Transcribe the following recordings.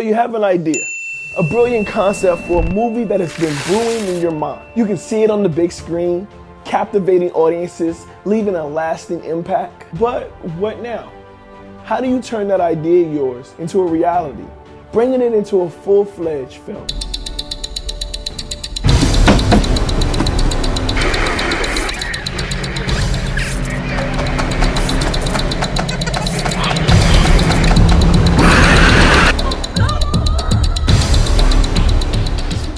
You have an idea, a brilliant concept for a movie that has been brewing in your mind. You can see it on the big screen, captivating audiences, leaving a lasting impact. But what now? How do you turn that idea of yours into a reality, bringing it into a full-fledged film?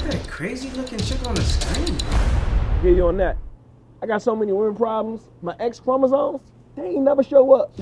That crazy looking chick on the screen. Get you on that. I got so many women problems. My X chromosomes, they ain't never show up.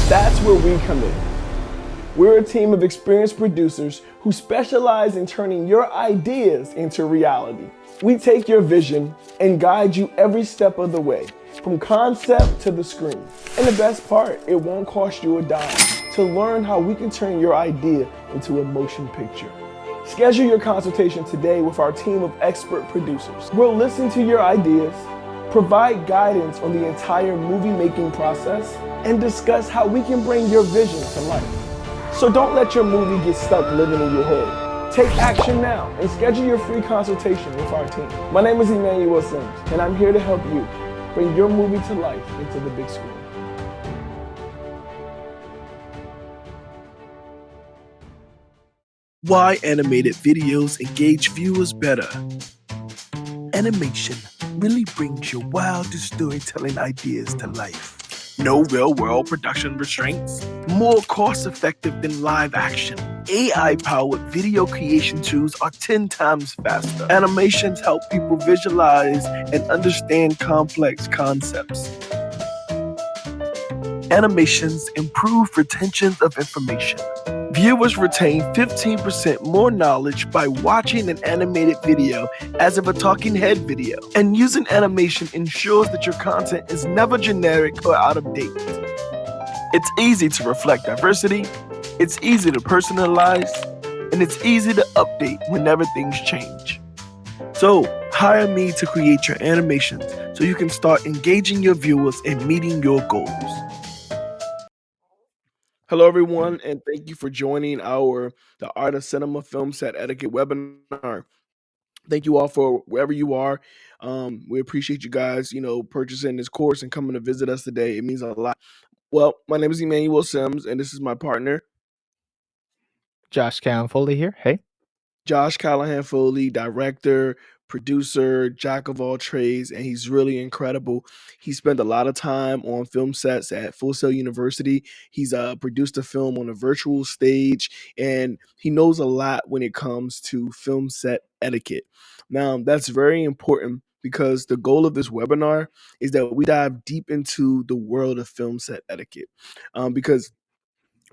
That's where we come in. We're a team of experienced producers who specialize in turning your ideas into reality. We take your vision and guide you every step of the way, from concept to the screen. And the best part, it won't cost you a dime to learn how we can turn your idea into a motion picture. Schedule your consultation today with our team of expert producers. We'll listen to your ideas, provide guidance on the entire movie making process, and discuss how we can bring your vision to life. So don't let your movie get stuck living in your head. Take action now and schedule your free consultation with our team. My name is Emmanuel Simms, and I'm here to help you bring your movie to life into the big screen. Why animated videos engage viewers better. Animation really brings your wildest storytelling ideas to life. No real-world production restraints. More cost-effective than live action. AI-powered video creation tools are 10 times faster. Animations help people visualize and understand complex concepts. Animations improve retention of information. Viewers retain 15% more knowledge by watching an animated video as of a talking head video. And using animation ensures that your content is never generic or out of date. It's easy to reflect diversity, it's easy to personalize, and it's easy to update whenever things change. So, hire me to create your animations so you can start engaging your viewers and meeting your goals. Hello, everyone, and thank you for joining The Art of Cinema Film Set Etiquette webinar. Thank you all for wherever you are. We appreciate you guys, purchasing this course and coming to visit us today. It means a lot. Well, my name is Emmanuel Simms, and this is my partner, Josh Callahan-Foley here. Hey. Josh Callahan-Foley, director, producer, jack of all trades, and he's really incredible. He spent a lot of time on film sets at Full Sail University. He's produced a film on a virtual stage, and he knows a lot when it comes to film set etiquette. Now, that's very important because the goal of this webinar is that we dive deep into the world of film set etiquette. Because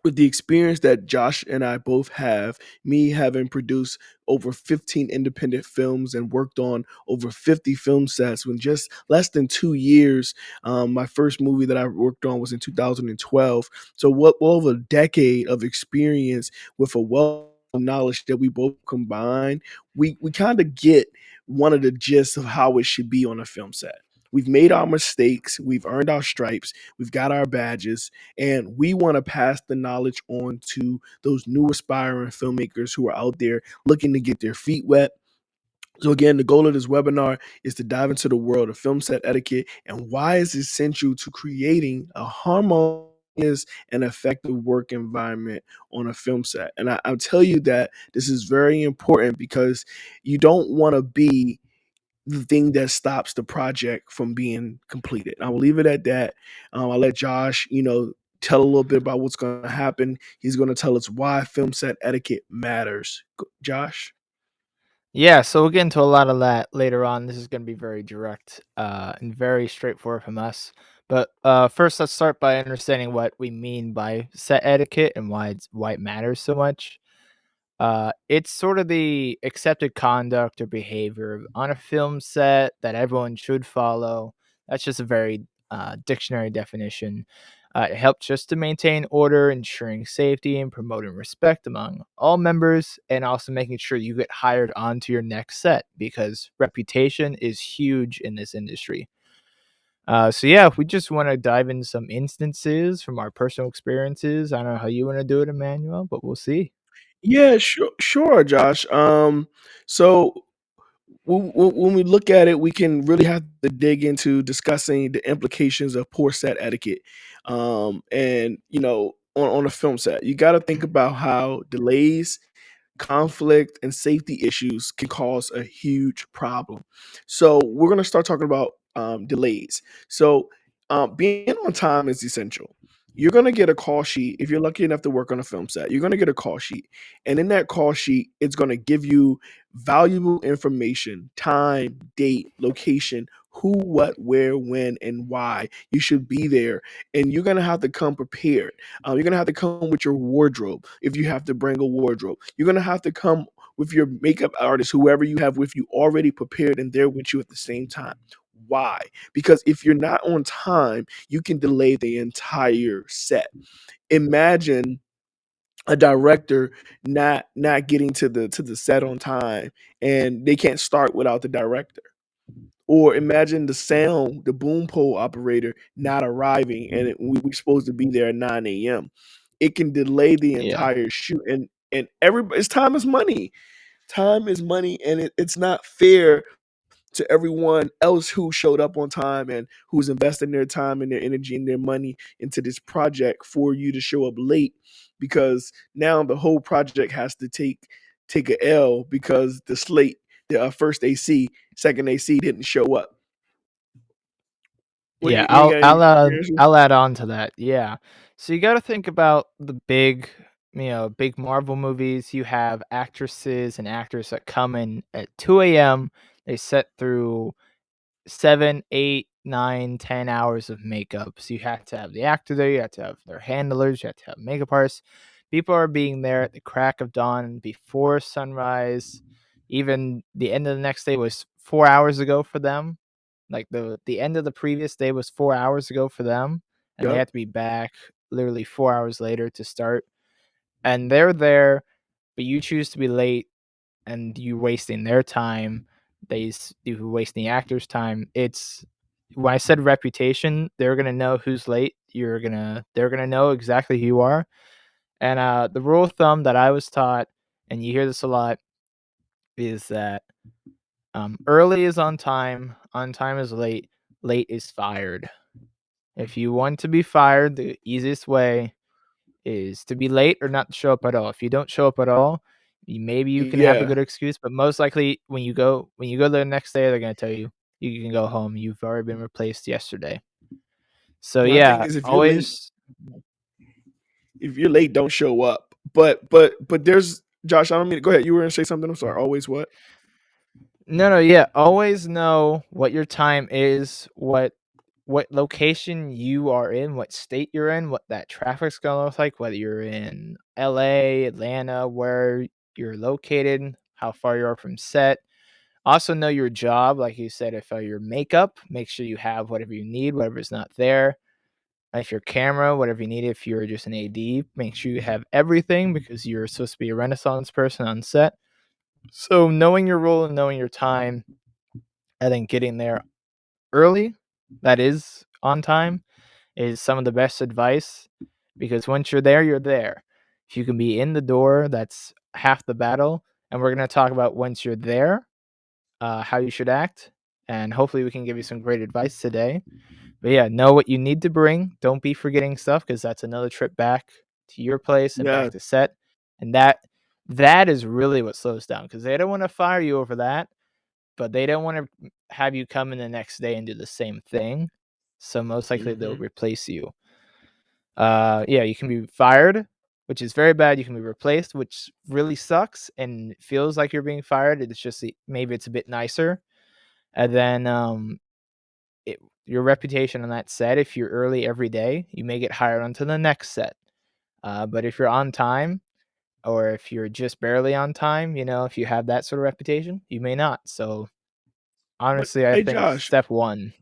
with the experience that Josh and I both have, me having produced over 15 independent films and worked on over 50 film sets in just less than 2 years. My first movie that I worked on was in 2012. So well over a decade of experience with a wealth of knowledge that we both combine, we kind of get one of the gists of how it should be on a film set. We've made our mistakes, we've earned our stripes, we've got our badges, and we want to pass the knowledge on to those new aspiring filmmakers who are out there looking to get their feet wet. So again, the goal of this webinar is to dive into the world of film set etiquette and why it's essential to creating a harmonious and effective work environment on a film set. And I'll tell you that this is very important because you don't want to be the thing that stops the project from being completed. I will leave it at that. I'll let Josh, tell a little bit about what's going to happen. He's going to tell us why film set etiquette matters. Josh? Yeah, so we'll get into a lot of that later on. This is going to be very direct and very straightforward from us. But first, let's start by understanding what we mean by set etiquette and why it matters so much. It's sort of the accepted conduct or behavior on a film set that everyone should follow. That's just a very dictionary definition. It helps just to maintain order, ensuring safety, and promoting respect among all members, and also making sure you get hired onto your next set because reputation is huge in this industry. So yeah, if we just want to dive into some instances from our personal experiences, I don't know how you want to do it, Emmanuel, but we'll see. Yeah, sure, Josh. So when we look at it, we can really have to dig into discussing the implications of poor set etiquette. And on a film set, you got to think about how delays, conflict, and safety issues can cause a huge problem. So we're going to start talking about delays. So being on time is essential. You're going to get a call sheet if you're lucky enough to work on a film set. You're going to get a call sheet, and in that call sheet, it's going to give you valuable information: time, date, location, who, what, where, when, and why you should be there. And you're going to have to come prepared. You're going to have to come with your wardrobe if you have to bring a wardrobe. You're going to have to come with your makeup artist, whoever you have with you, already prepared and there with you at the same time. Why? Because if you're not on time, you can delay the entire set. Imagine a director not getting to the set on time, and they can't start without the director. Or imagine the boom pole operator not arriving, and we're supposed to be there at 9 a.m. It can delay the Yeah. entire shoot, and everybody's time is money. Time is money, and it's not fair to everyone else who showed up on time and who's investing their time and their energy and their money into this project for you to show up late, because now the whole project has to take a L because the first AC, second AC didn't show up. What do Yeah, you got any answers? I'll add on to that. Yeah. So you got to think about the big Marvel movies. You have actresses and actors that come in at 2 a.m. They set through 7, 8, 9, 10 hours of makeup. So you have to have the actor there, you have to have their handlers, you have to have makeup artists. People are being there at the crack of dawn before sunrise. Even the end of the next day was 4 hours ago for them. Like the end of the previous day was 4 hours ago for them, and they Yep. had to be back literally 4 hours later to start. And they're there, but you choose to be late and you wasting their time, you wasting the actor's time. It's when I said reputation, they're gonna know who's late. They're gonna know exactly who you are. And the rule of thumb that I was taught, and you hear this a lot, is that early is on time is late, late is fired. If you want to be fired, the easiest way is to be late or not show up at all. If you don't show up at all, maybe you can have a Yeah. good excuse, but most likely when you go the next day, they're gonna tell you you can go home. You've already been replaced yesterday. So My thing yeah, is, always if you're late, don't show up. But there's Josh. I don't mean to go ahead. You were gonna say something. I'm sorry. Always what? no, yeah, always know what your time is, what location you are in, what state you're in, what that traffic's gonna look like, whether you're in LA, Atlanta, where you're located, how far you are from set. Also know your job, like you said, if your makeup, make sure you have whatever you need, whatever's not there. If your camera, whatever you need, if you're just an AD, make sure you have everything because you're supposed to be a Renaissance person on set. So knowing your role and knowing your time, and then getting there early, that is on time, is some of the best advice because once you're there, you're there. If you can be in the door, that's half the battle. And we're going to talk about once you're there, how you should act. And hopefully, we can give you some great advice today. But yeah, know what you need to bring. Don't be forgetting stuff because that's another trip back to your place and back Yeah. to set. And that is really what slows down because they don't want to fire you over that, but they don't want to have you come in the next day and do the same thing. So most likely they'll Hmm. replace you. Yeah, you can be fired, which is very bad. You can be replaced, which really sucks and feels like you're being fired. It's just maybe it's a bit nicer. And then your reputation on that set, if you're early every day, you may get hired onto the next set. But if you're on time, or if you're just barely on time, if you have that sort of reputation, you may not. So But honestly, I hey, think Josh, step one.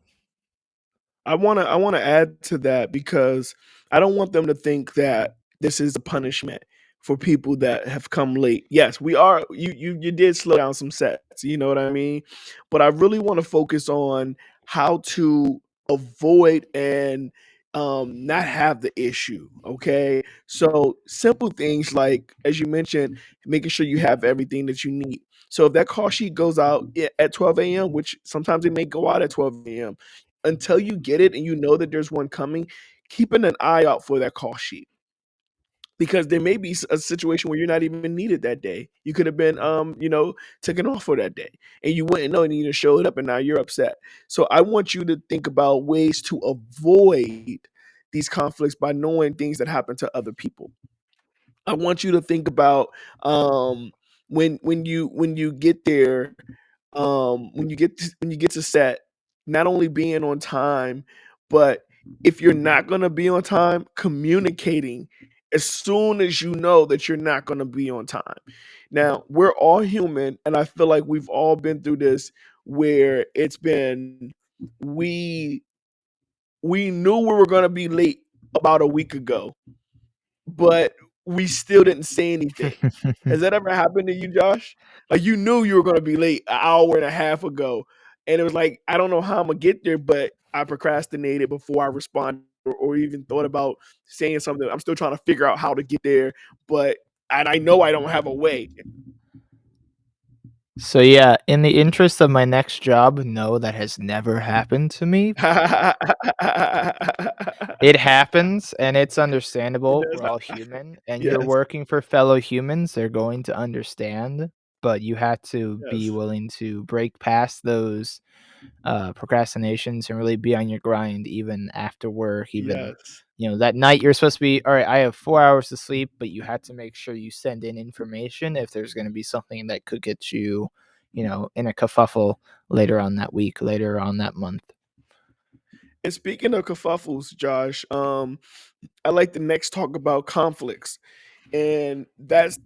I wanna add to that because I don't want them to think that this is a punishment for people that have come late. Yes, we are you did slow down some sets, you know what I mean? But I really want to focus on how to avoid and not have the issue. Okay. So simple things like, as you mentioned, making sure you have everything that you need. So if that call sheet goes out at 12 a.m., which sometimes it may go out at 12 a.m., until you get it and you know that there's one coming, keeping an eye out for that call sheet because there may be a situation where you're not even needed that day. You could have been, taken off for that day, and you wouldn't know, and you just showed up, and now you're upset. So I want you to think about ways to avoid these conflicts by knowing things that happen to other people. I want you to think about when you get there, when you get to set, not only being on time, but if you're not gonna be on time, communicating as soon as you know that you're not gonna be on time. Now, we're all human, and I feel like we've all been through this where it's been we we knew we were gonna be late about a week ago, but we still didn't say anything. Has that ever happened to you, Josh? Like you knew you were gonna be late an hour and a half ago, and it was like, I don't know how I'm gonna get there, but I procrastinated before I responded or even thought about saying something. I'm still trying to figure out how to get there, but and I know I don't have a way. So yeah, in the interest of my next job, no, that has never happened to me. It happens, and it's It understandable. does We're not. all human, and you're Yes, working for fellow humans. They're going to understand, but you have to be yes, willing to break past those procrastinations and really be on your grind even after work, even yes. that night you're supposed to be all right. I have 4 hours to sleep, but you have to make sure you send in information if there's going to be something that could get you, in a kerfuffle later on that week, later on that month. And speaking of kerfuffles, Josh, I like to next talk about conflicts. And that's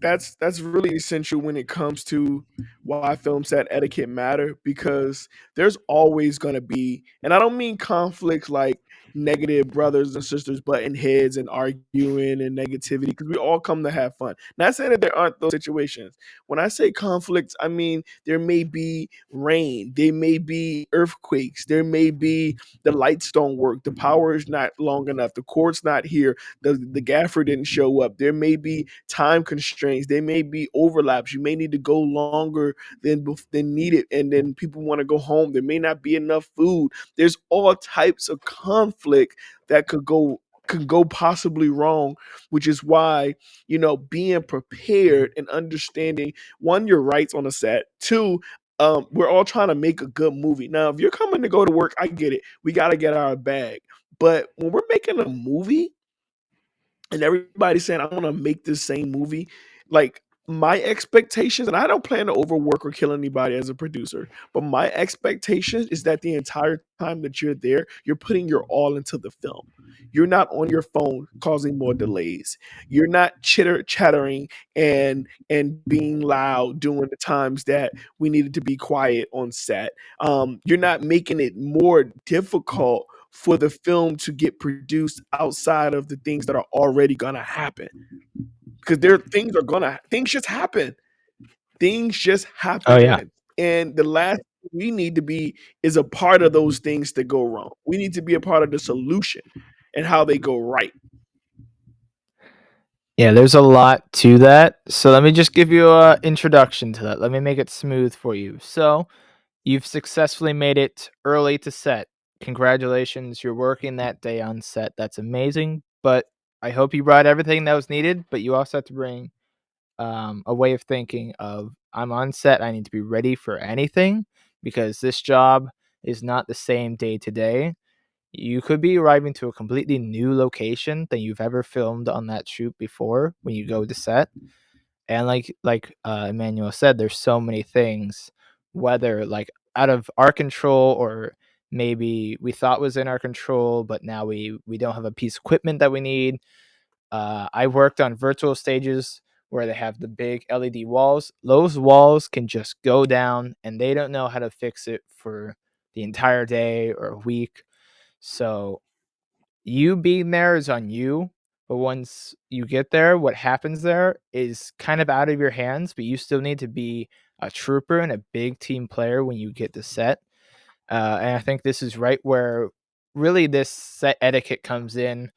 really essential when it comes to why film set etiquette matter because there's always going to be, and I don't mean conflicts like negative brothers and sisters butting heads and arguing and negativity because we all come to have fun. Not saying that there aren't those situations. When I say conflicts, I mean there may be rain, there may be earthquakes, there may be the lights don't work, the power is not long enough, the cord's not here, the gaffer didn't show up. There may be time constraints. There may be overlaps. You may need to go longer than needed, and then people want to go home. There may not be enough food. There's all types of conflict that could go possibly wrong, which is why being prepared and understanding one your rights on a set, two. We're all trying to make a good movie. Now, if you're coming to go to work, I get it. We got to get our bag. But when we're making a movie, and everybody's saying I want to make this same movie, like my expectations, and I don't plan to overwork or kill anybody as a producer, but my expectation is that the entire time that you're there, you're putting your all into the film. You're not on your phone causing more delays. You're not chattering and being loud during the times that we needed to be quiet on set. You're not making it more difficult for the film to get produced outside of the things that are already gonna happen. Because things just happen. Things just Oh yeah. happen. And the last thing we need to be is a part of those things that go wrong. We need to be a part of the solution and how they go right. Yeah, there's a lot to that. So let me just give you a introduction to that. Let me make it smooth for you. So you've successfully made it early to set. Congratulations, you're working that day on set. That's amazing. But I hope you brought everything that was needed, but you also have to bring a way of thinking of I'm on set, I need to be ready for anything because this job is not the same day to day. You could be arriving to a completely new location than you've ever filmed on that shoot before when you go to set. And Emmanuel said, there's so many things, whether like out of our control or maybe we thought was in our control, but now we don't have a piece of equipment that we need. I worked on virtual stages where they have the big LED walls. Those walls can just go down, and they don't know how to fix it for the entire day or a week. So you being there is on you, but once you get there, what happens there is kind of out of your hands, but you still need to be a trooper and a big team player when you get to set. And I think this is right where really this set etiquette comes in,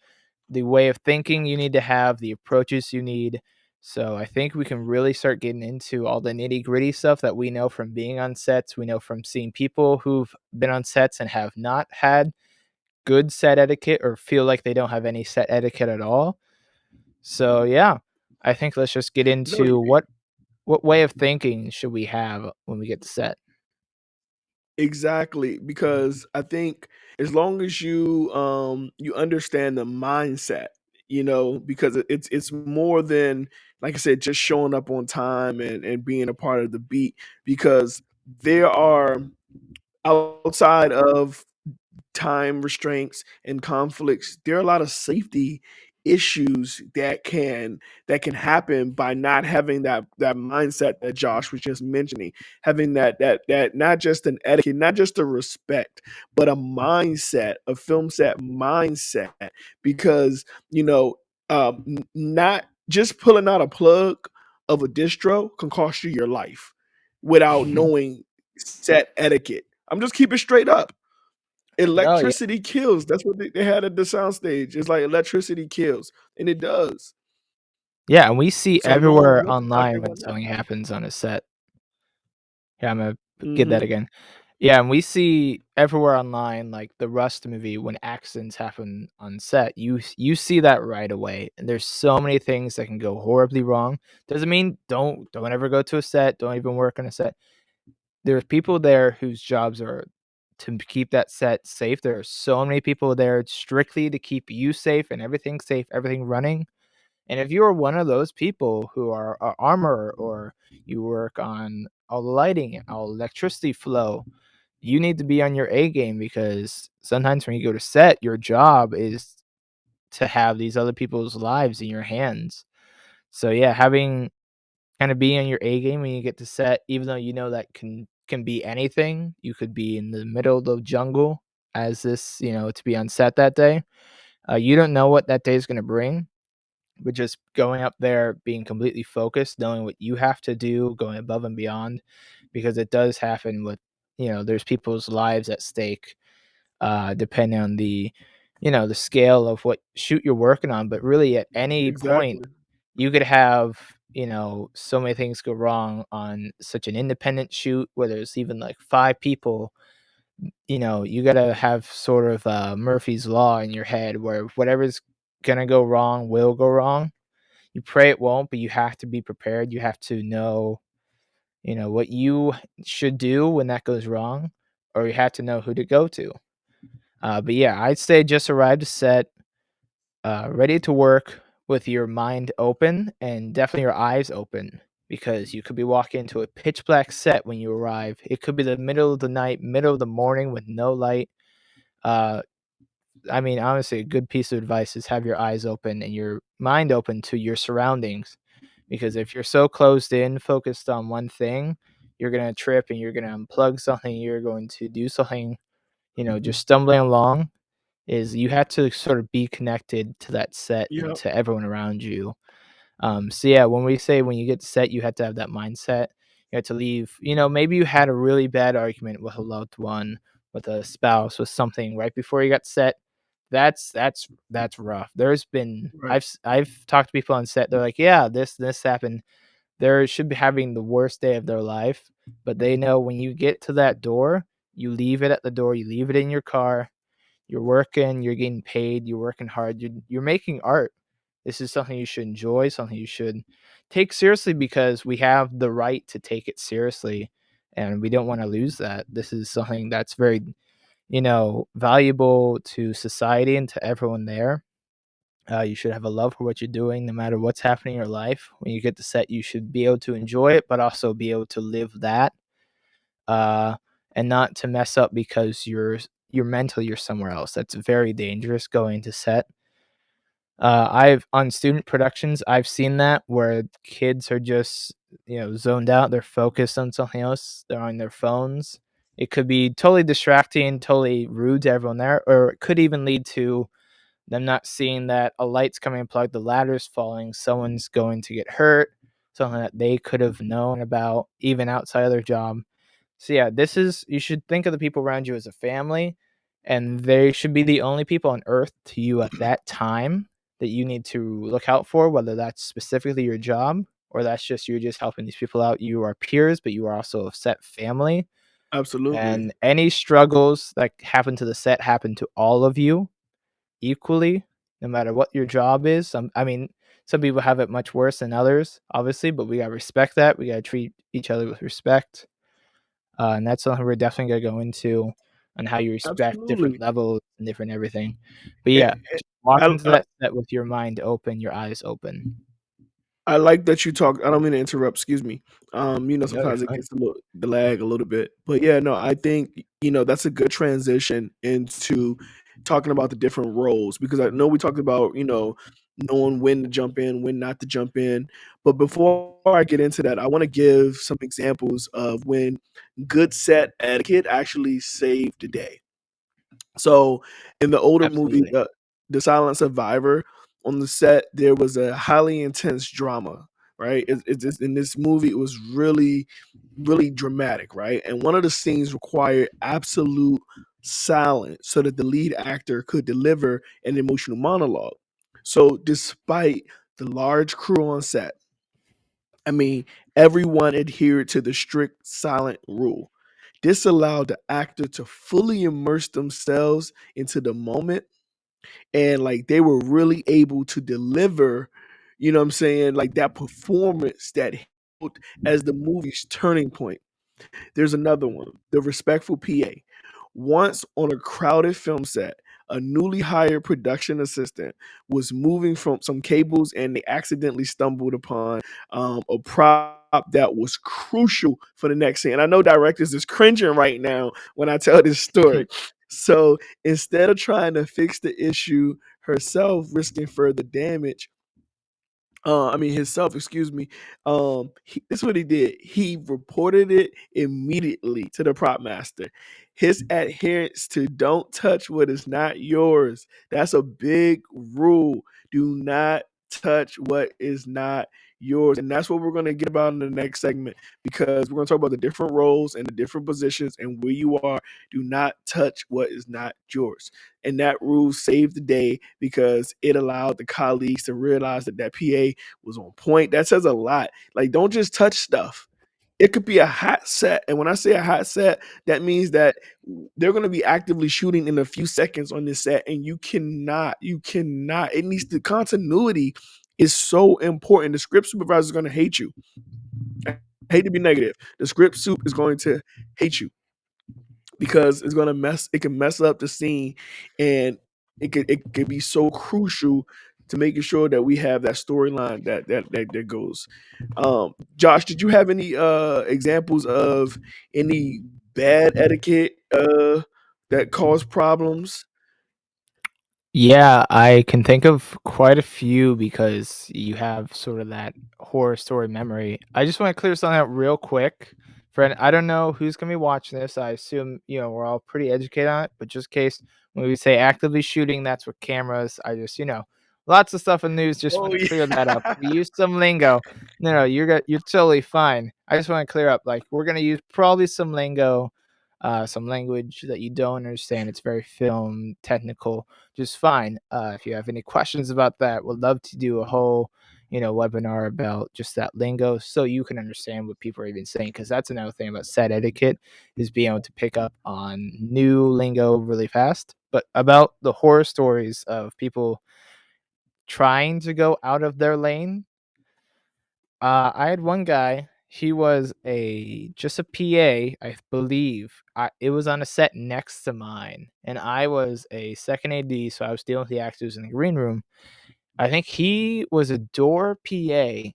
the way of thinking you need to have, the approaches you need. So I think we can really start getting into all the nitty gritty stuff that we know from being on sets. We know from seeing people who've been on sets and have not had good set etiquette or feel like they don't have any set etiquette at all. So yeah, I think let's just get No, into what way of thinking should we have when we get to set. exactly, because I think as long as you you understand the mindset, because it's more than, like I said, just showing up on time and being a part of the beat, because there are, outside of time restraints and conflicts, there are a lot of safety issues that can happen by not having that mindset that Josh was just mentioning, having that not just an etiquette, not just a respect, but a mindset, a film set mindset, because not just pulling out a plug of a distro can cost you your life without knowing set etiquette. I'm just keeping straight up. No, yeah, Electricity kills. That's what they had at the soundstage. It's like electricity kills, and it does. yeah, and we see So no, everywhere no online knocking when on that. something happens on a set. Yeah, I'm gonna get that Mhm. again. Yeah, and we see everywhere online, like the Rust movie, when accidents happen on set, you see that right away. And there's so many things that can go horribly wrong. Doesn't mean don't ever go to a set, don't even work on a set. There's people there whose jobs are to keep that set safe. There are so many people there strictly to keep you safe, everything running. And if you are one of those people who are a armorer or you work on all the lighting, all electricity flow, you need to be on your A game because sometimes when you go to set, your job is to have these other people's lives in your hands. So yeah, having kind of being on your A game when you get to set, even though you know that can be anything. You could be in the middle of the jungle as this, to be on set that day. You don't know what that day is going to bring, but just going up there, being completely focused, knowing what you have to do, going above and beyond, because it does happen with, there's people's lives at stake, depending on the scale of what shoot you're working on. But really, at any point, Exactly. you could have, so many things go wrong on such an independent shoot where there's even like five people. You gotta have sort of Murphy's Law in your head where whatever's gonna go wrong will go wrong. You pray it won't, but you have to be prepared. You have to know, what you should do when that goes wrong, or you have to know who to go to. But yeah, I'd say just arrive to set, ready to work with your mind open and definitely your eyes open because you could be walking into a pitch black set when you arrive. It could be the middle of the night, middle of the morning with no light. Uh, I mean, honestly, a good piece of advice is have your eyes open and your mind open to your surroundings. Because if you're so closed in, focused on one thing, you're going to trip and you're going to unplug something. You're going to do something, just stumbling along. Is you have to sort of be connected to that set and Yep. to everyone around you. So yeah, when we say when you get set, you have to have that mindset. You have to leave. Maybe you had a really bad argument with a loved one, with a spouse, with something right before you got set. That's rough. There's been Right. I've talked to people on set. They're like, yeah, this happened. They should be having the worst day of their life, but they know when you get to that door, you leave it at the door. You leave it in your car. You're working. You're getting paid. You're working hard. You're making art. This is something you should enjoy, something you should take seriously because we have the right to take it seriously and we don't want to lose that. This is something that's very, valuable to society and to everyone there. You should have a love for what you're doing no matter what's happening in your life. When you get to set, you should be able to enjoy it, but also be able to live that uh, and not to mess up because you're somewhere else. That's very dangerous going to set. I've on student productions, I've seen that where kids are just, zoned out. They're focused on something else. They're on their phones. It could be totally distracting, totally rude to everyone there, or it could even lead to them not seeing that a light's coming unplugged, the ladder's falling, someone's going to get hurt, something that they could have known about even outside of their job. So yeah, this is you should think of the people around you as a family, and they should be the only people on earth to you at that time that you need to look out for, whether that's specifically your job or that's just you're just helping these people out. You are peers, but you are also a set family. Absolutely. And any struggles that happen to the set happen to all of you equally, no matter what your job is. Some people have it much worse than others, obviously, but we gotta respect that. We gotta treat each other with respect. And that's something we're definitely gonna go into on how you respect different Absolutely. levels and different everything. But Eh, yeah, just walk I, into that set with your mind open, your eyes open. I like that you talk. I don't mean to interrupt. Excuse me. No, you're Sometimes it fine. gets a little the lag a little bit, but yeah, no, I think that's a good transition into talking about the different roles because I know we talked about knowing when to jump in, when not to jump in. But before I get into that, I want to give some examples of when good set etiquette actually saved the day. So in the older movie, Absolutely. The Silent Survivor, on the set there was a highly intense drama, right? In this movie, it was really, really dramatic, right? And one of the scenes required absolute silence so that the lead actor could deliver an emotional monologue. So despite the large crew on set, I mean, everyone adhered to the strict silent rule. This allowed the actor to fully immerse themselves into the moment and like they were really able to deliver, what I'm saying, like that performance that held as the movie's turning point. There's another one, the respectful PA. Once on a crowded film set, a newly hired production assistant was moving from some cables and they accidentally stumbled upon a prop that was crucial for the next scene. And I know directors is cringing right now when I tell this story. So instead of trying to fix the issue herself, risking further damage, himself, excuse me. This is what he did. He reported it immediately to the prop master. His adherence to don't touch what is not yours. That's a big rule. Do not touch what is not yours. And that's what we're going to get about in the next segment because we're going to talk about the different roles and the different positions and where you are. Do not touch what is not yours. And that rule saved the day because it allowed the colleagues to realize that PA was on point. That says a lot. Like, don't just touch stuff. It could be a hot set. And when I say a hot set, that means that they're going to be actively shooting in a few seconds on this set. And it needs the continuity is so important. The script supervisor is going to hate you. I hate to be negative. The script soup is going to hate you because it can mess up the scene and it could be so crucial to making sure that we have that storyline that goes. Josh, did you have any examples of any bad etiquette that caused problems? Yeah, I can think of quite a few because you have sort of that horror story memory. I just want to clear something out real quick. Friend, I don't know who's gonna be watching this. I assume, we're all pretty educated on it, but just in case when we say actively shooting, that's with cameras. I just, lots of stuff in the news. Just Oh want to clear that up. yeah. We use some lingo. No, you're totally fine. I just want to clear up. Like we're gonna use probably some lingo, some language that you don't understand. It's very film technical, just fine. If you have any questions about that, would love to do a whole, webinar about just that lingo so you can understand what people are even saying. Because that's another thing about set etiquette is being able to pick up on new lingo really fast. But about the horror stories of people trying to go out of their lane, I had one guy. He was just a PA, I believe. It was on a set next to mine, and I was a second AD, so I was dealing with the actors in the green room. I think he was a door PA.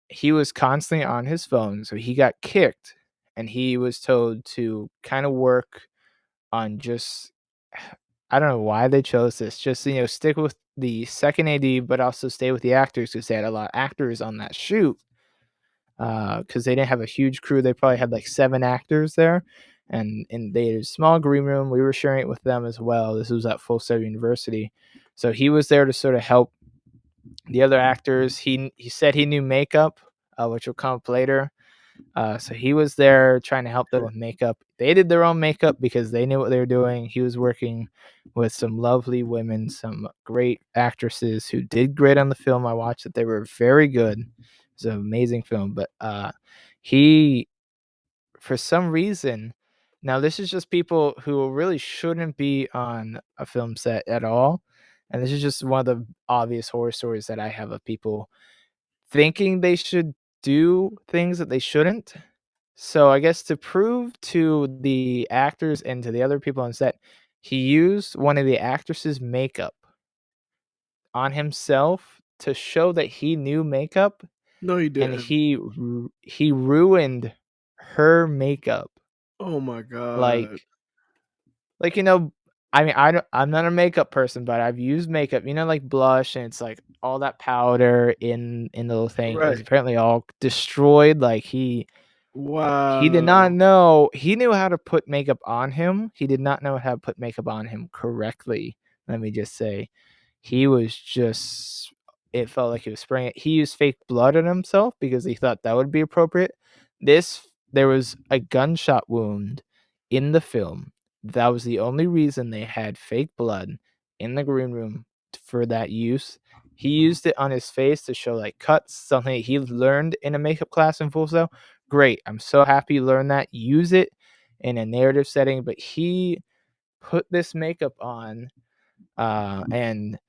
He was constantly on his phone, so he got kicked, and he was told to kind of work on just I don't know why they chose this. Just stick with the second AD, but also stay with the actors because they had a lot of actors on that shoot. Because they didn't have a huge crew, they probably had like 7 actors there, and they had a small green room. We were sharing it with them as well. This was at Full Sail University, so he was there to sort of help the other actors. He said he knew makeup, which will come up later. So he was there trying to help them with makeup. They did their own makeup because they knew what they were doing. He was working with some lovely women, some great actresses who did great on the film. I watched it; they were very good. It's an amazing film. But he, for some reason, now this is just people who really shouldn't be on a film set at all. And this is just one of the obvious horror stories that I have of people thinking they should do things that they shouldn't. So I guess to prove to the actors and to the other people on set, he used one of the actresses' makeup on himself to show that he knew makeup, No, he and didn't. he ruined her makeup. Oh my god. Like I mean, I'm not a makeup person, but I've used makeup, like blush, and it's like all that powder in the little thing. It was Right. apparently all destroyed. Like he did not Wow. know. He knew how to put makeup on him. He did not know how to put makeup on him correctly. Let me just say, he was just. It felt like he was spraying it. He used fake blood on himself because he thought that would be appropriate. There was a gunshot wound in the film. That was the only reason they had fake blood in the green room for that use. He used it on his face to show like cuts, something he learned in a makeup class in Full Sail. Great. I'm so happy you learned that. Use it in a narrative setting. But he put this makeup on, and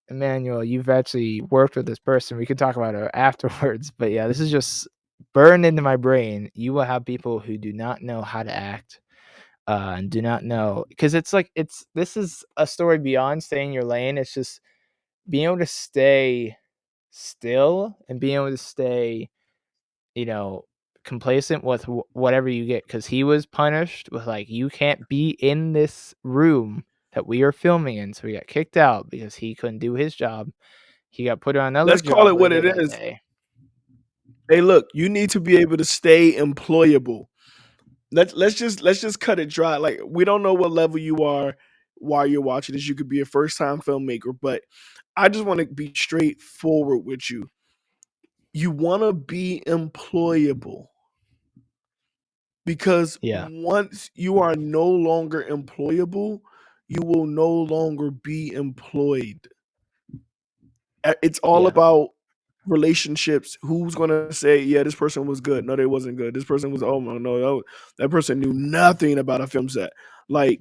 Emmanuel, you've actually worked with this person. We could talk about it afterwards. But yeah, this is just burned into my brain. You will have people who do not know how to act, and do not know, because it's like this is a story beyond staying in your lane. It's just being able to stay still and being able to stay you know, complacent with whatever you get, because he was punished with like, you can't be in this room that we are filming in. So he got kicked out because he couldn't do his job. He got put on another Let's call job it what later it that is. day. Hey, look, you need to be able to stay employable. Let's just cut it dry. Like, we don't know what level you are while you're watching this. You could be a first time filmmaker, but I just want to be straightforward with you. You want to be employable, because Yeah, once you are no longer employable, you will no longer be employed. It's all yeah. about relationships. Who's gonna say, yeah, this person was good? No, they wasn't good. This person was, oh no, that person knew nothing about a film set. Like,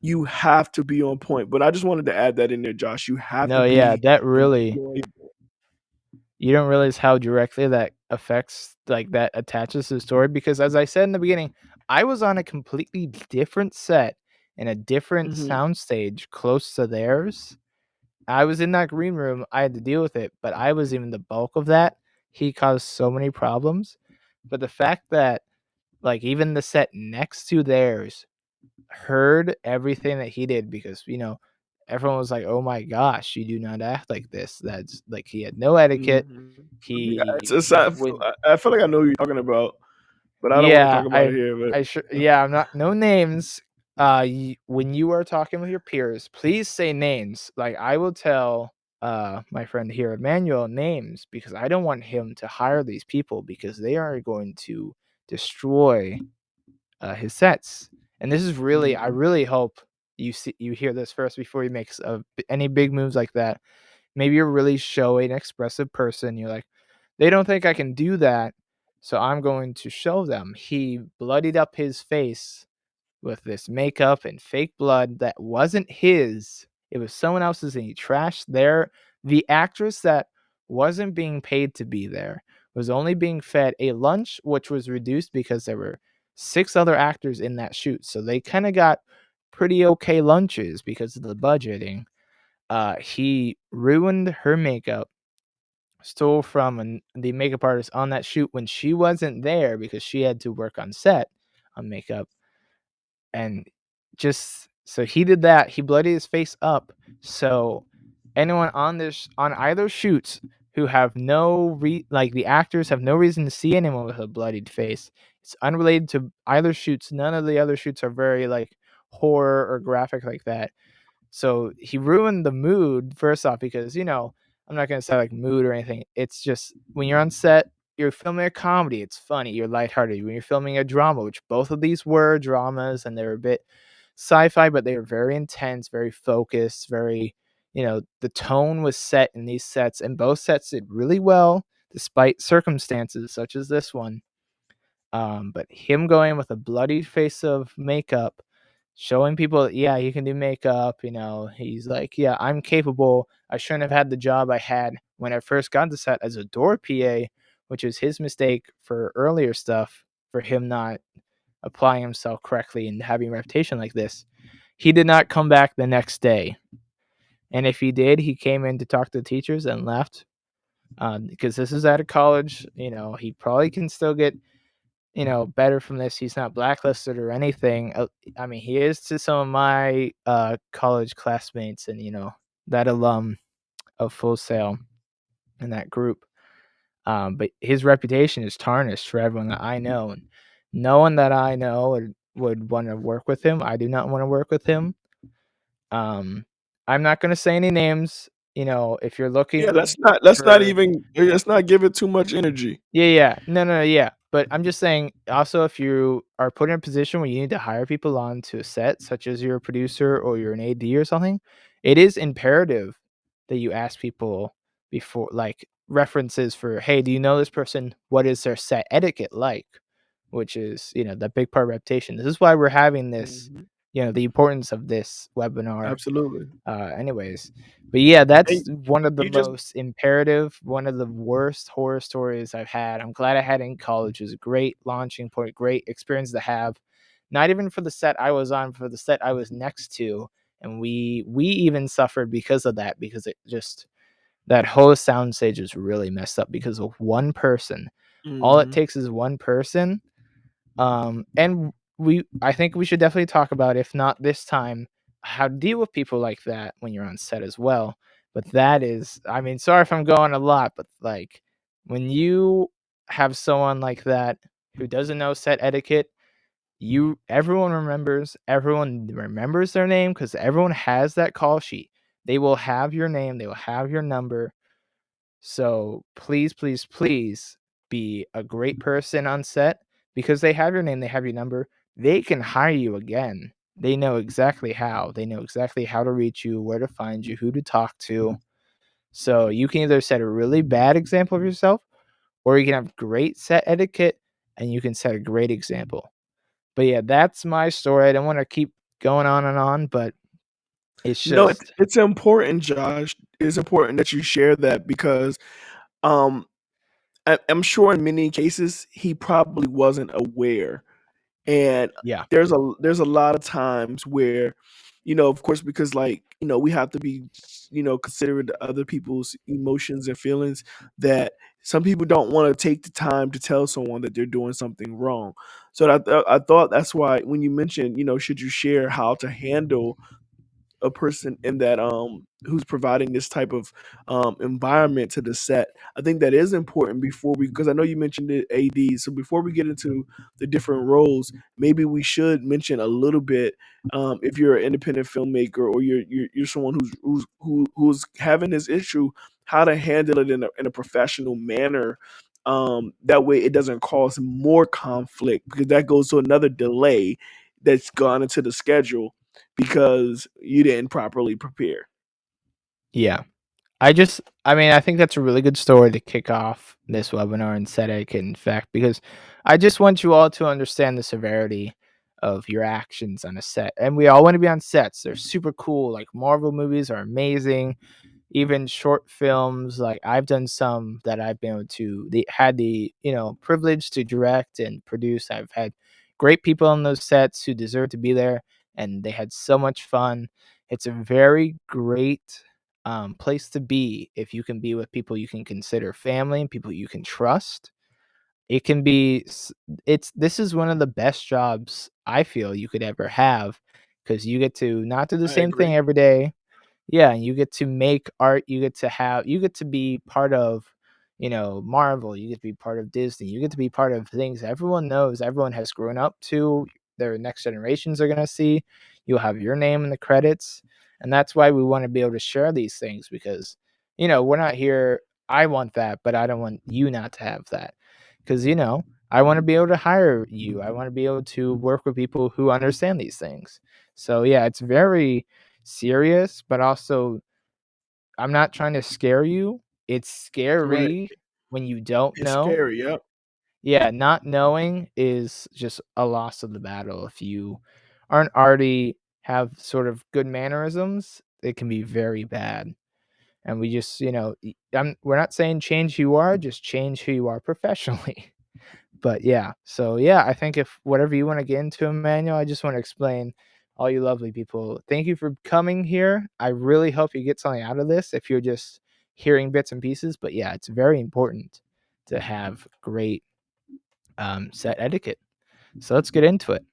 you have to be on point. But I just wanted to add that in there, Josh. You have to No, yeah, be that really, employable. you don't realize how directly that affects, like, that attaches to the story. Because as I said in the beginning, I was on a completely different set in a different Mhm. soundstage close to theirs. I was in that green room, I had to deal with it, but I was even the bulk of that. He caused so many problems. But the fact that, like, even the set next to theirs heard everything that he did, because, everyone was like, "Oh my gosh, you do not act like this." That's like, he had no etiquette. Mhm. I think He would I feel like I know who you're talking about, but I don't want to Yeah, talk about it here. But I'm not, no names. When you are talking with your peers, please say names. Like, I will tell my friend here, Emmanuel, names, because I don't want him to hire these people because they are going to destroy his sets. And this is really, I Mhm. really hope you hear this first before he makes any big moves like that. Maybe you're really showing an expressive person. You're like, they don't think I can do that, so I'm going to show them. He bloodied up his face with this makeup and fake blood that wasn't his. It was someone else's, and he trashed the actress that wasn't being paid to be there, was only being fed a lunch, which was reduced because there were 6 other actors in that shoot. So they kind of got pretty okay lunches because of the budgeting. He ruined her makeup, stole from the makeup artist on that shoot when she wasn't there because she had to work on set on makeup, and just so he did that. He bloodied his face up. So anyone on either shoots who have like the actors have no reason to see anyone with a bloodied face. It's unrelated to either shoots. None of the other shoots are very like horror or graphic like that. So he ruined the mood first off because I'm not gonna say like mood or anything. It's just when you're on set, you're filming a comedy. It's funny. You're lighthearted. When you're filming a drama, which both of these were dramas, and they were a bit sci-fi, but they were very intense, very focused, very the tone was set in these sets, and both sets did really well despite circumstances such as this one. But him going with a bloody face of makeup, showing people that, yeah, he can do makeup, he's like, yeah, I'm capable. I shouldn't have had the job I had when I first got to set as a door PA, which is his mistake for earlier stuff, for him not applying himself correctly and having a reputation like this. He did not come back the next day. And if he did, he came in to talk to the teachers and left. Because this is out of college, he probably can still get better from this. He's not blacklisted or anything. I mean, he is to some of my college classmates and that alum of Full Sail in that group. But his reputation is tarnished for everyone that I know, and no one that I know would want to work with him. I do not want to work with him. I'm not going to say any names. If you're Yeah, looking for let's not give it too much energy. Yeah. No, yeah. But I'm just saying, also, if you are put in a position where you need to hire people onto a set, such as you're a producer or you're an AD or something, it is imperative that you ask people before, like references for, hey, do you know this person? What is their set etiquette like? Which is, the big part of reputation. This is why we're having this, Mhm. the importance of this webinar Absolutely. anyways. But yeah, that's And one of the you just most imperative, one of the worst horror stories I've had. I'm glad I had it in college. It was a great launching point, great experience to have. Not even for the set I was on, for the set I was next to. And we even suffered because of that, because it just that whole sound stage is really messed up because of one person. All it Mhm. takes is one person. And I think we should definitely talk about, if not this time, how to deal with people like that when you're on set as well. But that is, I mean, sorry if I'm going a lot, but like when you have someone like that who doesn't know set etiquette, everyone remembers their name because everyone has that call sheet. They will have your name, they will have your number. So please, please, please be a great person on set because they have your name, they have your number. They can hire you again. They know exactly how. They know exactly how to reach you, where to find you, who to talk to. So you can either set a really bad example of yourself, or you can have great set etiquette and you can set a great example. But yeah, that's my story. I don't want to keep going on and on, but it's No, just, it's important, Josh. It's important that you share that because um I'm sure in many cases he probably wasn't aware. And yeah, there's a lot of times where, of course, because like, we have to be, considerate to other people's emotions and feelings, that some people don't want to take the time to tell someone that they're doing something wrong. So I thought that's why when you mentioned, should you share how to handle a person in that who's providing this type of environment to the set. I think that is important before we, because I know you mentioned it AD. So before we get into the different roles, maybe we should mention a little bit, if you're an independent filmmaker or you're someone who's having this issue, how to handle it in a professional manner. That way it doesn't cause more conflict, because that goes to another delay that's gone into the schedule because you didn't properly prepare. yeah. I mean, I think that's a really good story to kick off this webinar and set etiquette, in fact, because I just want you all to understand the severity of your actions on a set. And we all want to be on sets. They're super cool. Like Marvel movies are amazing. Even short films, like I've done some that I've been able to had the privilege to direct and produce. I've had great people on those sets who deserve to be there, and they had so much fun. It's a very great place to be if you can be with people you can consider family and people you can trust. it can be it's this is one of the best jobs I feel you could ever have, because you get to not do the I same thing agree. every day. Yeah, and you get to make art, you get to be part of, Marvel, you get to be part of Disney, you get to be part of things everyone knows, everyone has grown up to, their next generations are gonna see. You'll have your name in the credits, and that's why we wanna be able to share these things because, we're not here. I want that, but I don't want you not to have that. Because, I wanna be able to hire you, I wanna be able to work with people who understand these things. So, yeah, it's very serious, but also I'm not trying to scare you. It's Right. scary when you don't It's know. scary. Yep. Yeah, not knowing is just a loss of the battle. If you aren't already have sort of good mannerisms, it can be very bad. And we just, we're not saying change who you are, just change who you are professionally. But yeah, so yeah, I think if whatever you want to get into, Emmanuel, I just want to explain, all you lovely people, thank you for coming here. I really hope you get something out of this if you're just hearing bits and pieces. But yeah, it's very important to have great set etiquette. So let's get into it.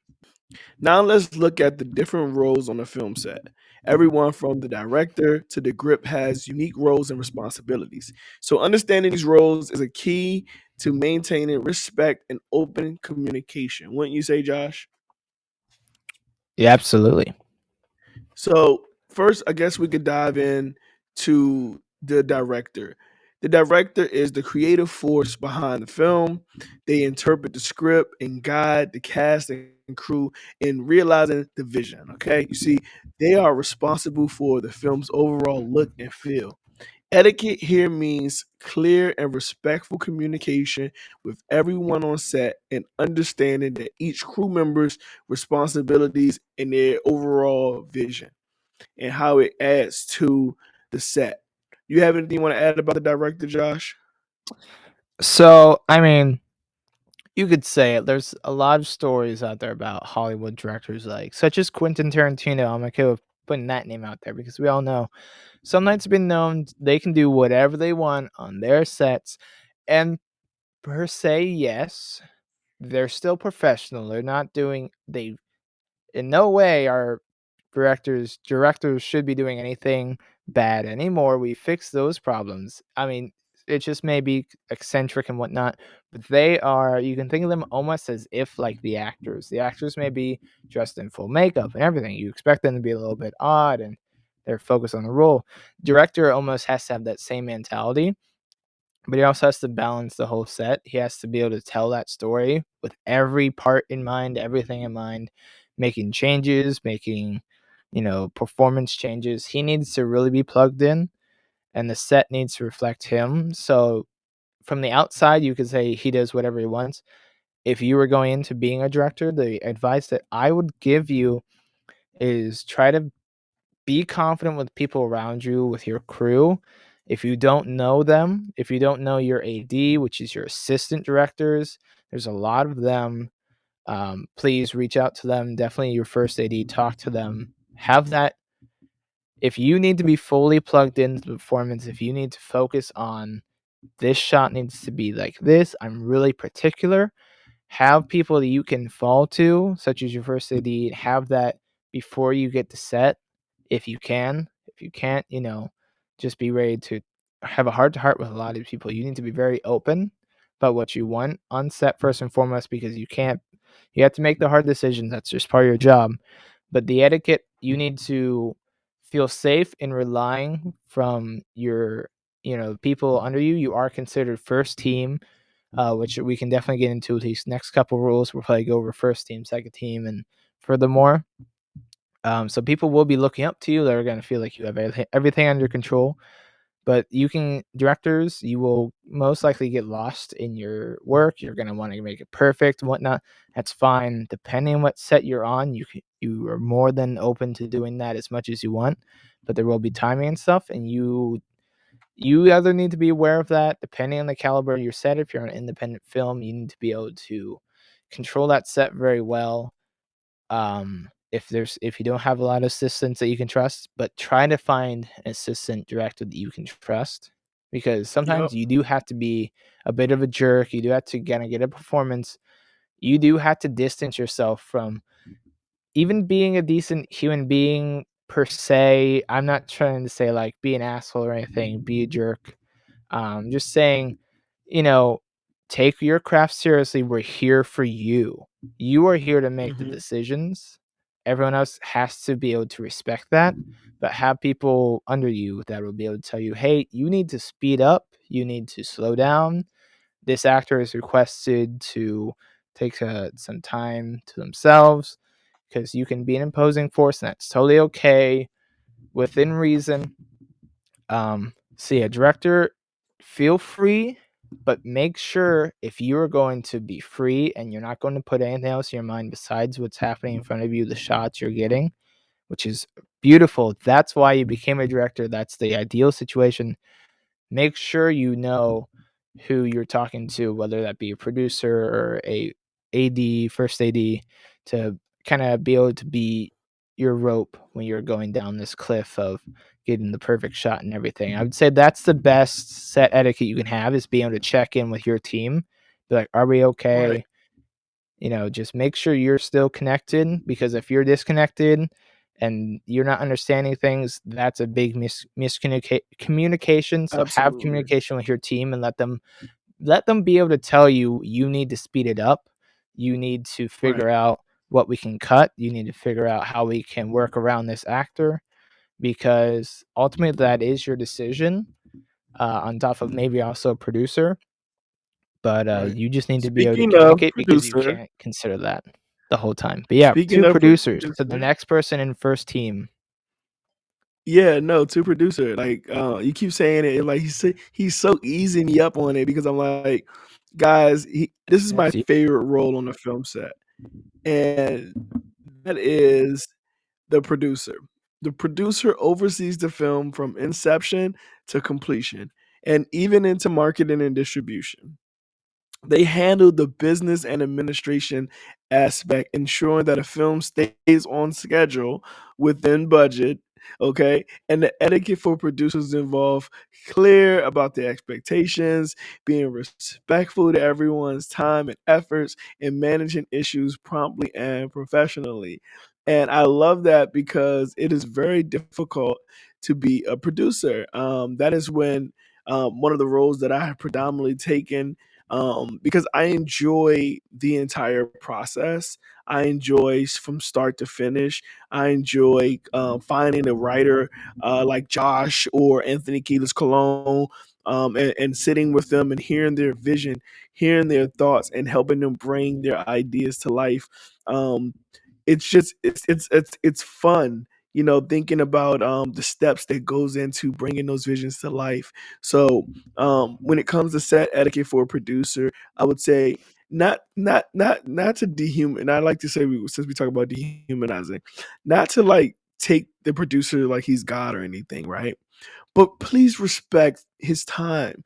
Now let's look at the different roles on a film set. Everyone from the director to the grip has unique roles and responsibilities. So understanding these roles is a key to maintaining respect and open communication. Wouldn't you say, Josh? Yeah, absolutely. So first, I guess we could dive in to the director. The director is the creative force behind the film. They interpret the script and guide the cast and crew in realizing the vision. Okay, you see, they are responsible for the film's overall look and feel. Etiquette here means clear and respectful communication with everyone on set and understanding that each crew member's responsibilities and their overall vision and how it adds to the set. You have anything you want to add about the director, Josh? So, I mean, you could say it. There's a lot of stories out there about Hollywood directors, like such as Quentin Tarantino. I'm okay with putting that name out there because we all know some nights have been known they can do whatever they want on their sets, and per se, yes, they're still professional. They're not doing they in no way are directors should be doing anything bad anymore. We fixed those problems. I mean, it just may be eccentric and whatnot, but they are, you can think of them almost as if like the actors. The actors may be dressed in full makeup and everything. You expect them to be a little bit odd and they're focused on the role. Director almost has to have that same mentality, but he also has to balance the whole set. He has to be able to tell that story with every part in mind, everything in mind, making changes, making, performance changes. He needs to really be plugged in, and the set needs to reflect him. So from the outside, you could say he does whatever he wants. If you were going into being a director, the advice that I would give you is try to be confident with people around you, with your crew. If you don't know them, if you don't know your AD, which is your assistant directors, there's a lot of them. Please reach out to them. Definitely your first AD, talk to them. Have that. If you need to be fully plugged into the performance, if you need to focus on this shot needs to be like this, I'm really particular. Have people that you can fall to, such as your first AD, have that before you get to set, if you can. If you can't, just be ready to have a heart to heart with a lot of people. You need to be very open about what you want on set first and foremost, because you have to make the hard decisions. That's just part of your job. But the etiquette, you need to feel safe in relying from your, people under you. You are considered first team, which we can definitely get into these next couple rules. We'll probably go over first team, second team, and furthermore. So people will be looking up to you. They're going to feel like you have everything under control. But directors, you will most likely get lost in your work. You're going to want to make it perfect and whatnot. That's fine. Depending on what set you're on, you are more than open to doing that as much as you want. But there will be timing and stuff, and you either need to be aware of that depending on the caliber of your set. If you're an independent film, you need to be able to control that set very well. If you don't have a lot of assistants that you can trust, but try to find an assistant director that you can trust. because Yep. sometimes you do have to be a bit of a jerk. You do have to kind of get a performance. You do have to distance yourself from even being a decent human being per se. I'm not trying to say like be an asshole or anything, be a jerk. Just saying, you know, take your craft seriously. We're here for you. You are here to make the Hmm. decisions. Everyone else has to be able to respect that, but have people under you that will be able to tell you, hey, you need to speed up. You need to slow down. This actor is requested to take some time to themselves because you can be an imposing force and that's totally okay within reason. So yeah, director, feel free, but make sure if you are going to be free and you're not going to put anything else in your mind besides what's happening in front of you, the shots you're getting, which is beautiful. That's why you became a director. That's the ideal situation. Make sure you know who you're talking to, whether that be a producer or a AD, first AD, to kind of be able to be your rope when you're going down this cliff of getting the perfect shot and everything. I would say that's the best set etiquette you can have is being able to check in with your team. Be like, are we Right. okay? Just make sure you're still connected because if you're disconnected and you're not understanding things, that's a big communication. So have Absolutely. communication with your team and let them be able to tell you you need to speed it up. You need to Right. figure out what we can cut. You need to figure out how we can work around this actor because ultimately that is your decision. On top of maybe also a producer, but Right. you just need to be able to Speaking of communicate because you producer, can't consider that the whole time. But yeah, speaking 2 of producers to the producer, next person in first team. yeah, no, to producer. Like, you keep saying it, and like he's so easing me up on it because I'm like, guys, this is my That's you. favorite role on the film set, and that is the producer. The producer oversees the film from inception to completion, and even into marketing and distribution. They handle the business and administration aspect, ensuring that a film stays on schedule within budget. Okay. And the etiquette for producers involve clear about the expectations, being respectful to everyone's time and efforts, and managing issues promptly and professionally. And I love that because it is very difficult to be a producer. That is when one of the roles that I have predominantly taken, because I enjoy the entire process. I enjoy from start to finish. I enjoy finding a writer like Josh or Anthony Kiedis Cologne, and sitting with them and hearing their vision, hearing their thoughts, and helping them bring their ideas to life. Um, it's just it's fun, thinking about the steps that goes into bringing those visions to life. So when it comes to set etiquette for a producer, I would say not to dehuman. I like to say, since we talk about dehumanizing, not to like take the producer like he's God or anything, right? But please respect his time.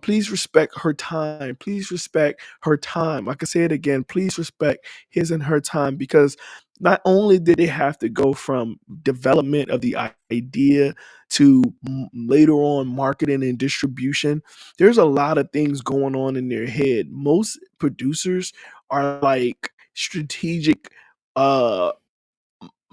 Please respect her time. Please respect her time. I can say it again. Please respect his and her time, because not only did they have to go from development of the idea to later on marketing and distribution, there's a lot of things going on in their head. Most producers are like strategic uh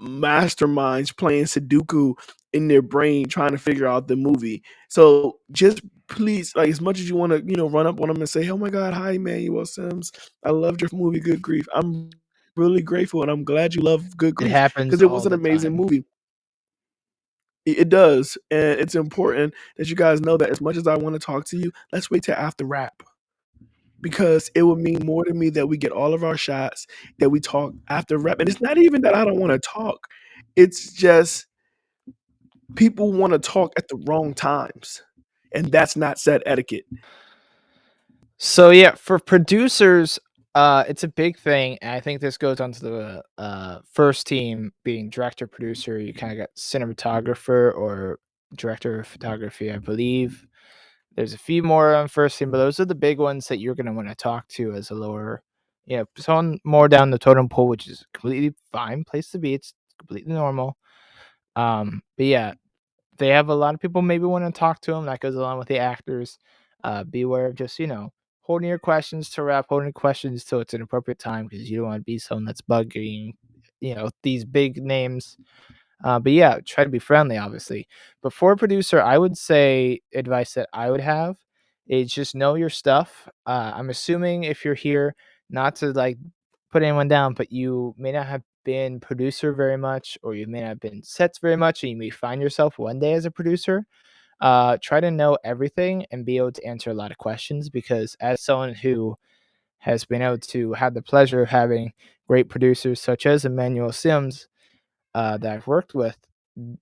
masterminds playing Sudoku in their brain trying to figure out the movie. So just please, like, as much as you want to, run up on them and say, "Oh my God, hi, Emmanuel Simms. I loved your movie, Good Grief. I'm really grateful, and I'm glad you love Good It Grief happens because it was all an the amazing time. movie." It does, and it's important that you guys know that as much as I want to talk to you, let's wait till after wrap, because it would mean more to me that we get all of our shots, that we talk after rep. And it's not even that I don't want to talk. It's just people want to talk at the wrong times. And that's not set etiquette. So yeah, for producers, it's a big thing. And I think this goes on to the first team being director, producer. You kind of got cinematographer or director of photography, I believe. There's a few more on first team, but those are the big ones that you're going to want to talk to as a lower, someone more down the totem pole, which is a completely fine place to be. It's completely normal. But yeah, they have a lot of people maybe want to talk to them. That goes along with the actors. Be aware of just, holding your questions to wrap, holding your questions till it's an appropriate time because you don't want to be someone that's bugging, these big names. But yeah, try to be friendly, obviously. But for a producer, I would say advice that I would have is just know your stuff. I'm assuming if you're here, not to like put anyone down, but you may not have been producer very much, or you may not have been sets very much, and you may find yourself one day as a producer. Try to know everything and be able to answer a lot of questions because as someone who has been able to have the pleasure of having great producers such as Emmanuel Simms, that I've worked with,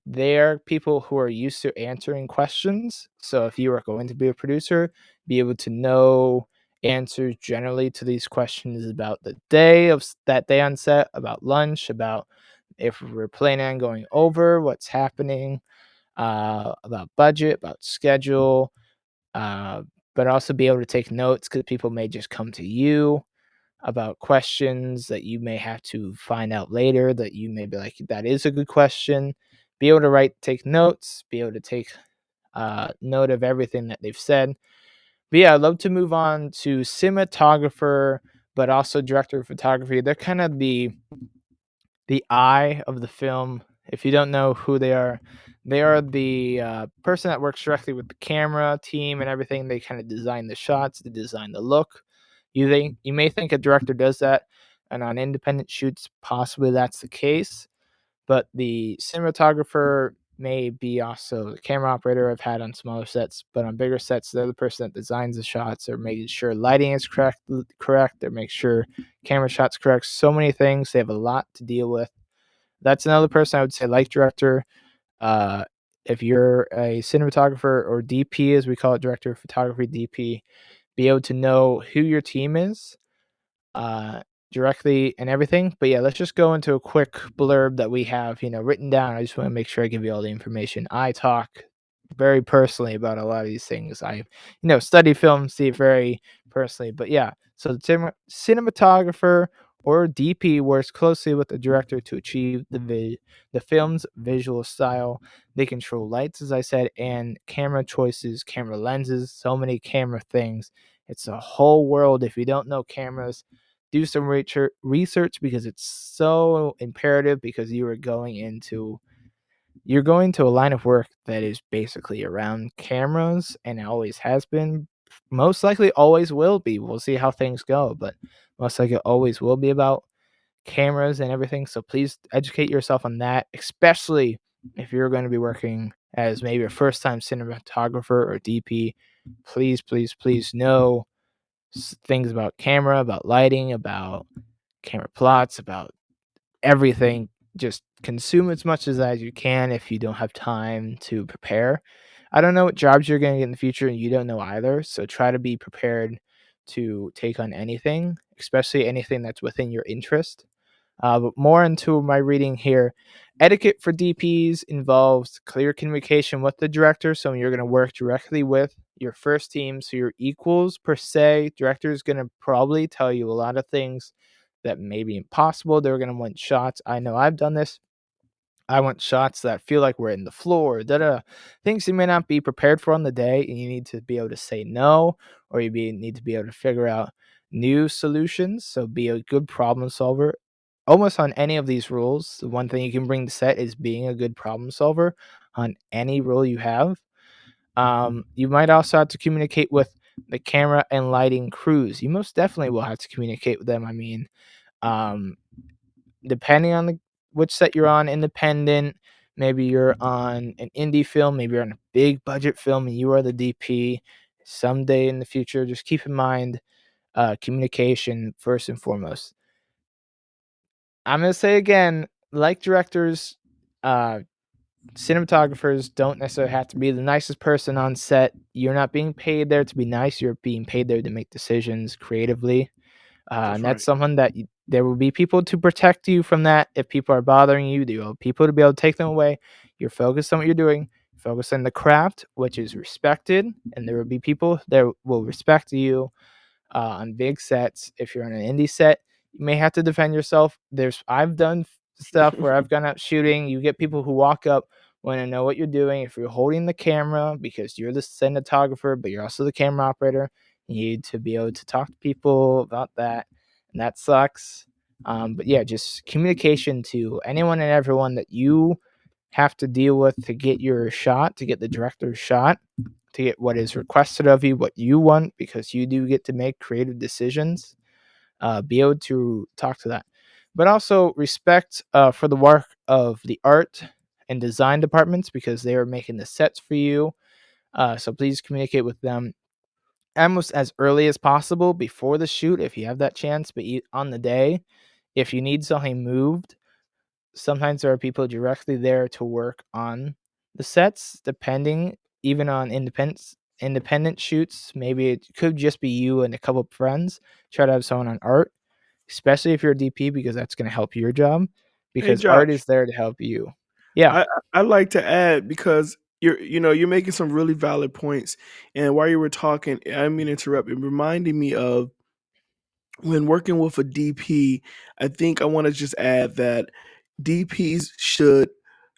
they're people who are used to answering questions. So if you are going to be a producer, be able to know answers generally to these questions about the day of that day on set, about lunch, about if we're planning on going over, what's happening, about budget, about schedule, uh, but also be able to take notes because people may just come to you about questions that you may have to find out later that you may be like, that is a good question. Be able to take notes, be able to take note of everything that they've said. But yeah, I'd love to move on to cinematographer, but also director of photography. They're kind of the eye of the film. If you don't know who they are the person that works directly with the camera team and everything. They kind of design the shots, they design the look. You may think a director does that, and on independent shoots, possibly that's the case. But the cinematographer may be also the camera operator I've had on smaller sets, but on bigger sets, they're the person that designs the shots or making sure lighting is correct, or make sure camera shots correct. So many things. They have a lot to deal with. That's another person I would say, like director. Uh, if you're a cinematographer or DP, as we call it, director of photography, DP, be able to know who your team is, uh, directly and everything. But yeah, let's just go into a quick blurb that we have, written down. I just want to make sure I give you all the information. I talk very personally about a lot of these things. I, study film, see it very personally. But yeah, so the cinematographer or DP works closely with the director to achieve the film's visual style. They control lights, as I said, and camera choices, camera lenses, so many camera things. It's a whole world. If you don't know cameras, do some research because it's so imperative, because you're going to a line of work that is basically around cameras, and it always has been, most likely always will be. We'll see how things go, but most likely always will be about cameras and everything. So please educate yourself on that, especially if you're going to be working as maybe a first time cinematographer or DP. Please, please, please know things about camera, about lighting, about camera plots, about everything. Just consume as much as you can if you don't have time to prepare. I don't know what jobs you're going to get in the future, and you don't know either. So try to be prepared to take on anything, especially anything that's within your interest. But more into my reading here. Etiquette for DPs involves clear communication with the director. So you're going to work directly with your first team. So your equals per se. Director is going to probably tell you a lot of things that may be impossible. They're going to want shots. I know I've done this. I want shots that feel like we're in the floor, things you may not be prepared for on the day, and you need to be able to say no, or need to be able to figure out new solutions. So be a good problem solver. Almost on any of these rules, the one thing you can bring to set is being a good problem solver on any role you have. You might also have to communicate with the camera and lighting crews. You most definitely will have to communicate with them. I mean, um, depending on which set you're on, independent, maybe you're on an indie film, maybe you're on a big budget film and you are the DP. Someday in the future, just keep in mind communication first and foremost. I'm going to say again, like directors, uh, cinematographers don't necessarily have to be the nicest person on set. You're not being paid there to be nice. You're being paid there to make decisions creatively. That's And right. that's someone that there will be people to protect you from that. If people are bothering you, there will be people to be able to take them away. You're focused on what you're doing, focus on the craft, which is respected, and there will be people that will respect you on big sets. If you're on an indie set, you may have to defend yourself. I've done stuff where I've gone out shooting. You get people who walk up want to know what you're doing. If you're holding the camera because you're the cinematographer, but you're also the camera operator, you need to be able to talk to people about that, and that sucks. But yeah, just communication to anyone and everyone that you have to deal with to get your shot, to get the director's shot, to get what is requested of you, what you want, because you do get to make creative decisions. Be able to talk to that, but also respect for the work of the art and design departments because they are making the sets for you. So please communicate with them almost as early as possible before the shoot if you have that chance. But on the day, if you need something moved, sometimes there are people directly there to work on the sets, depending even on independent shoots. Maybe it could just be you and a couple of friends. Try to have someone on art, especially if you're a DP, because that's going to help your job. Hey, Because art Josh, is there to help you. Yeah. I like to add because you're making some really valid points, and while you were talking, I didn't mean to interrupt. It reminded me of when working with a DP. I think I want to just add that DPs should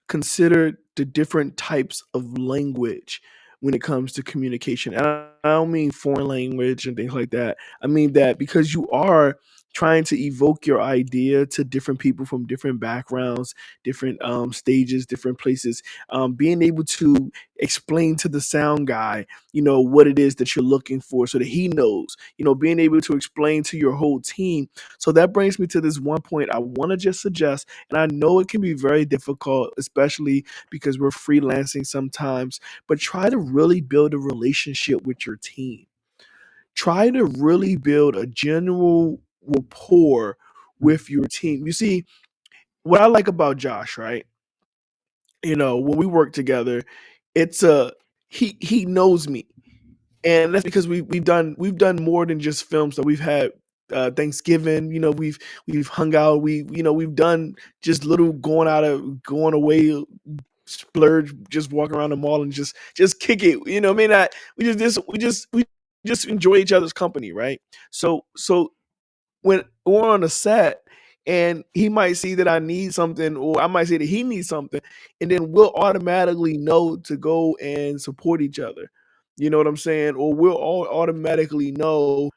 consider the different types of language when it comes to communication. And I don't mean foreign language and things like that. I mean that because you are trying to evoke your idea to different people from different backgrounds, different stages, different places, being able to explain to the sound guy, what it is that you're looking for so that he knows, being able to explain to your whole team. So that brings me to this one point I want to just suggest, and I know it can be very difficult, especially because we're freelancing sometimes, but try to really build a relationship with your team. Try to really build a general rapport with your team. You see, what I like about Josh, right? When we work together, it's a he knows me, and that's because we've done more than just films. So we've had Thanksgiving. We've hung out. We've done just little going away splurge, just walking around the mall and just kick it. I mean, we just enjoy each other's company, right? So when we're on a set and he might see that I need something, or I might say that he needs something, and then we'll automatically know to go and support each other. You know what I'm saying? Or we'll all automatically know,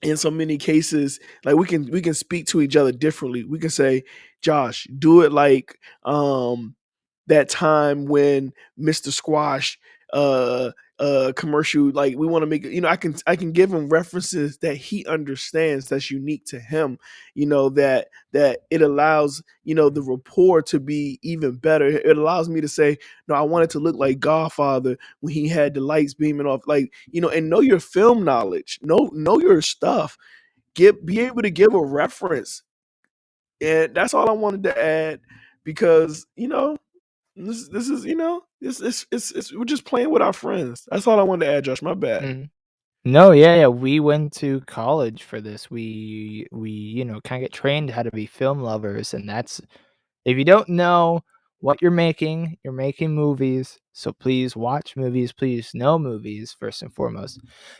in so many cases, like we can speak to each other differently. We can say, Josh, do it like that time when Mr. Squash uh commercial, like we want to make it, I can give him references that he understands, that's unique to him, that it allows, the rapport to be even better. It allows me to say, no, I want it to look like Godfather when he had the lights beaming off, like, and know your film knowledge, know your stuff, be able to give a reference. And that's all I wanted to add, because this is, it's we're just playing with our friends. That's all I wanted to add, Josh. My bad. Mhm. No, yeah, we went to college for this. We kind of get trained how to be film lovers, and that's if you don't know what you're making movies. So please watch movies, please know movies first and foremost.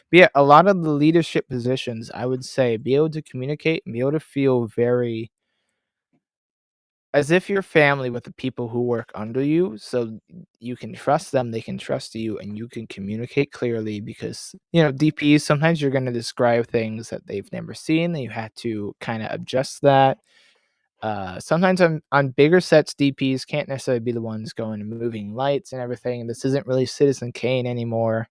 But yeah, a lot of the leadership positions, I would say, be able to communicate and be able to feel very as if you're family with the people who work under you, so you can trust them, they can trust you, and you can communicate clearly because, DPs, sometimes you're gonna describe things that they've never seen, and you have to kinda adjust that. Sometimes on bigger sets, DPs can't necessarily be the ones going and moving lights and everything. This isn't really Citizen Kane anymore.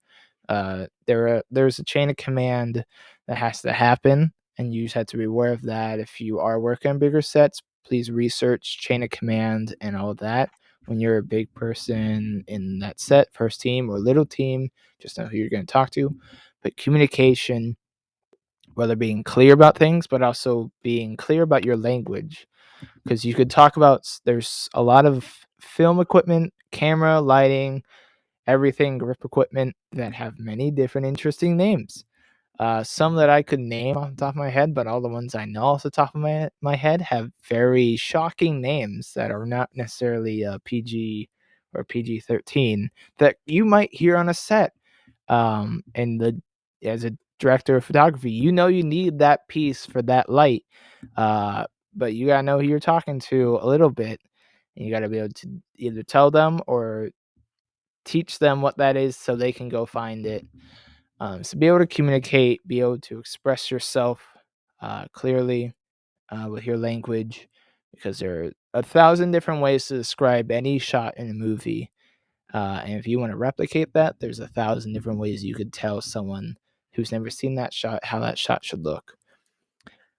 There's a chain of command that has to happen, and you just have to be aware of that. If you are working on bigger sets, please research chain of command and all of that. When you're a big person in that set, first team or little team, just know who you're going to talk to. But communication, whether being clear about things, but also being clear about your language, because you could talk about there's a lot of film equipment, camera, lighting, everything, grip equipment that have many different interesting names. Some that I could name off the top of my head, but all the ones I know off the top of my head have very shocking names that are not necessarily PG or PG-13 that you might hear on a set. And as a director of photography, you need that piece for that light, uh, but you gotta know who you're talking to a little bit. And you got to be able to either tell them or teach them what that is so they can go find it. So be able to communicate, be able to express yourself clearly with your language, because there are 1,000 different ways to describe any shot in a movie. And if you want to replicate that, there's 1,000 different ways you could tell someone who's never seen that shot how that shot should look.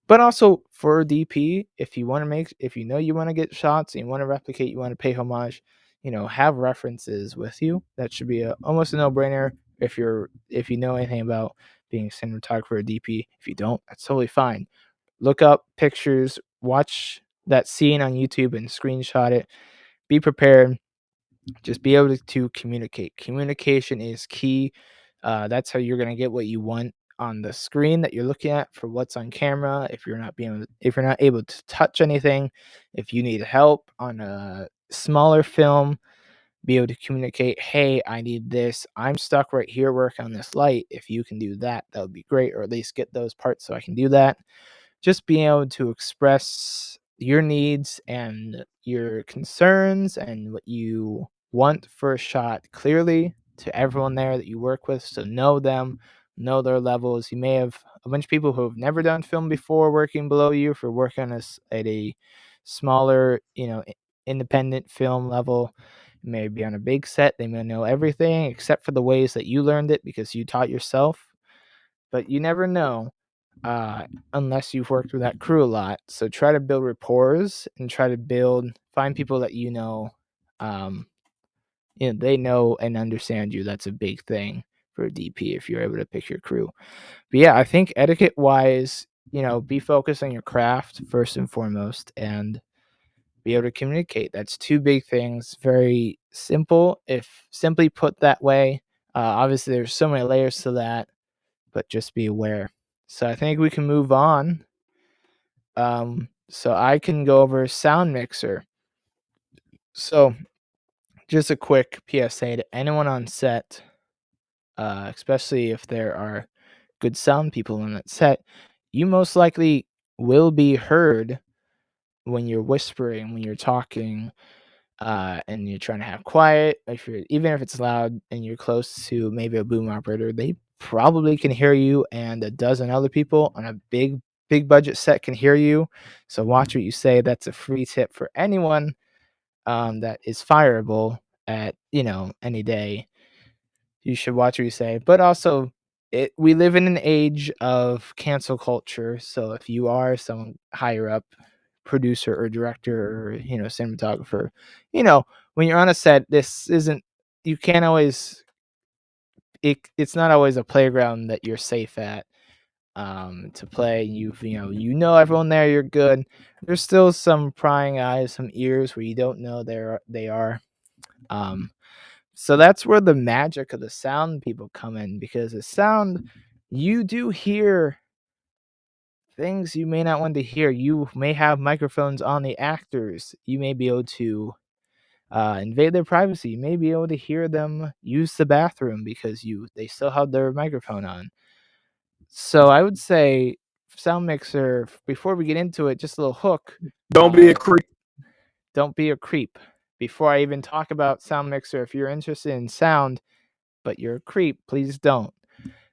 But also for DP, if you know you want to get shots and you want to replicate, you want to pay homage, have references with you. That should be almost a no-brainer if you know anything about being a cinematographer or DP. If you don't, that's totally fine. Look up pictures, watch that scene on YouTube and screenshot it. Be prepared. Just be able to communicate. Communication is key. That's how you're going to get what you want on the screen that you're looking at for what's on camera. If you're not able to touch anything, if you need help on a smaller film, be able to communicate, hey, I need this, I'm stuck right here, work on this light. If you can do that, that would be great, or at least get those parts so I can do that. Just being able to express your needs and your concerns and what you want for a shot clearly to everyone there that you work with, so know them, know their levels. You may have a bunch of people who have never done film before working below you for working at a smaller, independent film level. You may be on a big set, they may know everything except for the ways that you learned it because you taught yourself, but you never know unless you've worked with that crew a lot. So try to build rapport and try to find people that um, they know and understand you. That's a big thing for a DP if you're able to pick your crew. But yeah, I think etiquette wise, be focused on your craft first and foremost, and be able to communicate. That's two big things. Very simple, if simply put that way. Obviously, there's so many layers to that, but just be aware. So I think we can move on. So I can go over sound mixer. So just a quick PSA to anyone on set, especially if there are good sound people on that set, you most likely will be heard when you're whispering, when you're talking, and you're trying to have quiet. Even if it's loud and you're close to maybe a boom operator, they probably can hear you, and a dozen other people on a big budget set can hear you. So watch what you say. That's a free tip for anyone that is fireable at any day. You should watch what you say. But also, we live in an age of cancel culture. So if you are someone higher up, producer or director or cinematographer, when you're on a set, this isn't you can't always it's not always a playground that you're safe at to play. You know everyone there, you're good. There's still some prying eyes, some ears where you don't know they are. So that's where the magic of the sound people come in, because the sound, you do hear things you may not want to hear. You may have microphones on the actors. You may be able to invade their privacy. You may be able to hear them use the bathroom because they still have their microphone on. So I would say sound mixer. Before we get into it, just a little hook. Don't be a creep. Don't be a creep. Before I even talk about sound mixer, if you're interested in sound but you're a creep, please don't.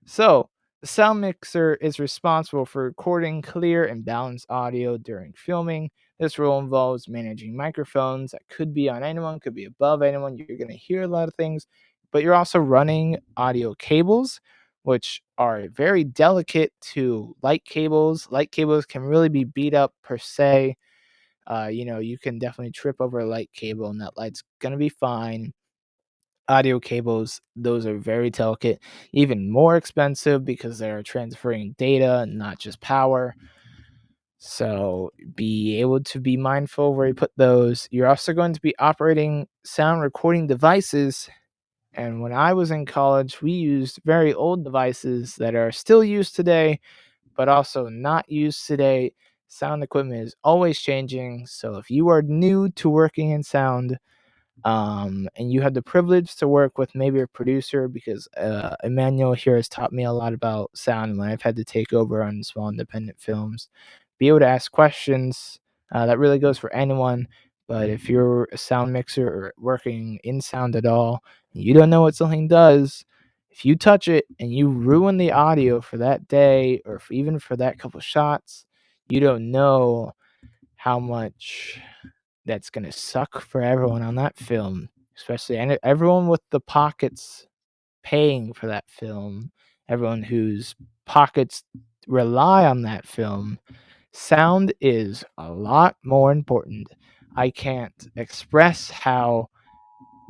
So, the sound mixer is responsible for recording clear and balanced audio during filming. This role involves managing microphones that could be on anyone, could be above anyone. You're going to hear a lot of things, but you're also running audio cables, which are very delicate to light cables. Light cables can really be beat up per se. You can definitely trip over a light cable and that light's going to be fine. Audio cables, those are very delicate, even more expensive because they're transferring data, not just power. So be able to be mindful where you put those. You're also going to be operating sound recording devices. And when I was in college, we used very old devices that are still used today, but also not used today. Sound equipment is always changing. So if you are new to working in sound, and you have the privilege to work with maybe a producer, because Emmanuel here has taught me a lot about sound when I've had to take over on small independent films. Be able to ask questions. That really goes for anyone. But if you're a sound mixer or working in sound at all, and you don't know what something does, if you touch it and you ruin the audio for that day or even for that couple shots, you don't know how much that's going to suck for everyone on that film, especially and everyone with the pockets paying for that film, everyone whose pockets rely on that film. Sound is a lot more important. I can't express how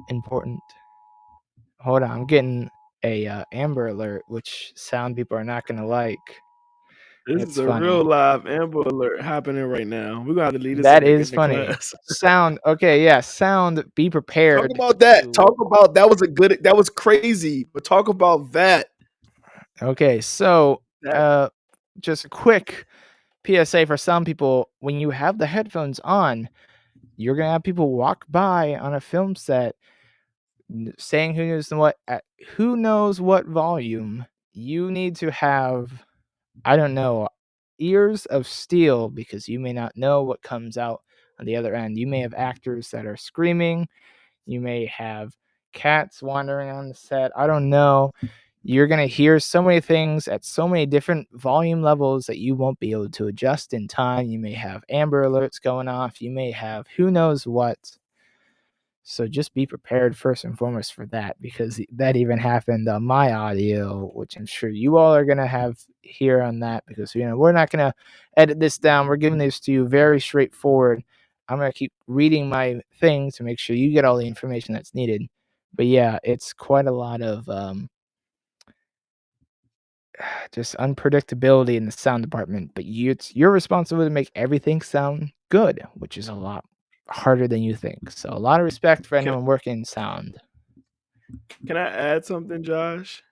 important. Hold on, I'm getting a Amber Alert, which sound people are not gonna like. This is It's a real funny. live Amber Alert happening right now. We're gonna have to leave this That in is the funny. class. Sound. Okay, yeah. Sound. Be Talk prepared about that. to. Talk about that was crazy. But talk about that. Okay, so That uh, just a quick PSA for some people: when you have the headphones on, you're gonna have people walk by on a film set saying who knows what volume. You need to have, I don't know, ears of steel, because you may not know what comes out on the other end. You may have actors that are screaming, you may have cats wandering on the set. I don't know. You're going to hear so many things at so many different volume levels that you won't be able to adjust in time. You may have Amber Alerts going off, you may have who knows what. So just be prepared first and foremost for that, because that even happened on my audio, which I'm sure you all are gonna have here on that, because we're not gonna edit this down. We're giving this to you very straightforward. I'm gonna keep reading my thing to make sure you get all the information that's needed. But yeah, it's quite a lot of just unpredictability in the sound department. But it's your responsibility to make everything sound good, which is a lot harder than you think. So a lot of respect for can anyone working in sound. can I add something, Josh?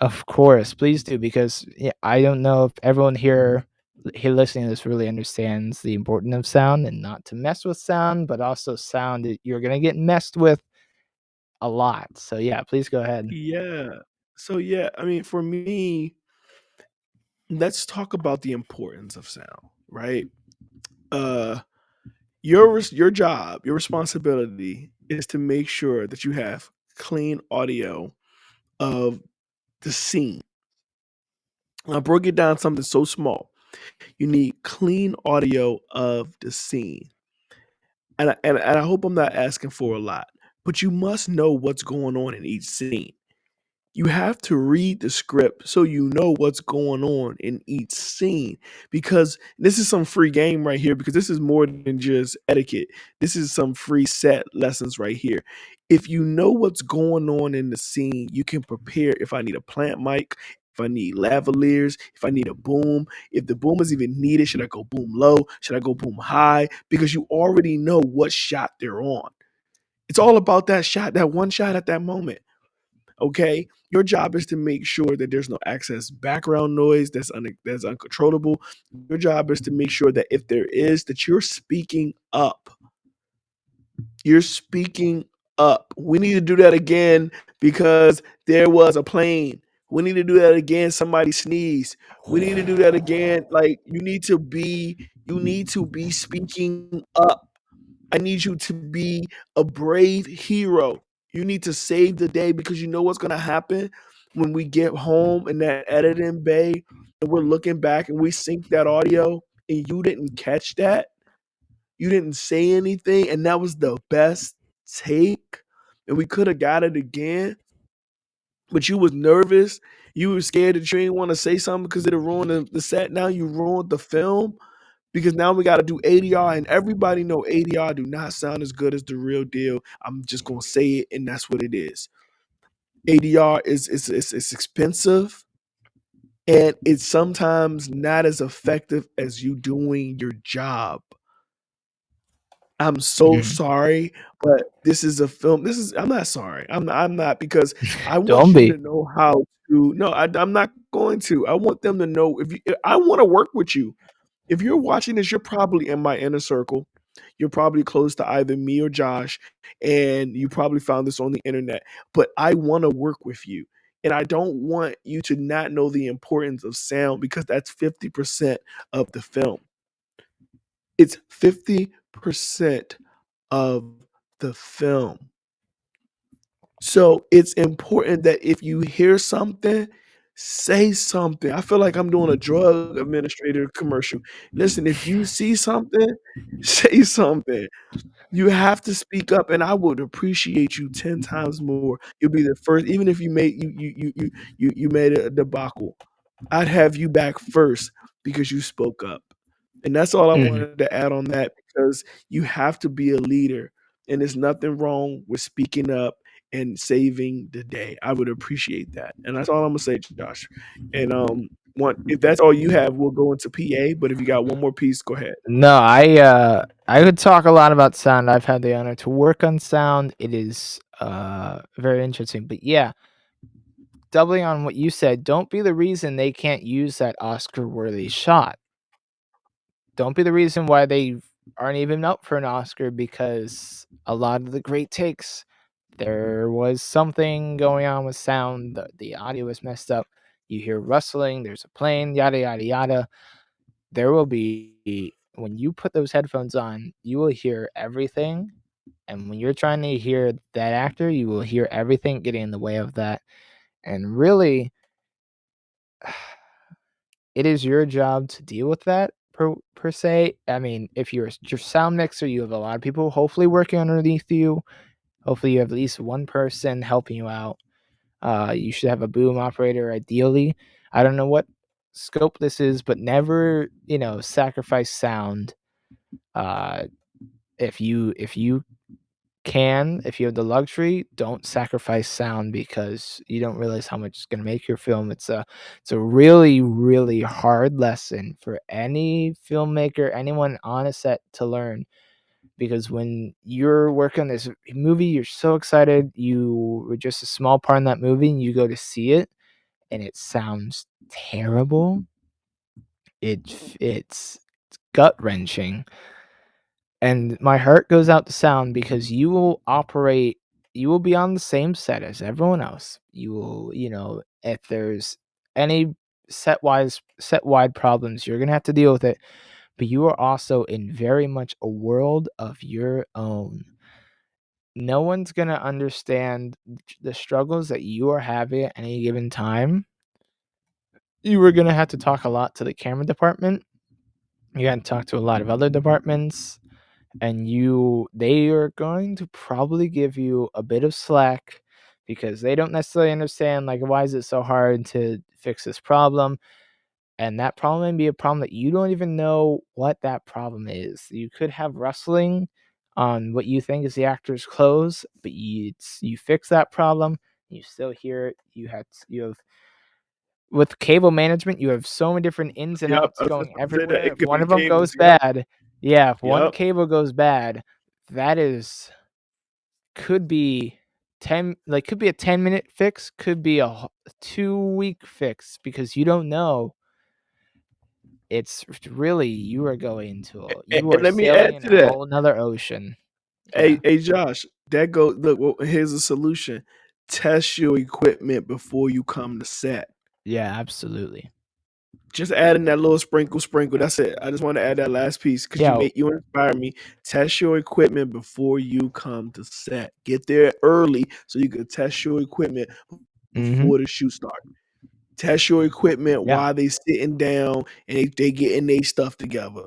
Of course, please do, because yeah, I don't know if everyone here listening to this really understands the importance of sound and not to mess with sound, but also sound you're gonna get messed with a lot. So yeah, please go ahead. Yeah. So yeah, I mean, for me, let's talk about the importance of sound, right? Uh your job, your responsibility is to make sure that you have clean audio of the scene. I broke it down something so small. You need clean audio of the scene. And I hope I'm not asking for a lot, but you must know what's going on in each scene. You have to read the script so you know what's going on in each scene, because this is some free game right here, because this is more than just etiquette. This is some free set lessons right here. If you know what's going on in the scene, you can prepare. If I need a plant mic, if I need lavaliers, if I need a boom, if the boom is even needed, should I go boom low, should I go boom high, because you already know what shot they're on. It's all about that shot, that one shot at that moment. Okay, your job is to make sure that there's no excess background noise that's uncontrollable. Your job is to make sure that if there is, that you're speaking up. You're speaking up. We need to do that again, because there was a plane. We need to do that again. Somebody sneezed. We need to do that again. Like, you need to be speaking up. I need you to be a brave hero. You need to save the day, because you know what's going to happen when we get home in that editing bay and we're looking back and we sync that audio and you didn't catch that. You didn't say anything, and that was the best take. And we could have got it again, but you was nervous. You were scared that you didn't want to say something because it'd ruin the set. Now you ruined the film, because now we got to do ADR, and everybody know ADR do not sound as good as the real deal. I'm just gonna say it, and that's what it is. ADR is expensive, and it's sometimes not as effective as you doing your job. I'm so Mhm. sorry, but this is a film. I'm not sorry. I'm not, because I want Don't you be. to know how to. No, I'm not going to. I want them to know, I want to work with you. If you're watching this, you're probably in my inner circle. You're probably close to either me or Josh, and you probably found this on the internet. But I want to work with you. And I don't want you to not know the importance of sound, because that's 50% of the film. It's 50% of the film. So it's important that if you hear something, say something. I feel like I'm doing a drug administrator commercial. Listen, if you see something, say something. You have to speak up, and I would appreciate you 10 times more. You'll be the first, even if you made a debacle. I'd have you back first because you spoke up. And that's all I Mhm. wanted to add on that because you have to be a leader. And there's nothing wrong with speaking up and saving the day. I would appreciate that. And that's all I'm gonna say, Josh. And one if that's all you have, we'll go into PA. But if you got one more piece, go ahead. No, I could talk a lot about sound. I've had the honor to work on sound. It is very interesting. But yeah, doubling on what you said, don't be the reason they can't use that Oscar worthy shot. Don't be the reason why they aren't even up for an Oscar, because a lot of the great takes, there was something going on with sound. The audio was messed up. You hear rustling, there's a plane, yada, yada, yada. There will be, when you put those headphones on, you will hear everything. And when you're trying to hear that actor, you will hear everything getting in the way of that. And really, it is your job to deal with that per se. I mean, if you're your sound mixer, you have a lot of people hopefully working underneath you. Hopefully, you have at least one person helping you out. You should have a boom operator, ideally. I don't know what scope this is, but never, sacrifice sound. Uh, if you have the luxury, don't sacrifice sound, because you don't realize how much it's going to make your film. It's a really, really hard lesson for any filmmaker, anyone on a set, to learn, because when you're working on this movie, you're so excited, you were just a small part in that movie, and you go to see it and it sounds terrible. It's gut wrenching, and my heart goes out to sound, because you will be on the same set as everyone else. You will, if there's any set wide problems, you're gonna have to deal with it, but you are also in very much a world of your own. No one's gonna understand the struggles that you are having at any given time. You are gonna have to talk a lot to the camera department. You're gonna talk to a lot of other departments, and they are going to probably give you a bit of slack, because they don't necessarily understand, like, why is it so hard to fix this problem. And that problem may be a problem that you don't even know what that problem is. You could have rustling on what you think is the actor's clothes, but you fix that problem, you still hear it. You have with cable management, you have so many different ins and Yep. outs I was just going about to say that. everywhere. It If could one be of them cables. goes Yep. bad, yeah, if one Yep. cable goes bad, that is could be could be a 10-minute fix, could be a 2-week fix, because you don't know. It's really, you And are let me sailing add in to a that. whole another ocean. Yeah. Hey, Josh, that go look. Well, here's a solution: test your equipment before you come to set. Yeah, absolutely. Just adding that little sprinkle. That's it. I just want to add that last piece because Yeah. you inspire me. Test your equipment before you come to set. Get there early so you can test your equipment Mhm. before the shoot starts. Test your equipment Yeah. while they sitting down and they getting their stuff together.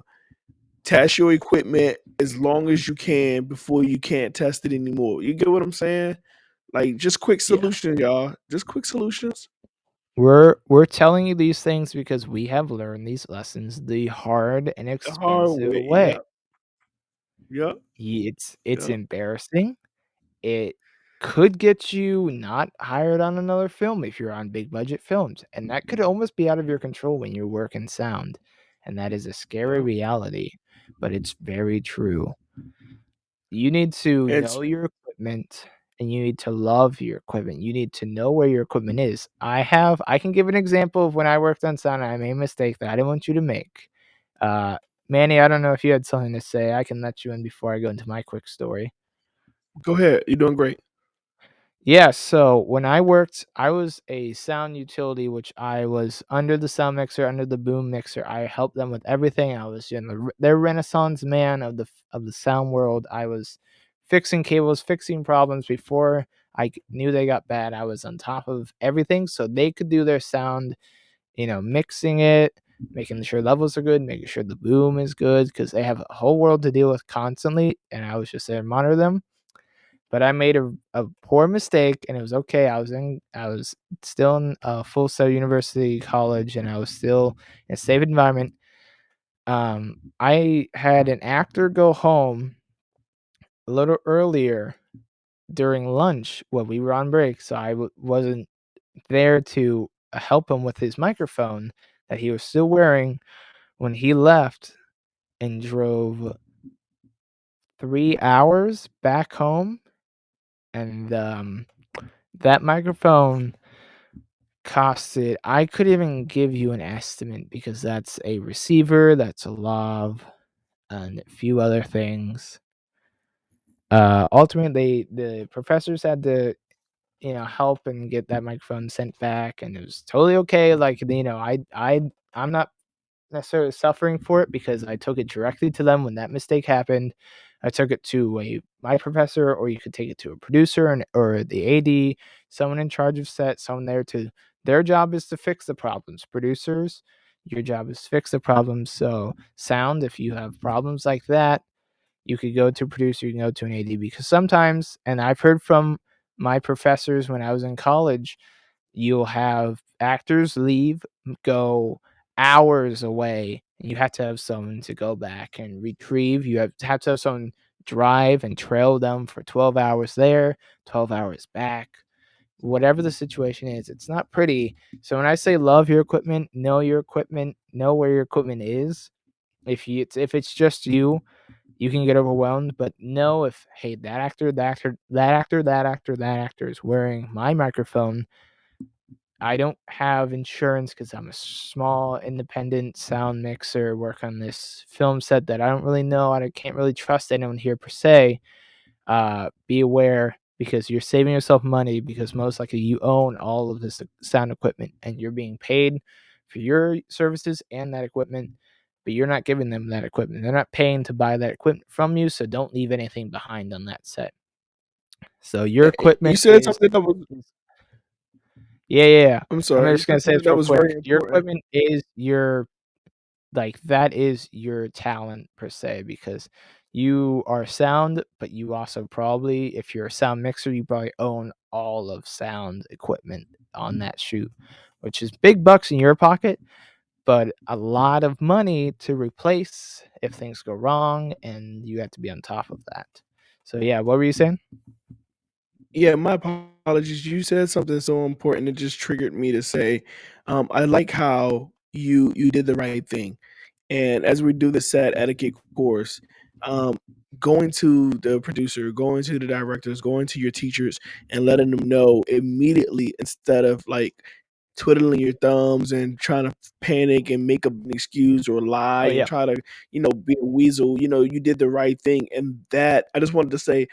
Test your equipment as long as you can before you can't test it anymore. You get what I'm saying? Like just quick Yeah. solutions, y'all. Just quick solutions We're telling you these things because we have learned these lessons the hard and the hard expensive way. way. Yep. Yep. It's Yep. embarrassing. It could get you not hired on another film if you're on big budget films, and that could almost be out of your control when you're working sound, and that is a scary Yep. reality, but it's very true. You need to And know your equipment, and you need to love your equipment. You need to know where your equipment is. I can give an example of when I worked on sound and I made a mistake that I didn't want you to make. Uh, Manny, I don't know if you had something to say. I can let you in before I go into my quick story. go ahead. You're doing great. Yeah, so when I worked, I was a sound utility, which I was under the sound mixer, under the boom mixer. I helped them with everything. I was their renaissance man of the sound world. I was fixing cables, fixing problems before I knew they got bad. I was on top of everything so they could do their sound, mixing it, making sure levels are good, making sure the boom is good, because they have a whole world to deal with constantly, and I was just there to monitor them. But I made a poor mistake, and it was okay. I was still in Full Sail University College, and I was still in a safe environment. I had an actor go home a little earlier during lunch when we were on break, so I wasn't there to help him with his microphone that he was still wearing when he left and drove 3 hours back home. And that microphone costed, I couldn't even give you an estimate because that's a receiver, that's a lav, and a few other things. Ultimately, the professors had to, help and get that microphone sent back, and it was totally okay. Like, I'm not necessarily suffering for it because I took it directly to them when that mistake happened. I took it to my professor, or you could take it to a producer or the AD, someone in charge of set, someone there to. Their job is to fix the problems. Producers, your job is to fix the problems. So sound, if you have problems like that, you could go to a producer, you can go to an AD, because sometimes, and I've heard from my professors when I was in college, you'll have actors leave, go hours away, and you have to have someone to go back and retrieve. You have to have someone drive and trail them for 12 hours there, 12 hours back. Whatever the situation is, it's not pretty. So when I say love your equipment, know your equipment, know where your equipment is. If it's just you can get overwhelmed, but know if, hey, that actor, that actor, that actor, that actor, that actor is wearing my microphone. I don't have insurance because I'm a small independent sound mixer, work on this film set that I don't really know. I can't really trust anyone here per se. Be aware, because you're saving yourself money, because most likely you own all of this sound equipment and you're being paid for your services and that equipment, but you're not giving them that equipment. They're not paying to buy that equipment from you, so don't leave anything behind on that set. So your You equipment said something that was. yeah. I'm I'm sorry. You just gonna said say something this that real was very quick. Your important. equipment is your, like, that is your talent per se, because you are sound, but you also probably, if you're a sound mixer, you probably own all of sound equipment on that shoot, which is big bucks in your pocket, but a lot of money to replace if things go wrong, and you have to be on top of that. So yeah, what were you saying? Yeah, my apologies. You said something so important. It just triggered me to say, I like how you did the right thing. And as we do the set etiquette course, um, going to the producer, going to the directors, going to your teachers, and letting them know immediately instead of like twiddling your thumbs and trying to panic and make up an excuse or lie Oh and yeah. try to, be a weasel. You did the right thing, and that I just wanted to say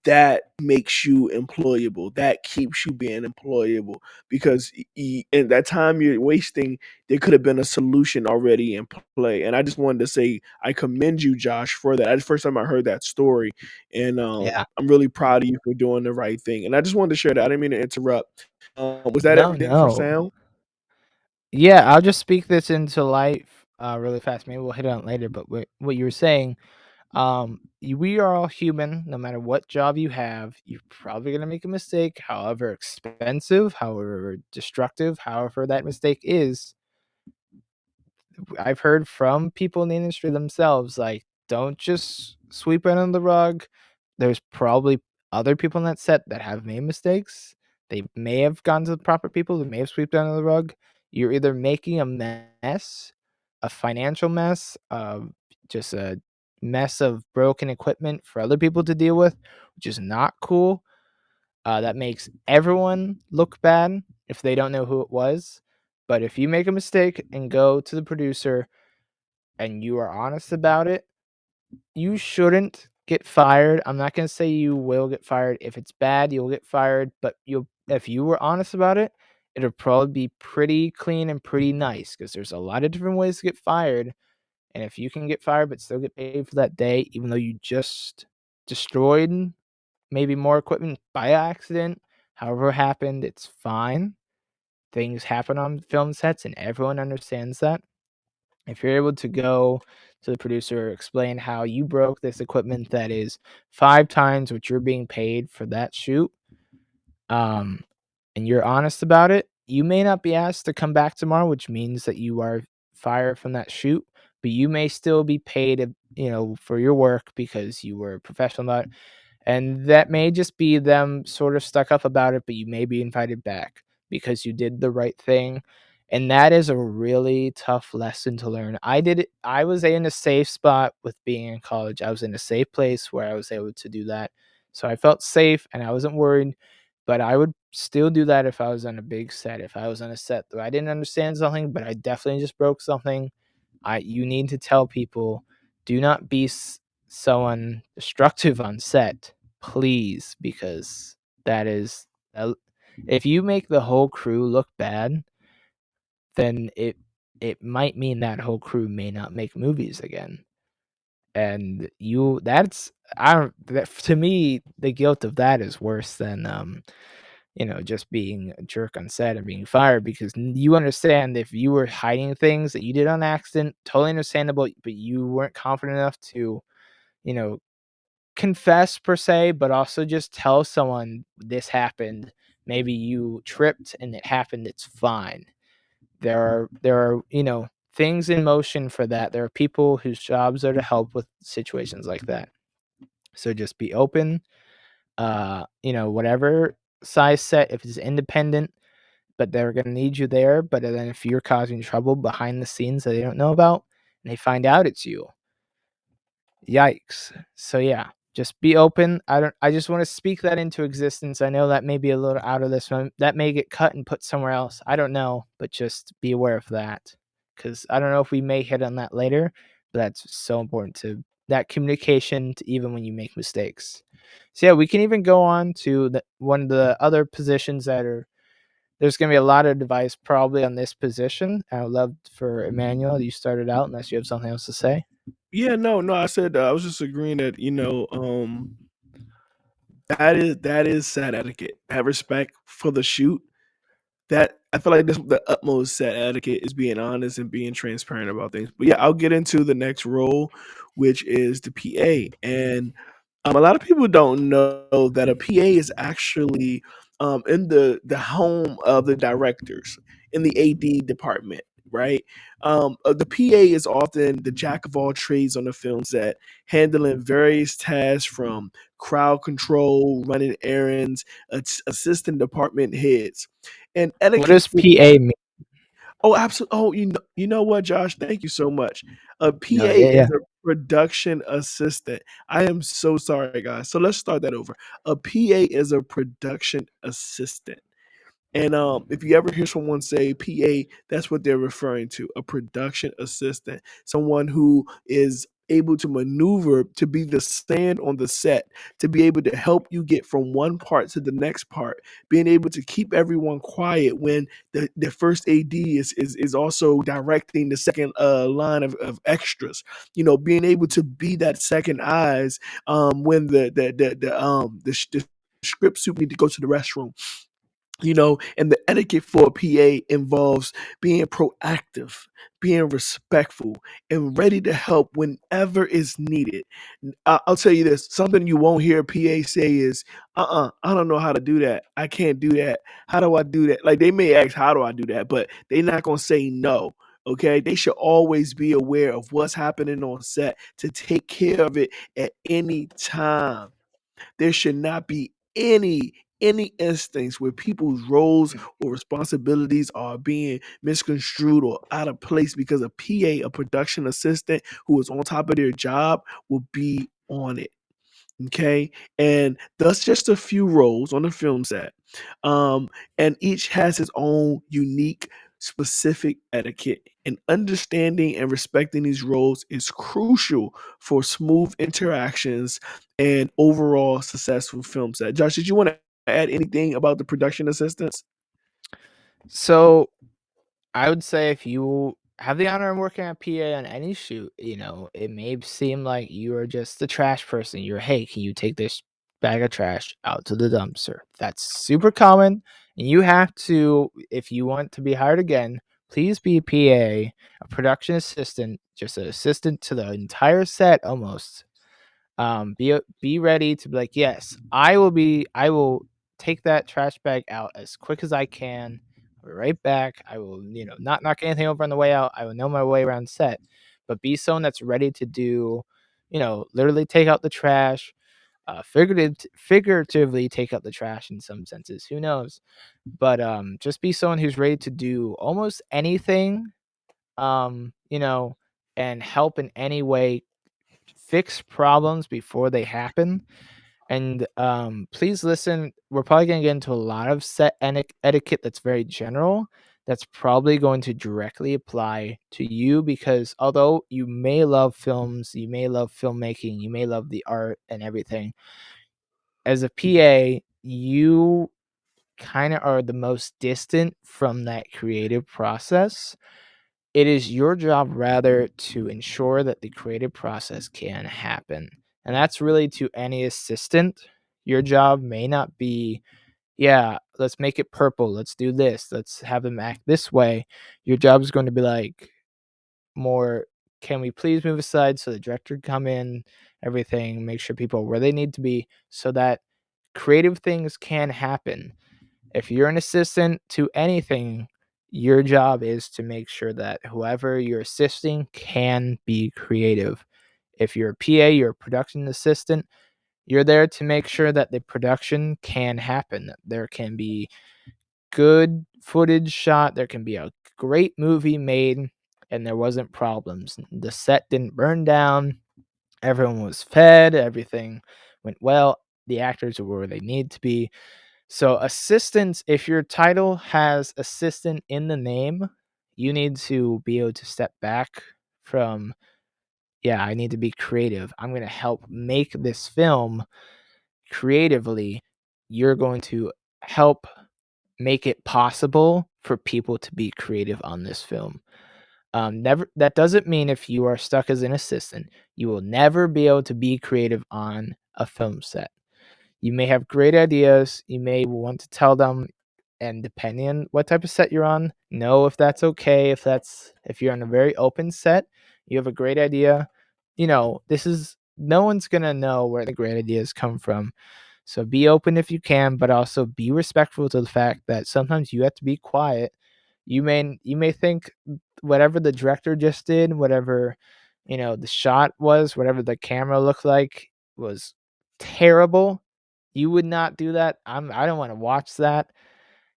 that makes you employable. That keeps you being employable because in that time you're wasting, there could have been a solution already in play. And I just wanted to say I commend you, Josh, for that. That's the first time I heard that story, and Yeah. I'm really proud of you for doing the right thing. And I just wanted to share that. I didn't mean to interrupt. Was that No, everything for no. sound? Yeah, I'll just speak this into life really fast. Maybe we'll hit on it later, but what you were saying, we are all human. No matter what job you have, you're probably going to make a mistake, however expensive, however destructive, however that mistake is. I've heard from people in the industry themselves, like, don't just sweep it under the rug. There's probably other people on that set that have made mistakes. They may have gone to the proper people, they may have swept it under the rug. You're either making a mess, a financial mess, just a mess of broken equipment for other people to deal with, which is not cool. That makes everyone look bad if they don't know who it was. But if you make a mistake and go to the producer and you are honest about it, you shouldn't get fired. I'm not going to say you will get fired. If it's bad, you'll get fired. But if you were honest about it, it'll probably be pretty clean and pretty nice, because there's a lot of different ways to get fired. And if you can get fired but still get paid for that day, even though you just destroyed maybe more equipment by accident. However it happened, it's fine. Things happen on film sets, and everyone understands that. If you're able to go to the producer, explain how you broke this equipment that is 5 times what you're being paid for that shoot, um, and you're honest about it, you may not be asked to come back tomorrow, which means that you are fired from that shoot, but you may still be paid, for your work because you were professional about it. And that may just be them sort of stuck up about it, but you may be invited back because you did the right thing. And that is a really tough lesson to learn. I did it. I was in a safe spot with being in college. I was in a safe place where I was able to do that. So I felt safe and I wasn't worried, but I would still do that if I was on a big set. If I was on a set that I didn't understand something, but I definitely just broke something, you need to tell people, do not be someone destructive on set, please, because that is if you make the whole crew look bad, then it might mean that whole crew may not make movies again. And that's I don't that, to me, the guilt of that is worse than just being a jerk on set and being fired, because you understand if you were hiding things that you did on accident, totally understandable, but you weren't confident enough to, you know, confess per se, but also just tell someone this happened. Maybe you tripped and it happened, it's fine. There are things in motion for that. There are people whose jobs are to help with situations like that. So just be open. Whatever size set, if it's independent, but they're gonna need you there. But then if you're causing trouble behind the scenes that they don't know about and they find out it's you, yikes. So yeah, just be open. I just want to speak that into existence. I know that may be a little out of this one. That may get cut and put somewhere else. I don't know, but just be aware of that. Cause I don't know if we may hit on that later, but that's so important to that communication to even when you make mistakes. So yeah, we can even go on to one of the other positions that are there's going to be a lot of advice probably on this position. I would love for Emmanuel, you started out unless you have something else to say. Yeah, no, no. I said I was just agreeing that that is set etiquette. Have respect for the shoot. That I feel like that's the utmost set etiquette is being honest and being transparent about things. But yeah, I'll get into the next role, which is the PA. And a lot of people don't know that a PA is actually in the home of the directors in the AD department, right? The PA is often the jack of all trades on the film set, handling various tasks from crowd control, running errands, assistant department heads. And What etiquette does for PA mean? Oh, absolutely. Oh, you know what, Josh? Thank you so much. A No, PA yeah, yeah. is a production assistant. I am so sorry, guys. So let's start that over. A PA is a production assistant. And if you ever hear someone say PA, that's what they're referring to, a production assistant, someone who is able to maneuver to be the sand on the set, to be able to help you get from one part to the next part, being able to keep everyone quiet when the first AD is also directing the second line of extras. Being able to be that second eyes when the script soup need to go to the restroom. And the etiquette for a PA involves being proactive, being respectful, and ready to help whenever is needed. I'll tell you this, something you won't hear a PA say is, I don't know how to do that. I can't do that. How do I do that? Like, they may ask, how do I do that? But they're not going to say no. Okay, they should always be aware of what's happening on set to take care of it at any time. There should not be any instance where people's roles or responsibilities are being misconstrued or out of place because a PA, a production assistant who is on top of their job, will be on it. Okay, and that's just a few roles on the film set, um, and each has its own unique, specific etiquette. And understanding and respecting these roles is crucial for smooth interactions and overall successful film set. Josh, did you want to add anything about the production assistants? So I would say if you have the honor of working at PA on any shoot, it may seem like you are just the trash person. You're, hey, can you take this bag of trash out to the dumpster. That's super common. And you have to, if you want to be hired again, please be a PA, a production assistant, just an assistant to the entire set almost. Be ready to be like, yes, I will take that trash bag out as quick as I can. I'll be right back. I will, not knock anything over on the way out. I will know my way around set. But be someone that's ready to do, literally take out the trash, figuratively take out the trash in some senses. Who knows? But just be someone who's ready to do almost anything, um, you know, and help in any way, fix problems before they happen. And please listen. We're probably going to get into a lot of set etiquette that's very general. That's probably going to directly apply to you because although you may love films, you may love filmmaking, you may love the art and everything, as a PA, you kind of are the most distant from that creative process. It is your job rather to ensure that the creative process can happen. And that's really to any assistant. Your job may not be, yeah, let's make it purple. Let's do this. Let's have them act this way. Your job is going to be like more, can we please move aside so the director can come in, everything, make sure people are where they need to be so that creative things can happen. If you're an assistant to anything, your job is to make sure that whoever you're assisting can be creative. If you're a PA, you're a production assistant, you're there to make sure that the production can happen. That there can be good footage shot, there can be a great movie made, and there wasn't problems. The set didn't burn down, everyone was fed, everything went well, the actors were where they need to be. So assistants, if your title has assistant in the name, you need to be able to step back from, yeah, I need to be creative. I'm going to help make this film creatively. You're going to help make it possible for people to be creative on this film. Never. That doesn't mean if you are stuck as an assistant, you will never be able to be creative on a film set. You may have great ideas. You may want to tell them, and depending on what type of set you're on, know if that's okay. If you're on a very open set, you have a great idea. This is no one's gonna know where the great ideas come from. So be open if you can, but also be respectful to the fact that sometimes you have to be quiet. You may think whatever the director just did, whatever the shot was, whatever the camera looked like was terrible. You would not do that. I don't want to watch that.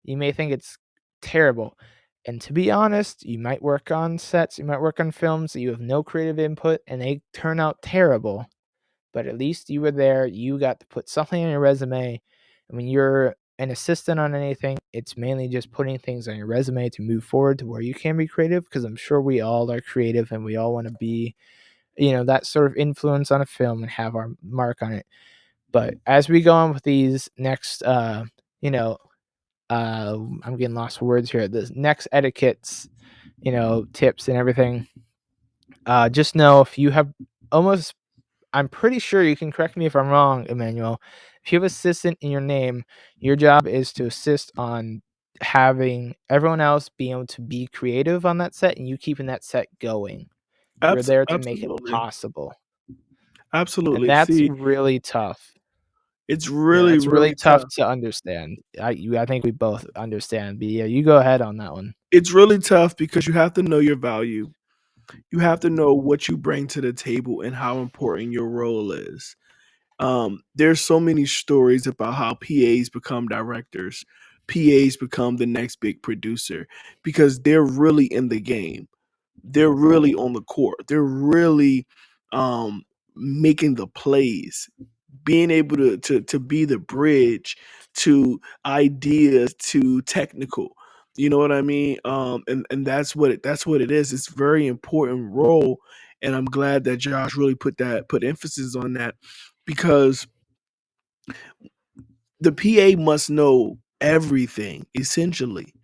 You may think it's terrible. And to be honest, you might work on sets, you might work on films that you have no creative input and they turn out terrible. But at least you were there, you got to put something on your resume. And when you're an assistant on anything, it's mainly just putting things on your resume to move forward to where you can be creative because I'm sure we all are creative and we all want to be, that sort of influence on a film and have our mark on it. But as we go on with these next, I'm getting lost for words here. The next etiquettes, tips and everything. Just know if you have almost, I'm pretty sure you can correct me if I'm wrong, Emmanuel. If you have assistant in your name, your job is to assist on having everyone else be able to be creative on that set and you keeping that set going. You're there to make it Absolutely. possible. And Absolutely. that's See, really tough. it's Yeah, really, that's really really tough tough. to understand. I think we both understand. But yeah, you go ahead on that one. It's really tough because you have to know your value. You have to know what you bring to the table and how important your role is. There's so many stories about how PAs become directors, PAs become the next big producer because they're really in the game. They're really on the court. They're really um, making the plays, being able to be the bridge to ideas to technical. You know what I mean? And that's what it is. It's a very important role, and I'm glad that Josh really put emphasis on that because the PA must know everything essentially.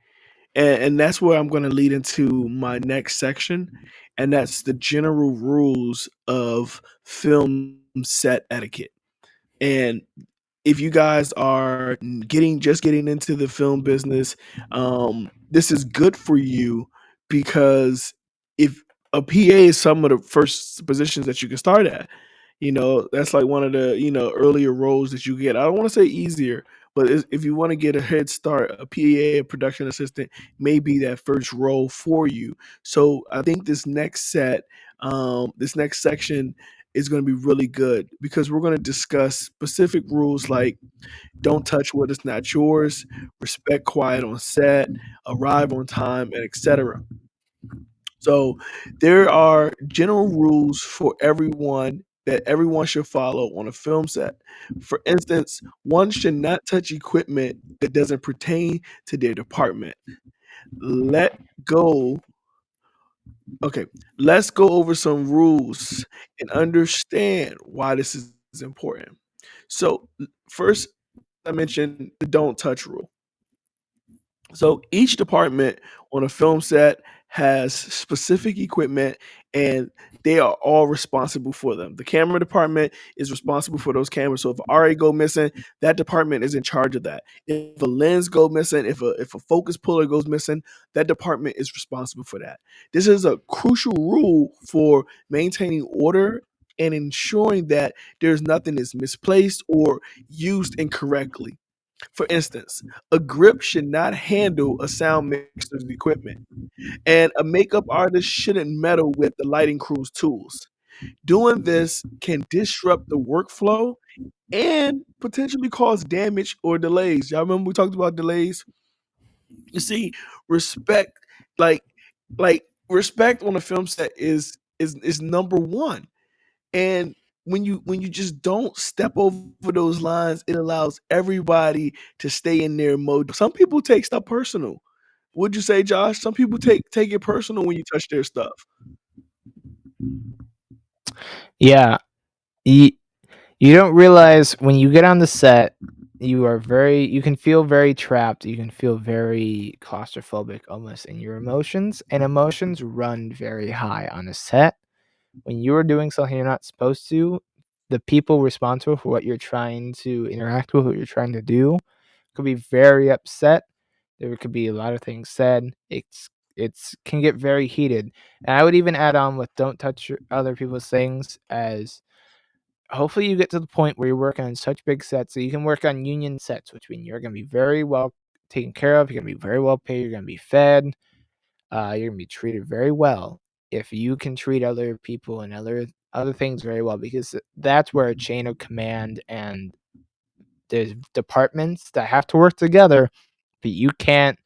And that's where I'm going to lead into my next section, and that's the general rules of film set etiquette. And if you guys are getting into the film business, this is good for you because if a PA is some of the first positions that you can start at. That's like one of the earlier roles that you get. I don't want to say easier, but if you want to get a head start, a PA, a production assistant, may be that first role for you. So I think this next section is going to be really good because we're going to discuss specific rules like don't touch what is not yours, respect quiet on set, arrive on time, and etc. So there are general rules for everyone that everyone should follow on a film set. For instance, one should not touch equipment that doesn't pertain to their department. Let go. Okay, let's go over some rules and understand why this is important. So, first, I mentioned the don't touch rule. So each department on a film set has specific equipment and they are all responsible for them. The camera department is responsible for those cameras. So if RA go missing, that department is in charge of that. If a lens go missing, if a focus puller goes missing, that department is responsible for that. This is a crucial rule for maintaining order and ensuring that there's nothing that's misplaced or used incorrectly. For instance, a grip should not handle a sound mixer's equipment, and a makeup artist shouldn't meddle with the lighting crew's tools. Doing this can disrupt the workflow and potentially cause damage or delays. Y'all remember we talked about delays? You see, respect, like, respect on a film set is number one. And when you just don't step over those lines, it allows everybody to stay in their mode. Some people take stuff personal. Would you say, Josh? Some people take it personal when you touch their stuff. Yeah, you you don't realize when you get on the set, you can feel very trapped. You can feel very claustrophobic almost in your emotions, and emotions run very high on a set. When you are doing something you're not supposed to, the people responsible for what you're trying to interact with, what you're trying to do, could be very upset. There could be a lot of things said. It's can get very heated. And I would even add on with don't touch other people's things as hopefully you get to the point where you're working on such big sets so you can work on union sets, which mean you're going to be very well taken care of. You're going to be very well paid. You're going to be fed. You're going to be treated very well if you can treat other people and other things very well, because that's where a chain of command and there's departments that have to work together, but you can't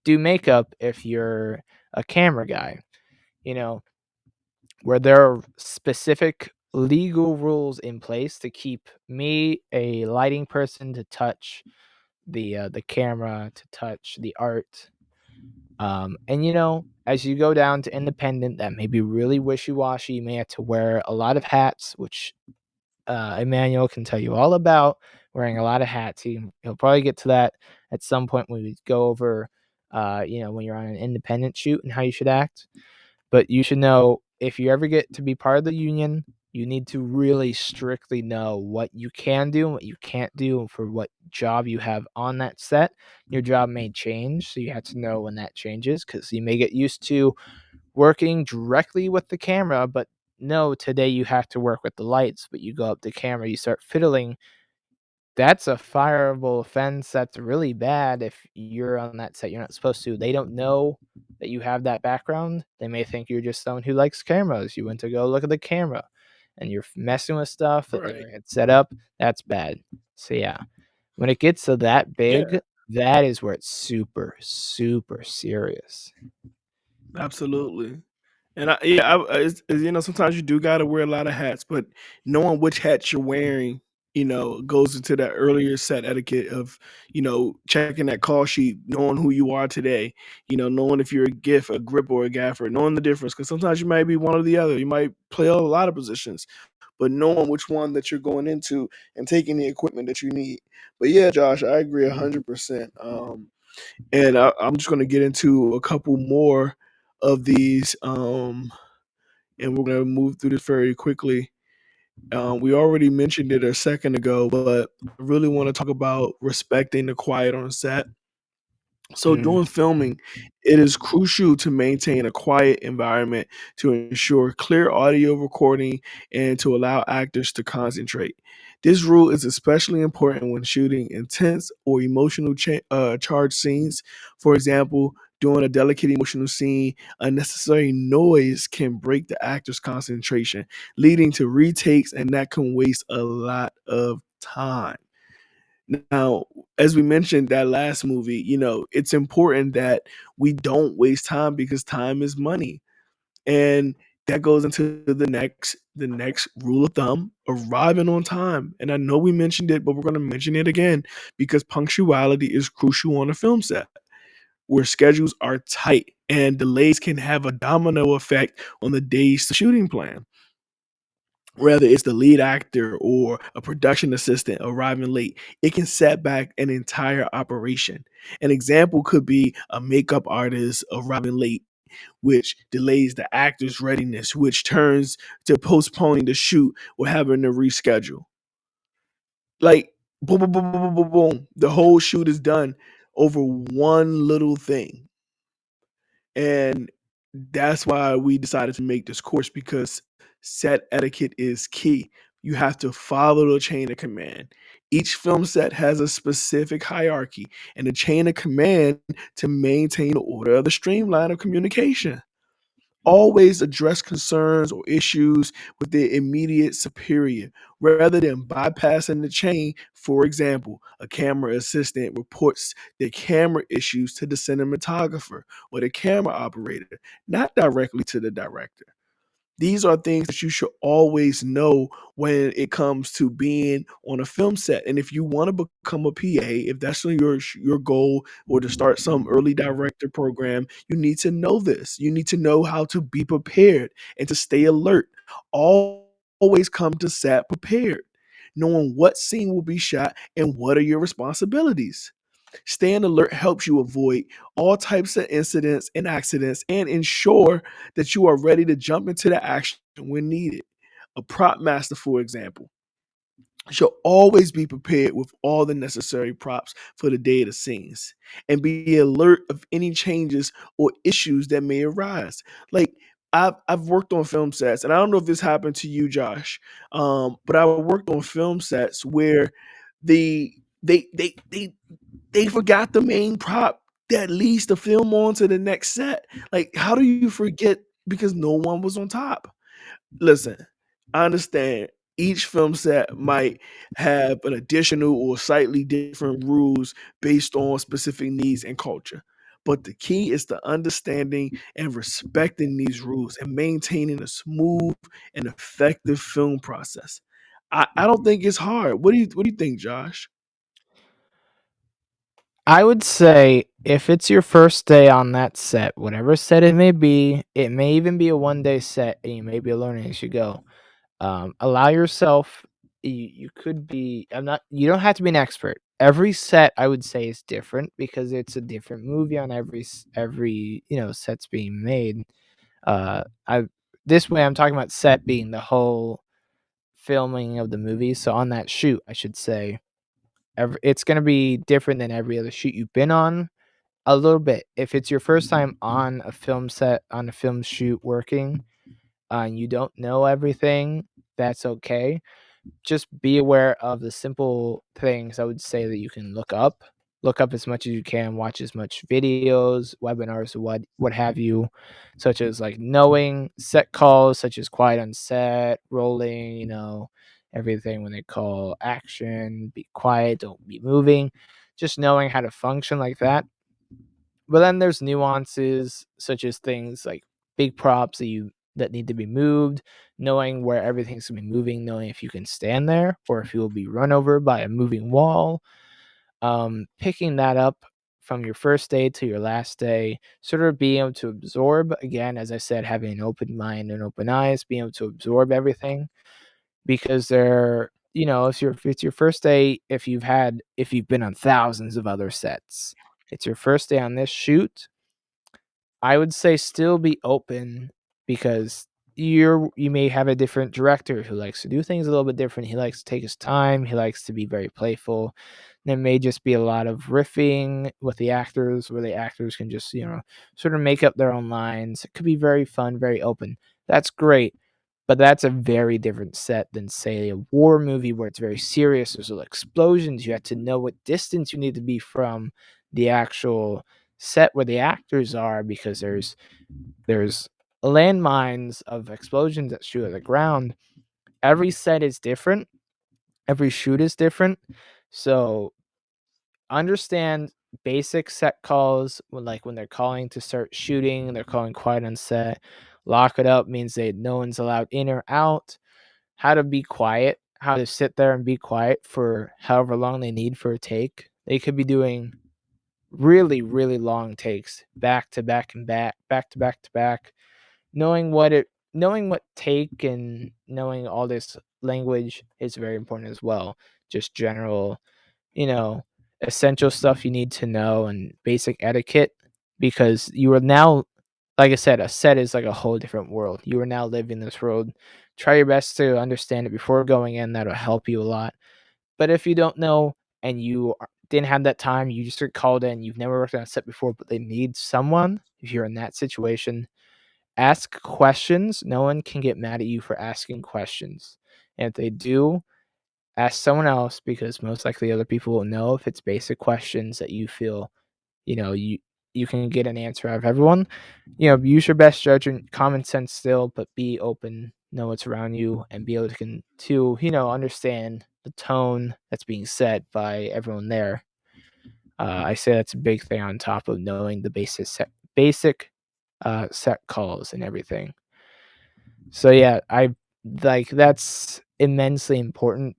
do makeup if you're a camera guy. You know, where there are specific legal rules in place to keep me, a lighting person, to touch the camera, to touch the art. And as you go down to independent, that may be really wishy washy. You may have to wear a lot of hats, which Emmanuel can tell you all about wearing a lot of hats. He'll probably get to that at some point when we go over, when you're on an independent shoot and how you should act. But you should know if you ever get to be part of the union, you need to really strictly know what you can do and what you can't do for what job you have on that set. Your job may change, so you have to know when that changes because you may get used to working directly with the camera, but no, today you have to work with the lights, but you go up the camera, you start fiddling. That's a fireable offense. That's really bad if you're on that set. You're not supposed to. They don't know that you have that background. They may think you're just someone who likes cameras. You went to go look at the camera and you're messing with stuff that they Right. already had set up. That's bad. So, yeah, when it gets to that Yeah. big, that is where it's super, super serious. Absolutely. And sometimes you do got to wear a lot of hats, but knowing which hats you're wearing, goes into that earlier set etiquette of, checking that call sheet, knowing who you are today, knowing if you're a GIF, a grip, or a gaffer, knowing the difference. Because sometimes you might be one or the other. You might play a lot of positions, but knowing which one that you're going into and taking the equipment that you need. But yeah, Josh, I agree 100%. And I'm just going to get into a couple more of these, and we're going to move through this very quickly. We already mentioned it a second ago, but I really want to talk about respecting the quiet on set. So Mm, during filming, it is crucial to maintain a quiet environment to ensure clear audio recording and to allow actors to concentrate. This rule is especially important when shooting intense or emotional charged scenes. For example, during a delicate emotional scene, unnecessary noise can break the actor's concentration, leading to retakes, and that can waste a lot of time. Now, as we mentioned that last movie, it's important that we don't waste time because time is money. And that goes into the next rule of thumb, arriving on time. And I know we mentioned it, but we're going to mention it again because punctuality is crucial on a film set where schedules are tight and delays can have a domino effect on the day's shooting plan, whether it's the lead actor or a production assistant arriving late. It can set back an entire operation. An example could be a makeup artist arriving late, which delays the actor's readiness, which turns to postponing the shoot or having to reschedule. Like, boom, boom, boom, boom, boom, boom, boom. The whole shoot is done over one little thing. And that's why we decided to make this course because set etiquette is key. You have to follow the chain of command. Each film set has a specific hierarchy and a chain of command to maintain the order of the streamline of communication. Always address concerns or issues with their immediate superior rather than bypassing the chain. For example, a camera assistant reports the camera issues to the cinematographer or the camera operator, not directly to the director. These are things that you should always know when it comes to being on a film set. And if you want to become a PA, if that's your goal, or to start some early director program, you need to know this. You need to know how to be prepared and to stay alert. Always come to set prepared, knowing what scene will be shot and what are your responsibilities. Staying alert helps you avoid all types of incidents and accidents and ensure that you are ready to jump into the action when needed. A prop master, for example, should always be prepared with all the necessary props for the day of the scenes and be alert of any changes or issues that may arise. Like, I've worked on film sets, and I don't know if this happened to you, Josh, but I worked on film sets where the they forgot the main prop that leads the film on to the next set. Like, how do you forget because no one was on top? Listen, I understand each film set might have an additional or slightly different rules based on specific needs and culture. But the key is to understanding and respecting these rules and maintaining a smooth and effective film process. I don't think it's hard. What do you think, Josh? I would say if it's your first day on that set, whatever set it may even be a 1-day set, and you may be learning as you go. Allow yourself. You could be. I'm not. You don't have to be an expert. Every set, I would say, is different because it's a different movie on every sets being made. I This way I'm talking about set being the whole filming of the movie. So on that shoot, I should say, it's gonna be different than every other shoot you've been on a little bit. If it's your first time on a film set, on a film shoot working, and you don't know everything, that's okay. Just be aware of the simple things I would say that you can look up. Look up as much as you can, watch as much videos, webinars, what have you, such as like knowing set calls, such as quiet on set, rolling, everything when they call action, be quiet, don't be moving. Just knowing how to function like that. But then there's nuances such as things like big props that need to be moved, knowing where everything's gonna be moving, knowing if you can stand there or if you will be run over by a moving wall. Picking that up from your first day to your last day, sort of being able to absorb, again, as I said, having an open mind and open eyes, being able to absorb everything because if it's your first day, if you've been on thousands of other sets, it's your first day on this shoot, I would say still be open because you may have a different director who likes to do things a little bit different. He likes to take his time. He likes to be very playful. There may just be a lot of riffing with the actors, where the actors can just sort of make up their own lines. It could be very fun, very open. That's great. But that's a very different set than, say, a war movie where it's very serious. There's explosions. You have to know what distance you need to be from the actual set where the actors are, because there's landmines of explosions that shoot at the ground. Every set is different. Every shoot is different. So understand basic set calls when they're calling to start shooting, they're calling quiet on set. Lock it up means that no one's allowed in or out. How to be quiet, how to sit there and be quiet for however long they need for a take. They could be doing really, really long takes, back to back and back to back to back. Knowing what take and knowing all this language is very important as well. Just general, you know, essential stuff you need to know, and basic etiquette, because you are now, like I said, a set is like a whole different world. You are now living this world. Try your best to understand it before going in. That'll help you a lot. But if you don't know and didn't have that time, you just get called in, you've never worked on a set before, but they need someone, if you're in that situation, ask questions. No one can get mad at you for asking questions. And if they do, ask someone else, because most likely other people will know if it's basic questions that you feel, you know, you can get an answer out of everyone. Use your best judgment, common sense still, but be open, know what's around you, and be able to understand the tone that's being set by everyone there. I say that's a big thing on top of knowing the basic set calls and everything. So yeah, I like that's immensely important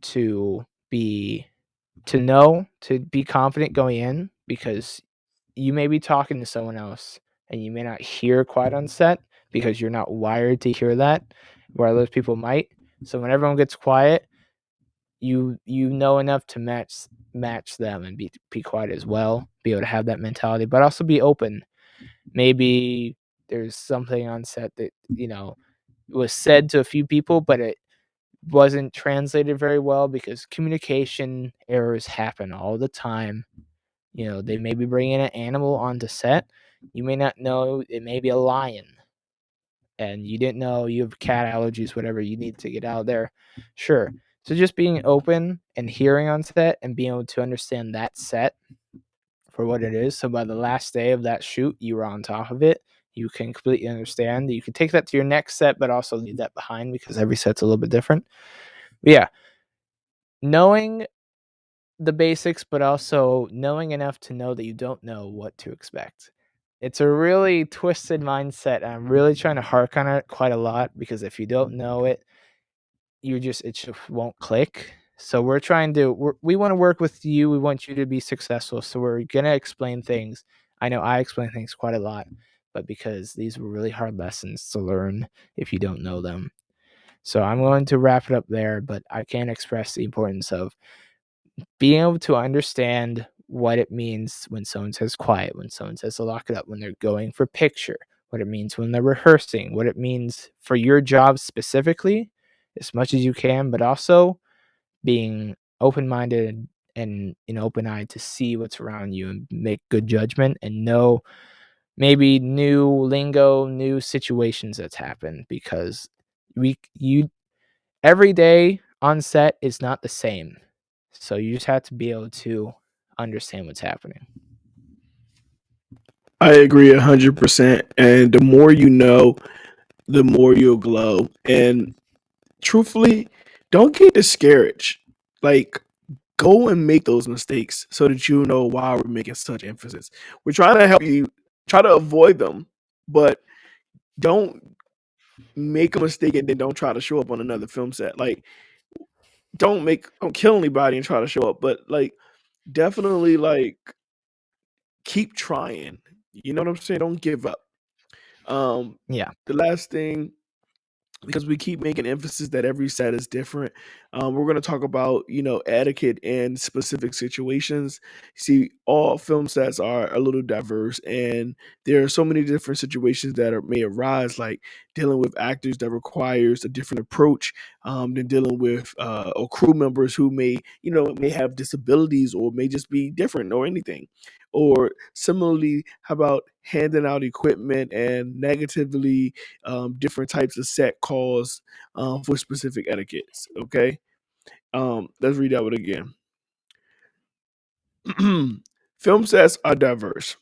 be to be confident going in, because you may be talking to someone else and you may not hear quiet on set because you're not wired to hear that, where those people might. So when everyone gets quiet, you know enough to match them and be quiet as well, be able to have that mentality, but also be open. Maybe there's something on set that was said to a few people, but it wasn't translated very well, because communication errors happen all the time. They may be bringing an animal onto set. You may not know it may be a lion, and you didn't know you have cat allergies, whatever you need to get out there. Sure. So just being open and hearing on set and being able to understand that set for what it is. So by the last day of that shoot, you were on top of it. You can completely understand. You can take that to your next set, but also leave that behind, because every set's a little bit different. But yeah, knowing the basics, but also knowing enough to know that you don't know what to expect. It's a really twisted mindset, and I'm really trying to hark on it quite a lot, because if you don't know it, it just won't click. So we want to work with you. We want you to be successful. So we're gonna explain things. I know I explain things quite a lot, but because these were really hard lessons to learn if you don't know them. So I'm going to wrap it up there, but I can't express the importance of being able to understand what it means when someone says quiet, when someone says to lock it up, when they're going for picture, what it means when they're rehearsing, what it means for your job specifically, as much as you can, but also being open-minded and open-eyed to see what's around you and make good judgment and know maybe new lingo, new situations that's happened, because you every day on set is not the same. So you just have to be able to understand what's happening. I agree 100%. And the more you know, the more you'll glow. And truthfully, don't get discouraged. Like, go and make those mistakes so that you know why we're making such emphasis. We're trying to help you try to avoid them, but don't make a mistake and then don't try to show up on another film set. Like, don't kill anybody and try to show up, but like, definitely, like, keep trying. You know what I'm saying? Don't give up. Yeah. The last thing because we keep making emphasis that every set is different. We're going to talk about, etiquette in specific situations. See, all film sets are a little diverse, and there are so many different situations that may arise, like dealing with actors that requires a different approach than dealing with or crew members who may have disabilities or may just be different or anything. Or similarly, how about handing out equipment and negatively different types of set calls for specific etiquettes. Okay, let's read that one again. Film sets are diverse,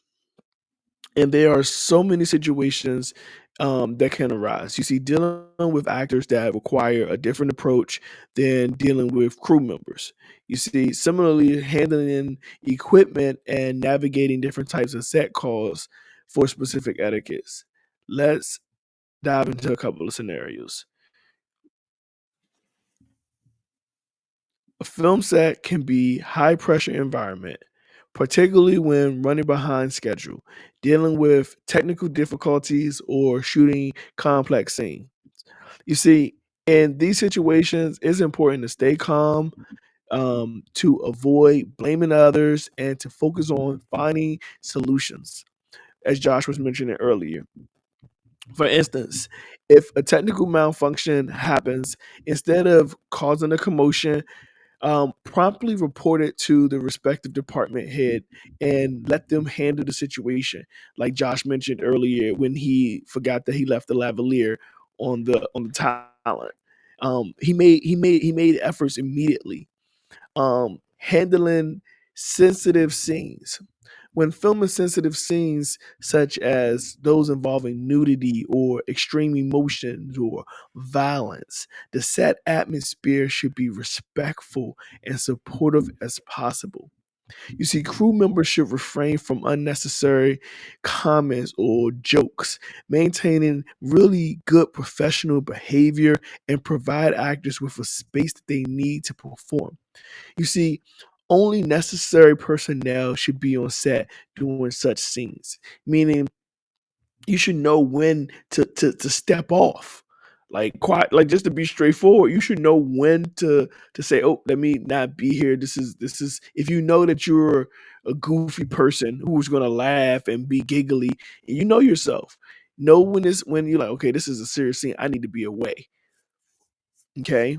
and there are so many situations that can arise. You see, dealing with actors that require a different approach than dealing with crew members. You see, similarly, handling equipment and navigating different types of set calls for specific etiquettes. Let's dive into a couple of scenarios. A film set can be high pressure environment, particularly when running behind schedule, dealing with technical difficulties or shooting complex scenes. You see, in these situations, it's important to stay calm, to avoid blaming others, and to focus on finding solutions, as Josh was mentioning earlier. For instance, if a technical malfunction happens, instead of causing a commotion, promptly report it to the respective department head and let them handle the situation. Like Josh mentioned earlier, when he forgot that he left the lavalier on the talent, he made efforts immediately. Handling sensitive scenes. When filming sensitive scenes, such as those involving nudity or extreme emotions or violence, the set atmosphere should be respectful and supportive as possible. You see, crew members should refrain from unnecessary comments or jokes, maintaining really good professional behavior and provide actors with a space that they need to perform. You see, only necessary personnel should be on set during such scenes, meaning you should know when to step off. Like quite like just to be straightforward, you should know when to say, "Oh, let me not be here." This is if you know that you're a goofy person who's gonna laugh and be giggly, and you know yourself. Know when you're like, okay, this is a serious scene. I need to be away. Okay.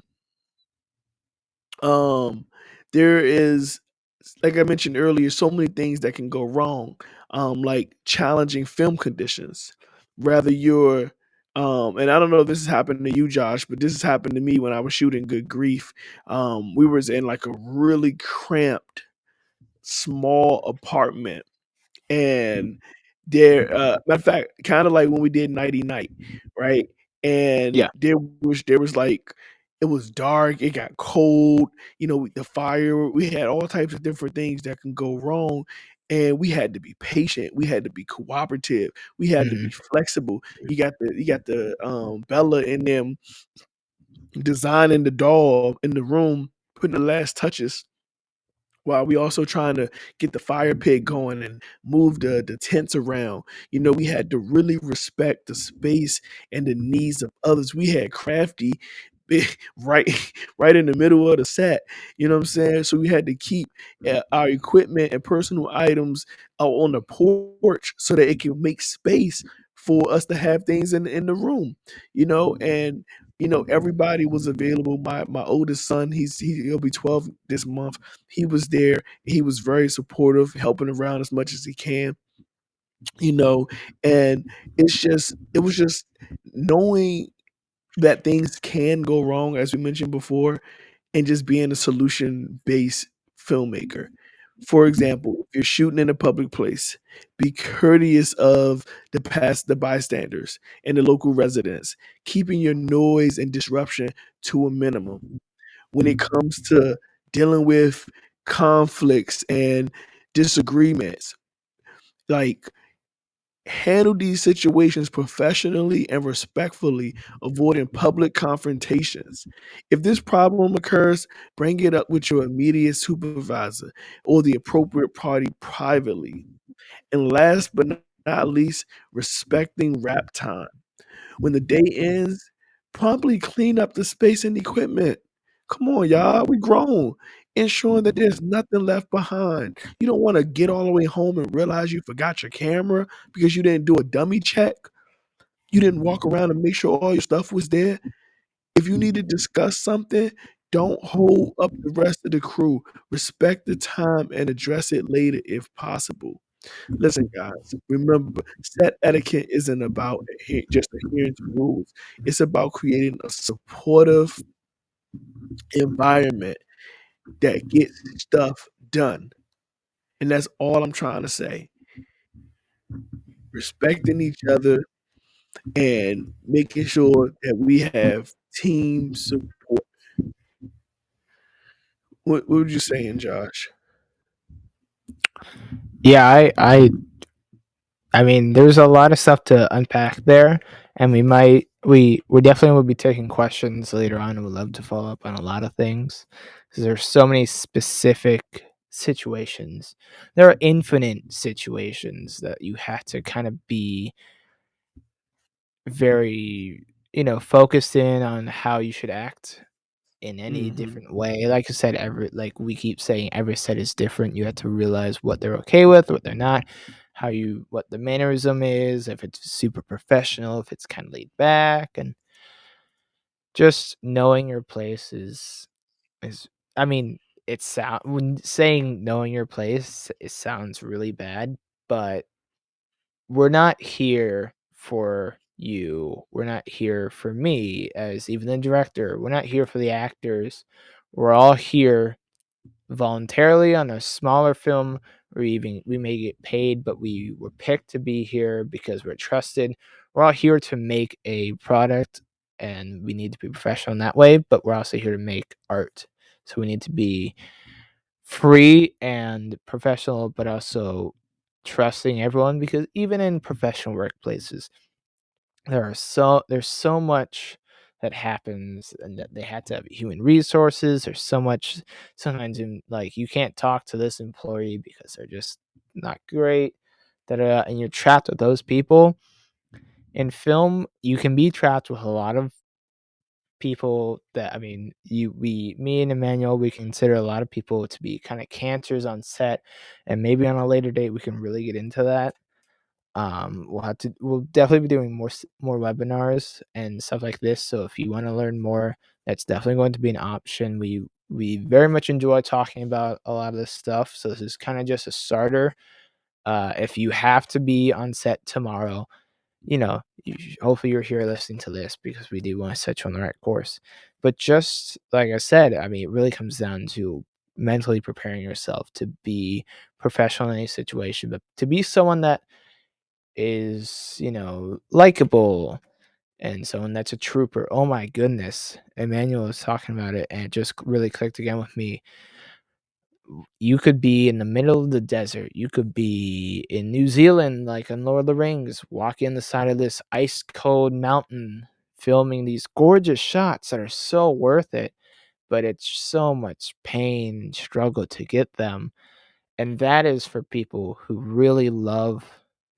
Um, there is, like I mentioned earlier, so many things that can go wrong, like challenging film conditions. Rather you're and I don't know if this has happened to you, Josh, but this has happened to me when I was shooting Good Grief. We was in like a really cramped, small apartment, and matter of fact, kinda like when we did Nighty Night, right? And Yeah. there was like it was dark, it got cold, the fire, we had all types of different things that can go wrong, and we had to be patient, we had to be cooperative, we had to be Mhm. flexible. You got the Bella and them designing the doll in the room, putting the last touches while we also trying to get the fire pit going and move the tents around. We had to really respect the space and the needs of others. We had Crafty right right in the middle of the set. You know what I'm saying? So we had to keep our equipment and personal items out on the porch so that it can make space for us to have things in the room. And everybody was available. My oldest son, he'll be 12 this month. He was there. He was very supportive, helping around as much as he can, you know, and it was just knowing that things can go wrong, as we mentioned before, and just being a solution-based filmmaker. For example, if you're shooting in a public place, be courteous of the bystanders and the local residents, keeping your noise and disruption to a minimum. When it comes to dealing with conflicts and disagreements, like handle these situations professionally and respectfully, avoiding public confrontations. If this problem occurs, bring it up with your immediate supervisor or the appropriate party privately. And last but not least, respecting wrap time. When the day ends, Promptly clean up the space and equipment. Come on, y'all, we grown. Ensuring that there's nothing left behind. You don't wanna get all the way home and realize you forgot your camera because you didn't do a dummy check. You didn't walk around and make sure all your stuff was there. If you need to discuss something, don't hold up the rest of the crew. Respect the time and address it later if possible. Listen, guys, remember, set etiquette isn't about just adhering to rules. It's about creating a supportive environment that gets stuff done. And that's all I'm trying to say. Respecting each other and making sure that we have team support. What were you saying, Josh? Yeah, I mean, there's a lot of stuff to unpack there, and we definitely will be taking questions later on. And would love to follow up on a lot of things because there's so many specific situations. There are infinite situations that you have to kind of be very, focused in on how you should act in any Mhm. different way. Like I said, every like we keep saying, every set is different. You have to realize what they're okay with, what they're not, what the mannerism is, if it's super professional, if it's kind of laid back, and just knowing your place is. I mean, when saying knowing your place, it sounds really bad, but we're not here for you. We're not here for me as even the director. We're not here for the actors. We're all here voluntarily on a smaller film, or even we may get paid, but we were picked to be here because we're trusted. We're all here to make a product, and we need to be professional in that way, but we're also here to make art. So we need to be free and professional, but also trusting everyone, because even in professional workplaces, there's so much that happens, and that they had to have human resources. There's so much sometimes in, like, you can't talk to this employee because they're just not great, and you're trapped with those people. In film, you can be trapped with a lot of people that, I mean, me and Emmanuel, we consider a lot of people to be kind of cancers on set, and maybe on a later date we can really get into that. We'll definitely be doing more webinars and stuff like this. So if you want to learn more, that's definitely going to be an option. We very much enjoy talking about a lot of this stuff. So this is kind of just a starter. If you have to be on set tomorrow, hopefully you're here listening to this because we do want to set you on the right course. But just like I said, I mean, it really comes down to mentally preparing yourself to be professional in any situation, but to be someone that is, likable, and someone that's a trooper. Oh my goodness. Emmanuel was talking about it, and it just really clicked again with me. You could be in the middle of the desert. You could be in New Zealand, like in Lord of the Rings, walking on the side of this ice cold mountain, filming these gorgeous shots that are so worth it, but it's so much pain and struggle to get them. And that is for people who really love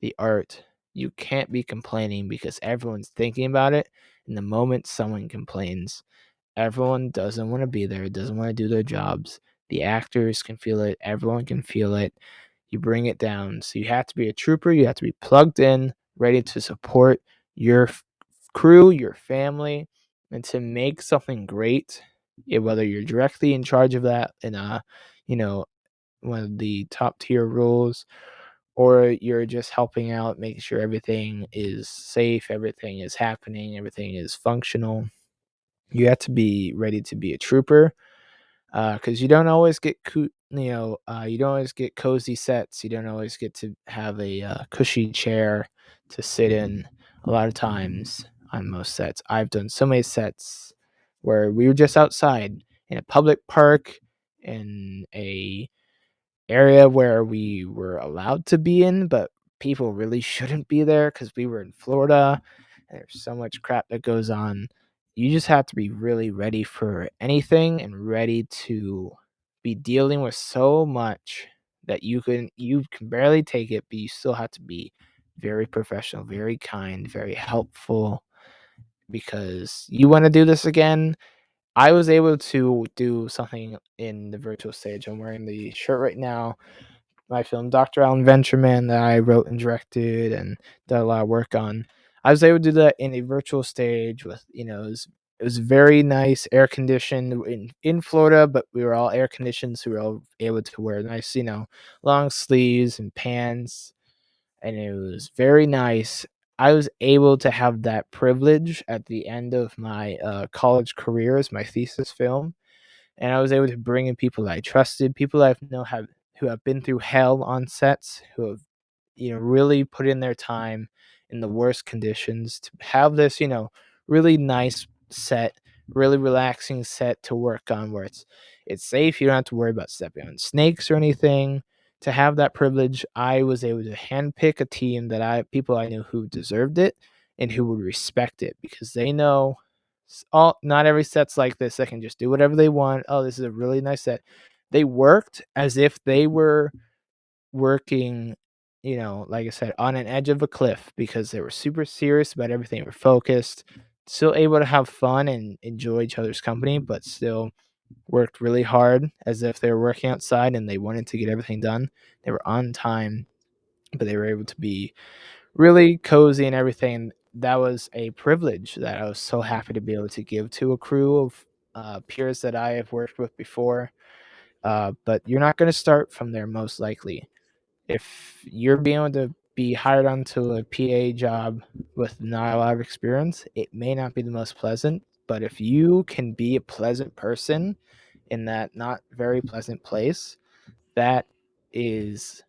the art. You can't be complaining because everyone's thinking about it. And the moment someone complains, everyone doesn't want to be there, doesn't want to do their jobs. The actors can feel it, everyone can feel it. You bring it down. So you have to be a trooper, you have to be plugged in, ready to support your crew, your family, and to make something great. Whether you're directly in charge of that in you know, one of the top tier roles, or you're just helping out, making sure everything is safe, everything is happening, everything is functional. You have to be ready to be a trooper, because you don't always get you don't always get cozy sets. You don't always get to have a cushy chair to sit in. A lot of times on most sets, I've done so many sets where we were just outside in a public park, in a area where we were allowed to be in, but people really shouldn't be there because we were in Florida and there's so much crap that goes on. You just have to be really ready for anything and ready to be dealing with so much that you can barely take it, but you still have to be very professional, very kind, very helpful, because you want to do this again. I was able to do something in the virtual stage. I'm wearing the shirt right now. My film, Dr. Alan Ventureman, that I wrote and directed and did a lot of work on. I was able to do that in a virtual stage with, it was very nice, air conditioned in Florida, but we were all air conditioned, so we were all able to wear nice, long sleeves and pants, and it was very nice. I was able to have that privilege at the end of my college career as my thesis film, and I was able to bring in people that I trusted, people that I know have who have been through hell on sets, who have really put in their time in the worst conditions to have this really nice set, really relaxing set to work on where it's safe. You don't have to worry about stepping on snakes or anything. To have that privilege, I was able to handpick a team that people I knew who deserved it and who would respect it, because they know all not every set's like this. They can just do whatever they want. Oh, this is a really nice set. They worked as if they were working, like I said, on an edge of a cliff, because they were super serious about everything. They were focused, still able to have fun and enjoy each other's company, but still worked really hard as if they were working outside and they wanted to get everything done. They were on time, but they were able to be really cozy and everything. That was a privilege that I was so happy to be able to give to a crew of peers that I have worked with before. But you're not going to start from there, most likely. If you're being able to be hired onto a PA job with not a lot of experience, it may not be the most pleasant. But if you can be a pleasant person in that not very pleasant place, that is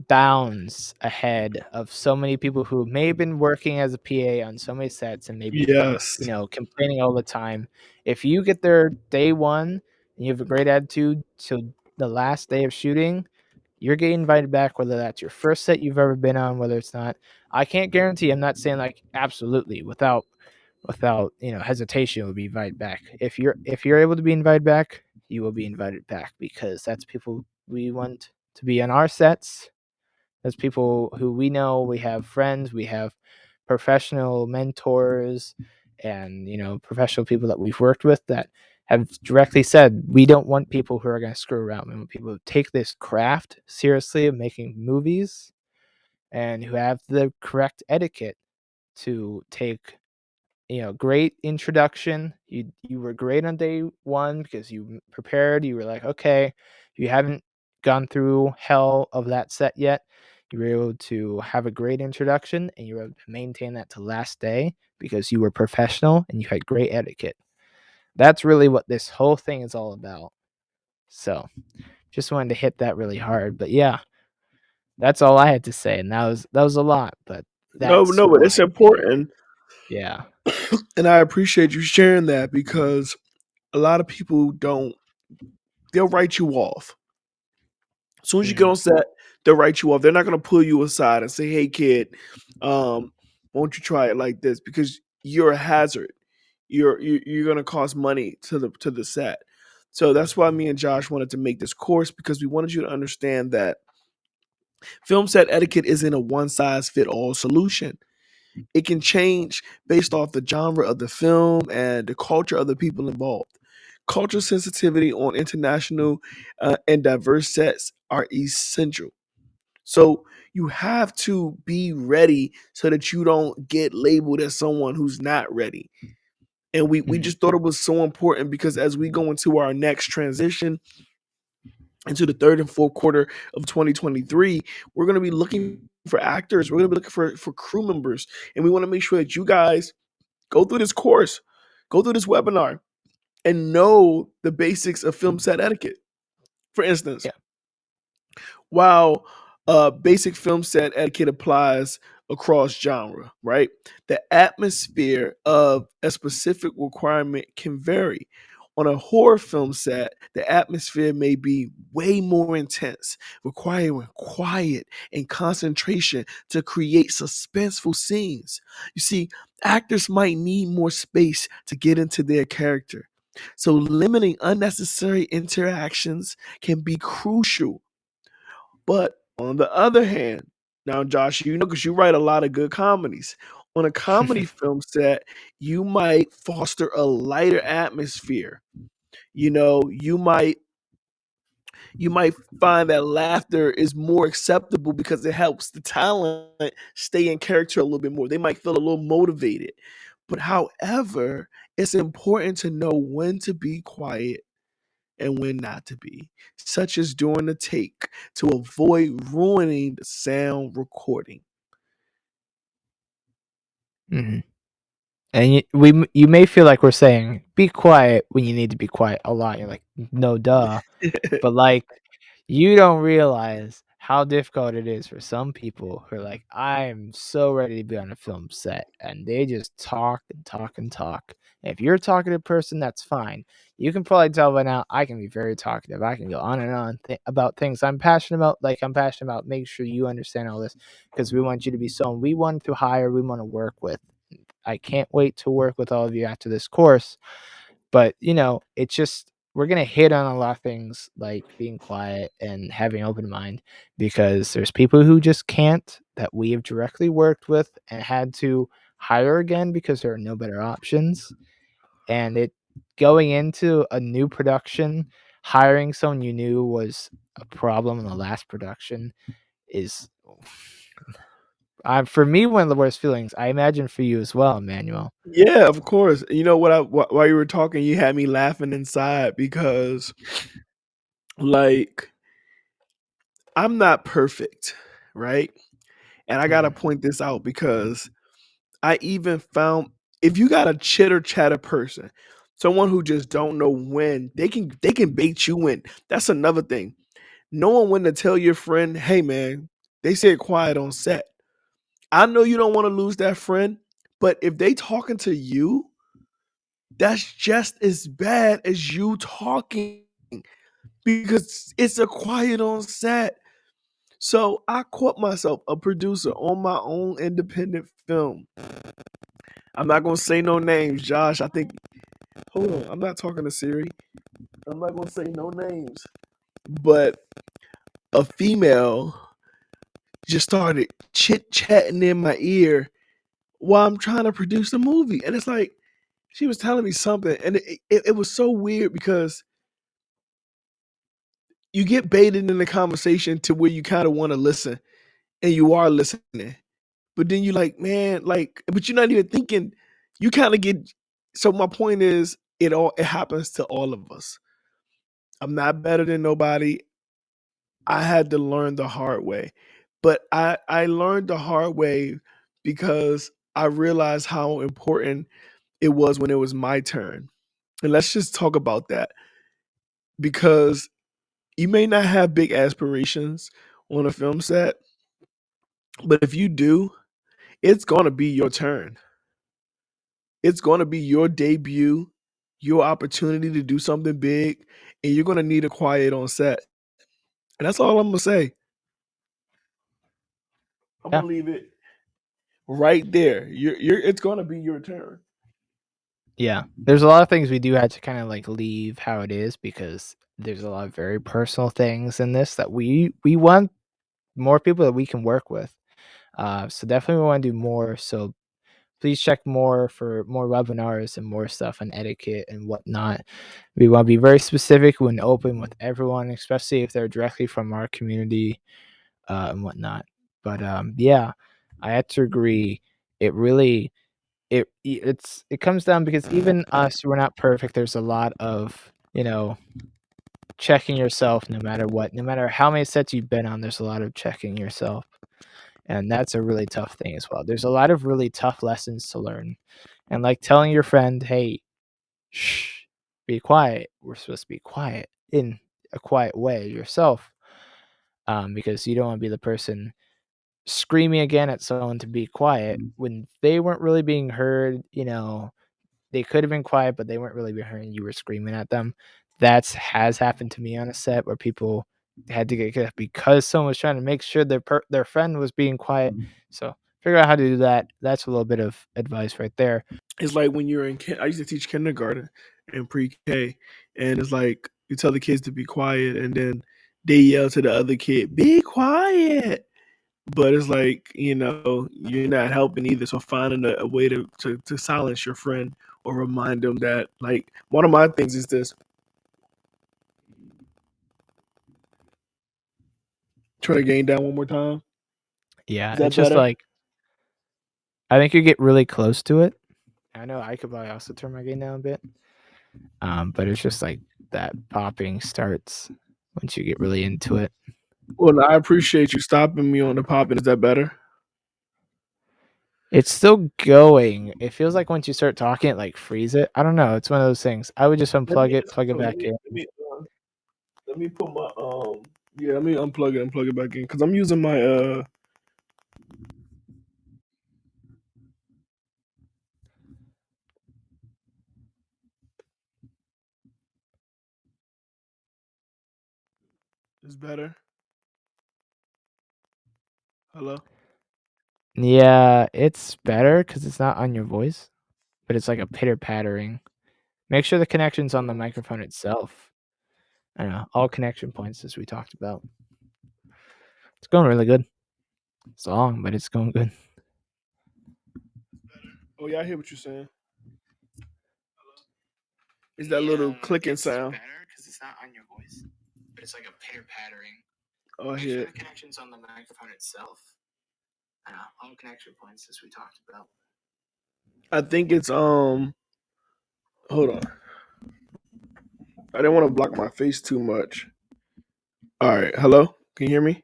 bounds ahead of so many people who may have been working as a PA on so many sets and maybe, Yes. complaining all the time. If you get there day one and you have a great attitude till the last day of shooting, you're getting invited back, whether that's your first set you've ever been on, whether it's not. I can't guarantee. I'm not saying like absolutely without hesitation will be invited back. If you're able to be invited back, you will be invited back, because that's people we want to be on our sets. That's people who we know. We have friends. We have professional mentors, and professional people that we've worked with that have directly said we don't want people who are going to screw around. We want people who take this craft seriously of making movies and who have the correct etiquette to take great introduction. You were great on day one because you prepared. You were like, okay, you haven't gone through hell of that set yet. You were able to have a great introduction, and you were able to maintain that to last day because you were professional and you had great etiquette. That's really what this whole thing is all about. So, just wanted to hit that really hard. But yeah, that's all I had to say, and that was a lot, but No, that's no, but why it's I did it. important, Yeah. and I appreciate you sharing that because a lot of people don't. They'll write you off. As soon as you get Mhm. on set, they'll write you off. They're not going to pull you aside and say, "Hey, kid, won't you try it like this?" Because you're a hazard. You're going to cost money to the set. So that's why me and Josh wanted to make this course, because we wanted you to understand that film set etiquette isn't a one size fit all solution. It can change based off the genre of the film and the culture of the people involved. Cultural sensitivity on international and diverse sets are essential. So you have to be ready so that you don't get labeled as someone who's not ready. And we Mhm. just thought it was so important because as we go into our next transition into the third and fourth quarter of 2023, we're going to be looking for actors. We're going to be looking for crew members. And we want to make sure that you guys go through this course, go through this webinar, and know the basics of film set etiquette. For instance, Yeah. while basic film set etiquette applies across genre, right? The atmosphere of a specific requirement can vary. On a horror film set, the atmosphere may be way more intense, requiring quiet and concentration to create suspenseful scenes. You see, actors might need more space to get into their character. So, limiting unnecessary interactions can be crucial. But on the other hand, now Josh, because you write a lot of good comedies. On a comedy film set, you might foster a lighter atmosphere. You know, you might find that laughter is more acceptable because it helps the talent stay in character a little bit more. They might feel a little motivated. But however, it's important to know when to be quiet and when not to be, such as during the take, to avoid ruining the sound recording. Mhm. And you may feel like we're saying be quiet when you need to be quiet a lot. You're like, no, duh. But like, you don't realize how difficult it is for some people who are like, I'm so ready to be on a film set, and they just talk and talk and talk. If you're a talkative person, that's fine. You can probably tell by now I can be very talkative. I can go on and on about things I'm passionate about. Like I'm passionate about making sure you understand all this because we want you to be someone we want to hire, we want to work with. I can't wait to work with all of you after this course. But, it's just we're gonna hit on a lot of things like being quiet and having open mind because there's people who just can't that we have directly worked with and had to hire again because there are no better options. And it going into a new production, hiring someone you knew was a problem in the last production is for me one of the worst feelings. I imagine for you as well, Emmanuel. Yeah, of course. You know what? While you were talking, you had me laughing inside because, like, I'm not perfect, right? And I gotta Mhm. point this out because I even found if you got a chitter chatter person, someone who just don't know when they can bait you in. That's another thing. Knowing when to tell your friend, hey man, they said quiet on set. I know you don't want to lose that friend, but if they talking to you, that's just as bad as you talking because it's a quiet on set. So I caught myself a producer on my own independent film. I'm not gonna say no names, Josh. I think hold on, I'm not talking to Siri. I'm not gonna say no names. But a female just started chit chatting in my ear while I'm trying to produce a movie. And it's like she was telling me something, and it was so weird because you get baited in the conversation to where you kind of want to listen and you are listening. But then you like, man, like, but you're not even thinking. You kind of get. So my point is, it happens to all of us. I'm not better than nobody. I had to learn the hard way, but I learned the hard way because I realized how important it was when it was my turn. And let's just talk about that because you may not have big aspirations on a film set, but if you do, it's gonna be your turn. It's gonna be your debut, your opportunity to do something big, and you're gonna need a quiet on set. And that's all I'm gonna say. I'm Yeah. gonna leave it right there. You're it's gonna be your turn. Yeah. There's a lot of things we do have to kind of like leave how it is because there's a lot of very personal things in this that we want more people that we can work with. So definitely we want to do more. So please check more for more webinars and more stuff on etiquette and whatnot. We want to be very specific when open with everyone, especially if they're directly from our community and whatnot. But yeah, I have to agree. It really it comes down because even us, we're not perfect. There's a lot of checking yourself no matter what, no matter how many sets you've been on. There's a lot of checking yourself, and that's a really tough thing as well. There's a lot of really tough lessons to learn, and like telling your friend, "Hey, shh, be quiet. We're supposed to be quiet in a quiet way yourself." Because you don't want to be the person screaming again at someone to be quiet when they weren't really being heard. They could have been quiet, but they weren't really being heard. And you were screaming at them. That's has happened to me on a set where people had to get cut because someone was trying to make sure their friend was being quiet. So figure out how to do that. That's a little bit of advice right there. It's like when you're in I used to teach kindergarten and pre-K, and it's like you tell the kids to be quiet, and then they yell to the other kid, "Be quiet." but it's like, you're not helping either. So finding a way to silence your friend or remind them that, like, one of my things is this. Try to gain down one more time. Yeah, Is it's that just better? like I think you get really close to it. I know I could probably also turn my gain down a bit. But it's just like that popping starts once you get really into it. Well, I appreciate you stopping me on the popping. Is that better? It's still going. It feels like once you start talking, it like freeze it. I don't know. It's one of those things. I would just Let unplug me it, plug it hold on, back in. let me put my yeah, let me unplug it and plug it back in because I'm using my It's better. Hello. Yeah, it's better because it's not on your voice, but it's like a pitter pattering. Make sure the connection's on the microphone itself. I don't know. All connection points as we talked about. It's going really good. It's long, but it's going good. Oh yeah, I hear what you're saying. It's that little clicking sound. better because it's not on your voice, but it's like a pitter pattering. Oh, I Make hear sure it. the connection's on the microphone itself. I know, all connection points as we talked about. I think it's hold on. I didn't want to block my face too much. All right, hello. Can you hear me?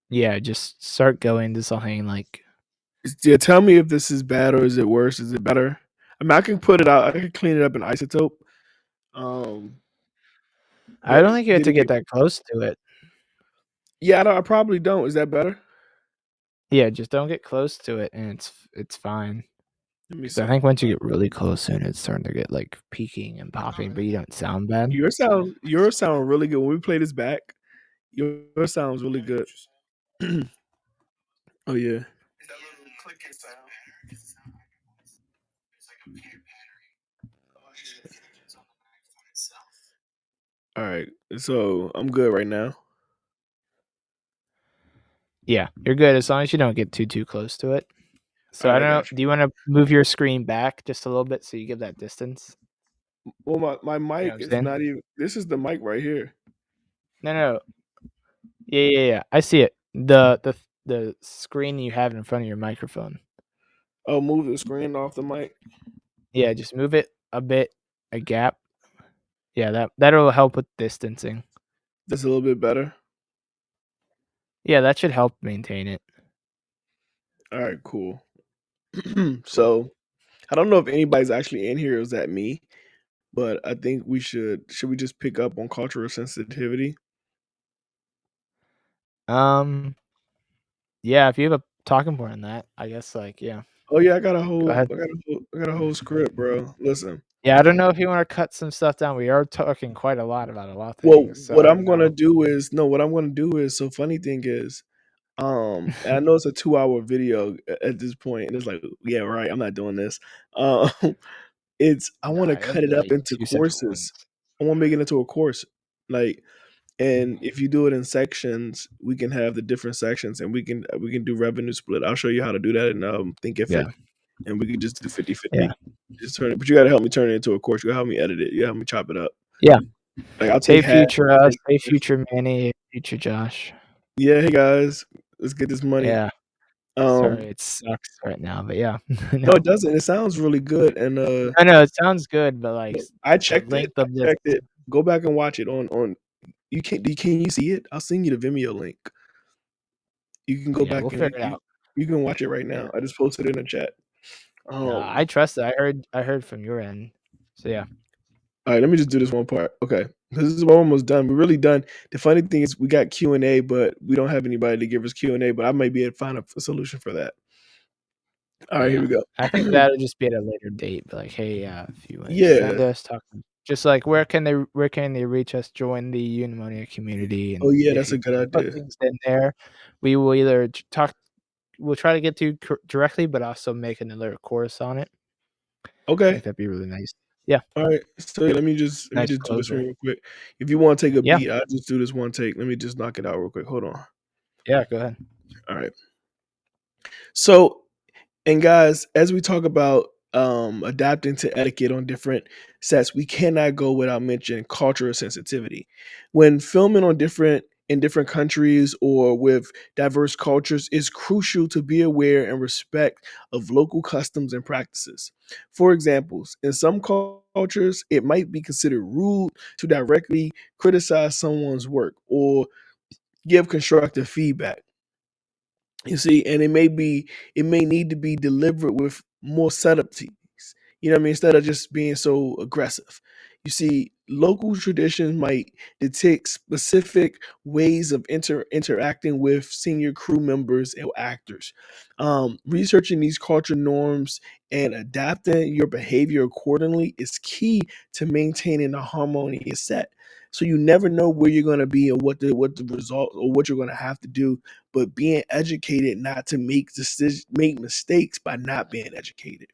Yeah, just start going. This will hang like Yeah, tell me if this is bad or is it worse? Is it better? I mean, I can put it out. I can clean it up in isotope. Um, I but don't think you have did to it get get? that close to it. Yeah, I probably don't. Is that better? Yeah, just don't get close to it, and it's fine. Let me Because I see. think once you get really close to it, it's starting to get like peaking and popping, but you don't sound bad. Yours sound really good. When we play this back, yours sounds really good. Oh yeah. All right. So I'm good right now. Yeah, you're good as long as you don't get too close to it. So All I right, I don't know. got you. Do you want to move your screen back just a little bit so you give that distance? Well, my You know mic what I'm is saying? not even. This is the mic right here. No. Yeah. I see it. The screen you have in front of your microphone. Oh, move the screen off the mic. Yeah, just move it a bit, a gap. Yeah, that'll help with distancing. That's a little bit better. Yeah, that should help maintain it. All right, cool. Cool. So I don't know if anybody's actually in here. Or is that me? But I think we should. Should we just pick up on cultural sensitivity? Um, yeah, if you have a talking point on that, I guess like yeah, Oh yeah, go ahead. I got a whole script, bro. Listen. Yeah, I don't know if you want to cut some stuff down. We are talking quite a lot about a lot of Well, things, so what I I'm don't gonna know. do is no. What I'm gonna do is so funny thing is, and I know it's a 2 hour video at this point, and it's like, yeah, right. I'm not doing this. Um, it's I want to Nah, it'll cut be it up like into 2 second courses. ones. I want to make it into a course, like, and if you do it in sections, we can have the different sections, and we can do revenue split. I'll show you how to do that in Yeah, Thinkific, and we could just do yeah, 50/50. Just turn it, but you got to help me turn it into a course. You got to help me edit it. You got to help me chop it up. yeah. Like I'll take Hey, half. future I'll us. take Hey, this. future Manny. Future Josh. Yeah, hey guys, let's get this money. Yeah. Um, Sorry, it sucks right now, but yeah. no, No. it doesn't. It sounds really good, and I know it sounds good, but like no, I the checked it. length I of this. checked it. Go back and watch it on. You can you see it? I'll send you the Vimeo link. You can go Yeah, back we'll and figure it out. you can watch it right Yeah. now. I just posted it in the chat. No, I trust it. I heard from your end. So yeah. All right, let me just do this one part. Okay, this is we're almost done. We're really done. The funny thing is, we got Q&A, but we don't have anybody to give us Q&A. But I might be able to find a solution for that. All right, here Yeah. we go. I think that'll just be at a later date. But like, hey, if you want to send Yeah. us, talk just like where can they reach us, join the pneumonia community, Oh and yeah, if that's you a good put idea. things in there, we will either we'll try to get to you directly, but also make another course on it. I Okay. think that'd be really nice. Yeah. All right. So yeah, let me Nice just do this one closer. real quick. If you want to take a Yeah. beat, I'll just do this one take. Let me just knock it out real quick. Hold on. Yeah, go ahead. All right. So, and guys, as we talk about adapting to etiquette on different sets, we cannot go without mentioning cultural sensitivity. When filming on different in different countries or with diverse cultures, it's crucial to be aware and respect of local customs and practices. For examples, in some cultures, it might be considered rude to directly criticize someone's work or give constructive feedback. You see, and it may need to be delivered with more subtleties. You know what I mean? Instead of just being so aggressive. You see, local traditions might dictate specific ways of interacting with senior crew members and actors. Researching these culture norms and adapting your behavior accordingly is key to maintaining a harmonious set. So you never know where you're going to be or what the result or what you're going to have to do, but being educated not to make mistakes by not being educated.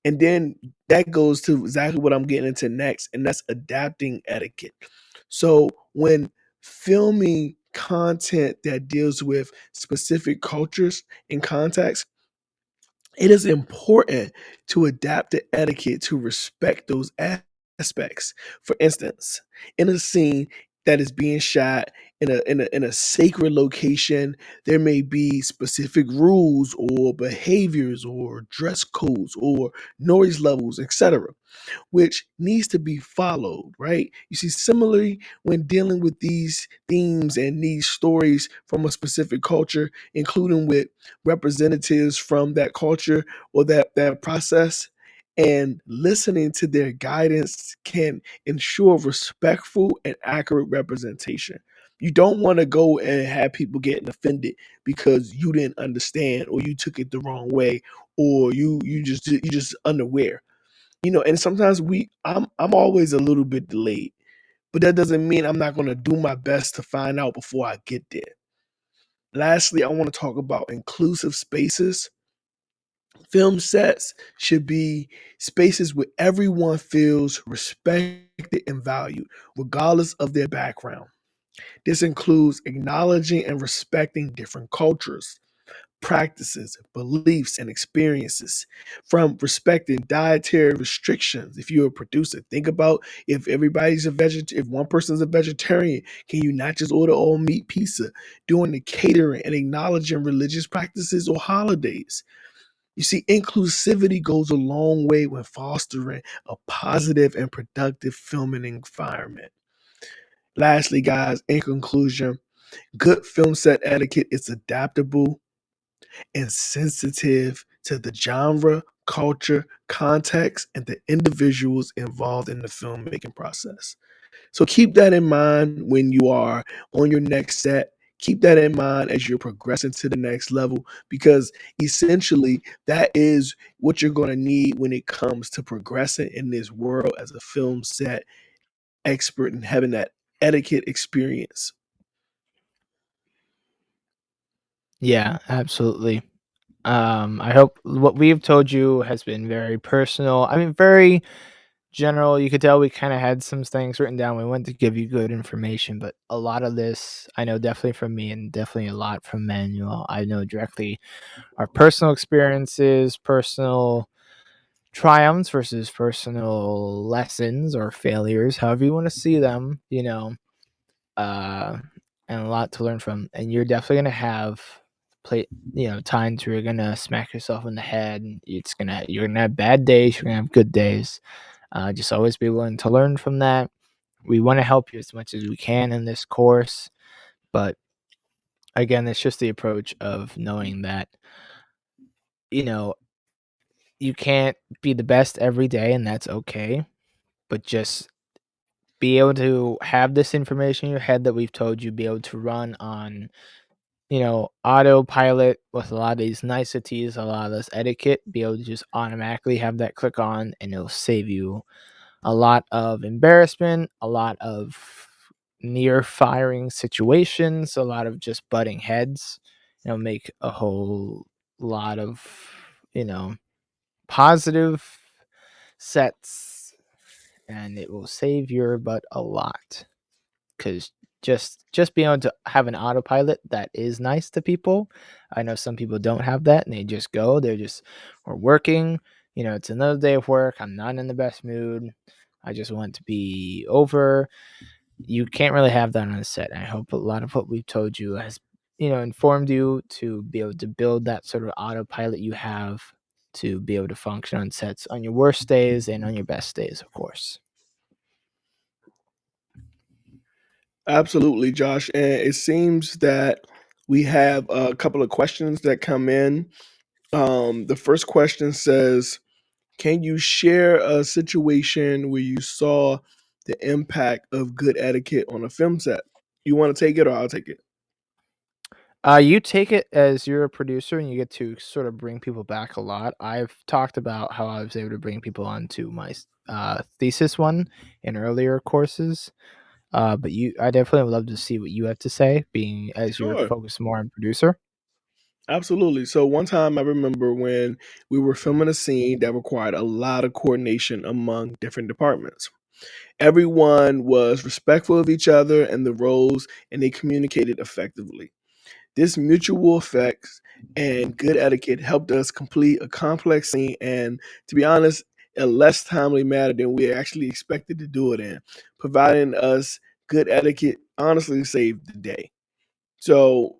And then that goes to exactly what I'm getting into next, and that's adapting etiquette. So when filming content that deals with specific cultures and contexts, it is important to adapt the etiquette to respect those aspects. For instance, in a scene that is being shot in a sacred location, there may be specific rules or behaviors or dress codes or noise levels, etc., which needs to be followed, right? You see, similarly, when dealing with these themes and these stories from a specific culture, including with representatives from that culture or that process, and listening to their guidance can ensure respectful and accurate representation. You don't want to go and have people getting offended because you didn't understand or you took it the wrong way or you just unaware. And sometimes I'm always a little bit delayed, but that doesn't mean I'm not going to do my best to find out before I get there. Lastly, I want to talk about inclusive spaces. Film sets should be spaces where everyone feels respected and valued, regardless of their background. This includes acknowledging and respecting different cultures, practices, beliefs, and experiences, from respecting dietary restrictions. If you're a producer, think about if everybody's a vegetarian, if one person's a vegetarian, can you not just order all meat pizza? Doing the catering and acknowledging religious practices or holidays. You see, inclusivity goes a long way when fostering a positive and productive filming environment. Lastly, guys, in conclusion, good film set etiquette is adaptable and sensitive to the genre, culture, context, and the individuals involved in the filmmaking process. So keep that in mind when you are on your next set. Keep that in mind as you're progressing to the next level, because essentially that is what you're going to need when it comes to progressing in this world as a film set expert and having that etiquette experience. Yeah, absolutely. I hope what we've told you has been very personal. I mean, very general. You could tell we kind of had some things written down. We wanted to give you good information, but a lot of this I know definitely from me and definitely a lot from Manuel. I know directly our personal experiences, personal triumphs versus personal lessons or failures, however you want to see them, uh, and a lot to learn from. And you're definitely gonna have play, times where you're gonna smack yourself in the head. And you're gonna have bad days. You're gonna have good days. Just always be willing to learn from that. We want to help you as much as we can in this course, but again, it's just the approach of knowing that you know you can't be the best every day, and that's okay. But just be able to have this information in your head that we've told you, be able to run on autopilot with a lot of these niceties, a lot of this etiquette, be able to just automatically have that click on, and it'll save you a lot of embarrassment, a lot of near firing situations, a lot of just butting heads. Make a whole lot of, you know, positive sets, and it will save your butt a lot because just being able to have an autopilot that is nice to people. I know some people don't have that and they just go. They're just we're working. It's another day of work. I'm not in the best mood. I just want to be over. You can't really have that on a set. And I hope a lot of what we've told you has, informed you to be able to build that sort of autopilot you have to be able to function on sets on your worst days and on your best days, of course. Absolutely, Josh. And it seems that we have a couple of questions that come in. The first question says, can you share a situation where you saw the impact of good etiquette on a film set? You want to take it or I'll take it? You take it as you're a producer and you get to sort of bring people back a lot. I've talked about how I was able to bring people onto my thesis one in earlier courses. But I definitely would love to see what you have to say, being as you're Sure. focused more on producer. Absolutely. So one time I remember when we were filming a scene that required a lot of coordination among different departments. Everyone was respectful of each other and the roles, and they communicated effectively. This mutual effects and good etiquette helped us complete a complex scene and, to be honest, a less timely manner than we actually expected to do it in. Providing us good etiquette honestly saved the day. So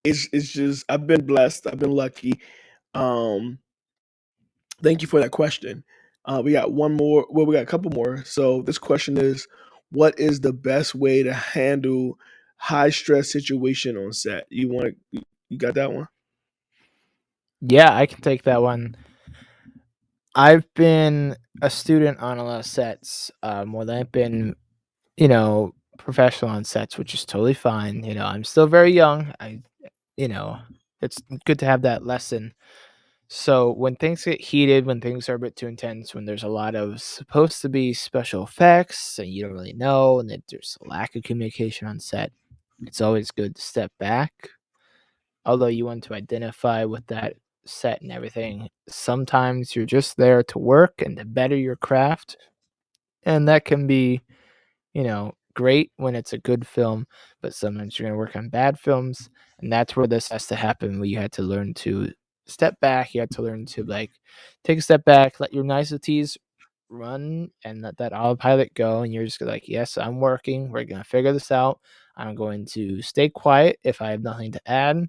it's just I've been blessed. I've been lucky. Um, Thank you for that question. We got one more. Well, we got a couple more. So this question is, what is the best way to handle high stress situation on set? You got that one? Yeah, I can take that one. I've been a student on a lot of sets, more than I've been, professional on sets, which is totally fine. I'm still very young. You know, it's good to have that lesson. So when things get heated, when things are a bit too intense, when there's a lot of supposed to be special effects and you don't really know, and that there's a lack of communication on set, it's always good to step back. Although you want to identify with that set and everything, sometimes you're just there to work and to better your craft. And that can be, great when it's a good film, but sometimes you're going to work on bad films. And that's where this has to happen, where you had to learn to step back. You had to learn to, like, take a step back, let your niceties run, and let that autopilot go. And you're just like, yes, I'm working. We're going to figure this out. I'm going to stay quiet if I have nothing to add.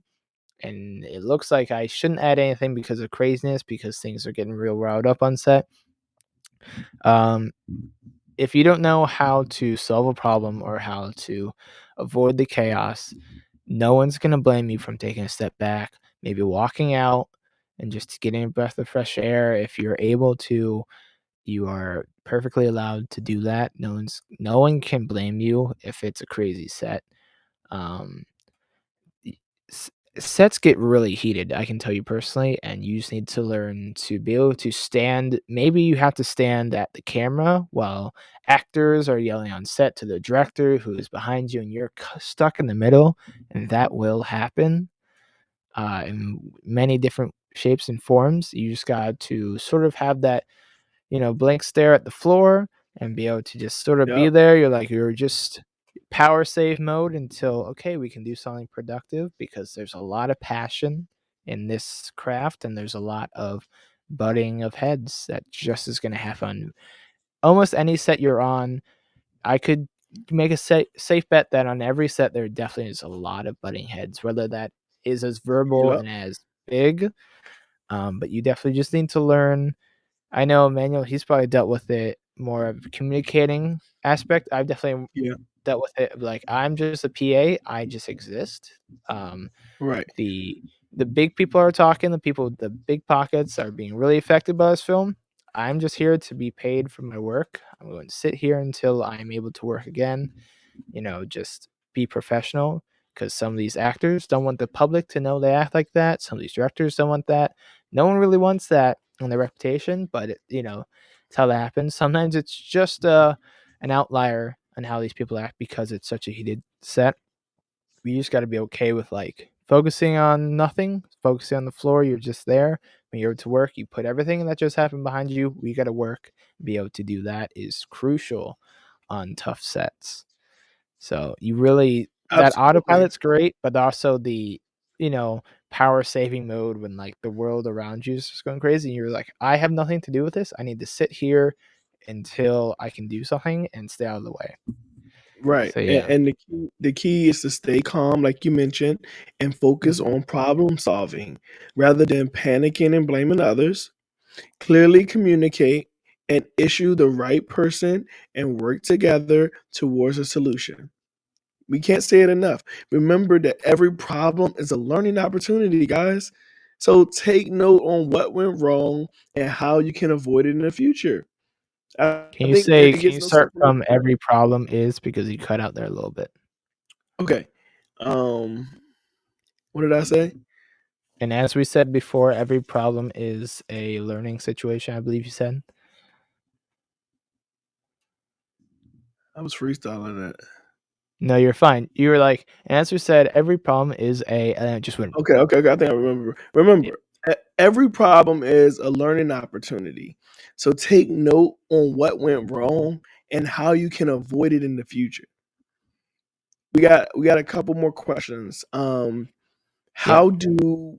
And it looks like I shouldn't add anything because of craziness, because things are getting real riled up on set. Um, if you don't know how to solve a problem or how to avoid the chaos, no one's going to blame you from taking a step back, maybe walking out and just getting a breath of fresh air. If you're able to, you are perfectly allowed to do that. No one can blame you if it's a crazy set. Um, s- Sets get really heated, I can tell you personally, and you just need to learn to be able to stand. Maybe you have to stand at the camera while actors are yelling on set to the director who is behind you, and you're stuck in the middle, and that will happen in many different shapes and forms. You just got to sort of have that, blank stare at the floor and be able to just sort of be Yep. there. You're just power save mode until, okay, we can do something productive, because there's a lot of passion in this craft and there's a lot of butting of heads that just is going to happen. Almost any set you're on, I could make a safe bet that on every set there definitely is a lot of butting heads, whether that is as verbal Yep. and as big. But you definitely just need to learn. I know Emmanuel, he's probably dealt with it more of communicating aspect. I've definitely Yeah. dealt with it of, like, I'm just a PA, I just exist. Um, Right. the the big people are talking, the people with the big pockets are being really affected by this film. I'm just here to be paid for my work. I'm going to sit here until I'm able to work again. Just be professional, because some of these actors don't want the public to know they act like that. Some of these directors don't want that. No one really wants that on their reputation, but it's how that happens. Sometimes it's just an outlier on how these people act because it's such a heated set. You just got to be okay with, like, focusing on nothing, focusing on the floor. You're just there. When you're able to work, you put everything that just happened behind you. We got to work. Be able to do that is crucial on tough sets. So you really that Absolutely. autopilot's great, but also the, you know, power saving mode when like the world around you is just going crazy and you're like, I have nothing to do with this. I need to sit here until I can do something and stay out of the way. Right. So And, yeah. and the key is to stay calm, like you mentioned, and focus Mhm. on problem solving rather than panicking and blaming others. Clearly communicate and issue the right person and work together towards a solution. We can't say it enough. Remember that every problem is a learning opportunity, guys. So take note on what went wrong and how you can avoid it in the future. I think it Can gets you no start simpler from than that. every problem is because you cut out there a little bit. Okay. Um, what did I say? And as we said before, every problem is a learning situation, I believe you said. I was freestyling that. No, you're fine. You were like, and as we said, every problem is a, and it just went, Okay, okay, okay. I think I remember. yeah. Remember, every problem is a learning opportunity. So take note on what went wrong and how you can avoid it in the future. We got a couple more questions. Yep. How do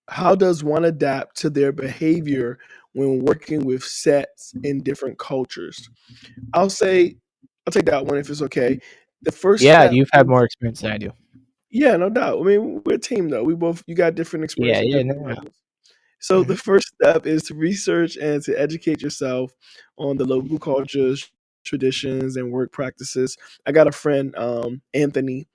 how does one adapt to their behavior when working with sets in different cultures? I'll say I'll take that one if it's okay. The first Yeah, step you've had is more experience than I do. yeah, no doubt. I mean, we're a team though. We both you got different experience Yeah, at yeah, different no, levels. So the no. first step is to research and to educate yourself on the local cultures, traditions, and work practices. I got a friend, Anthony.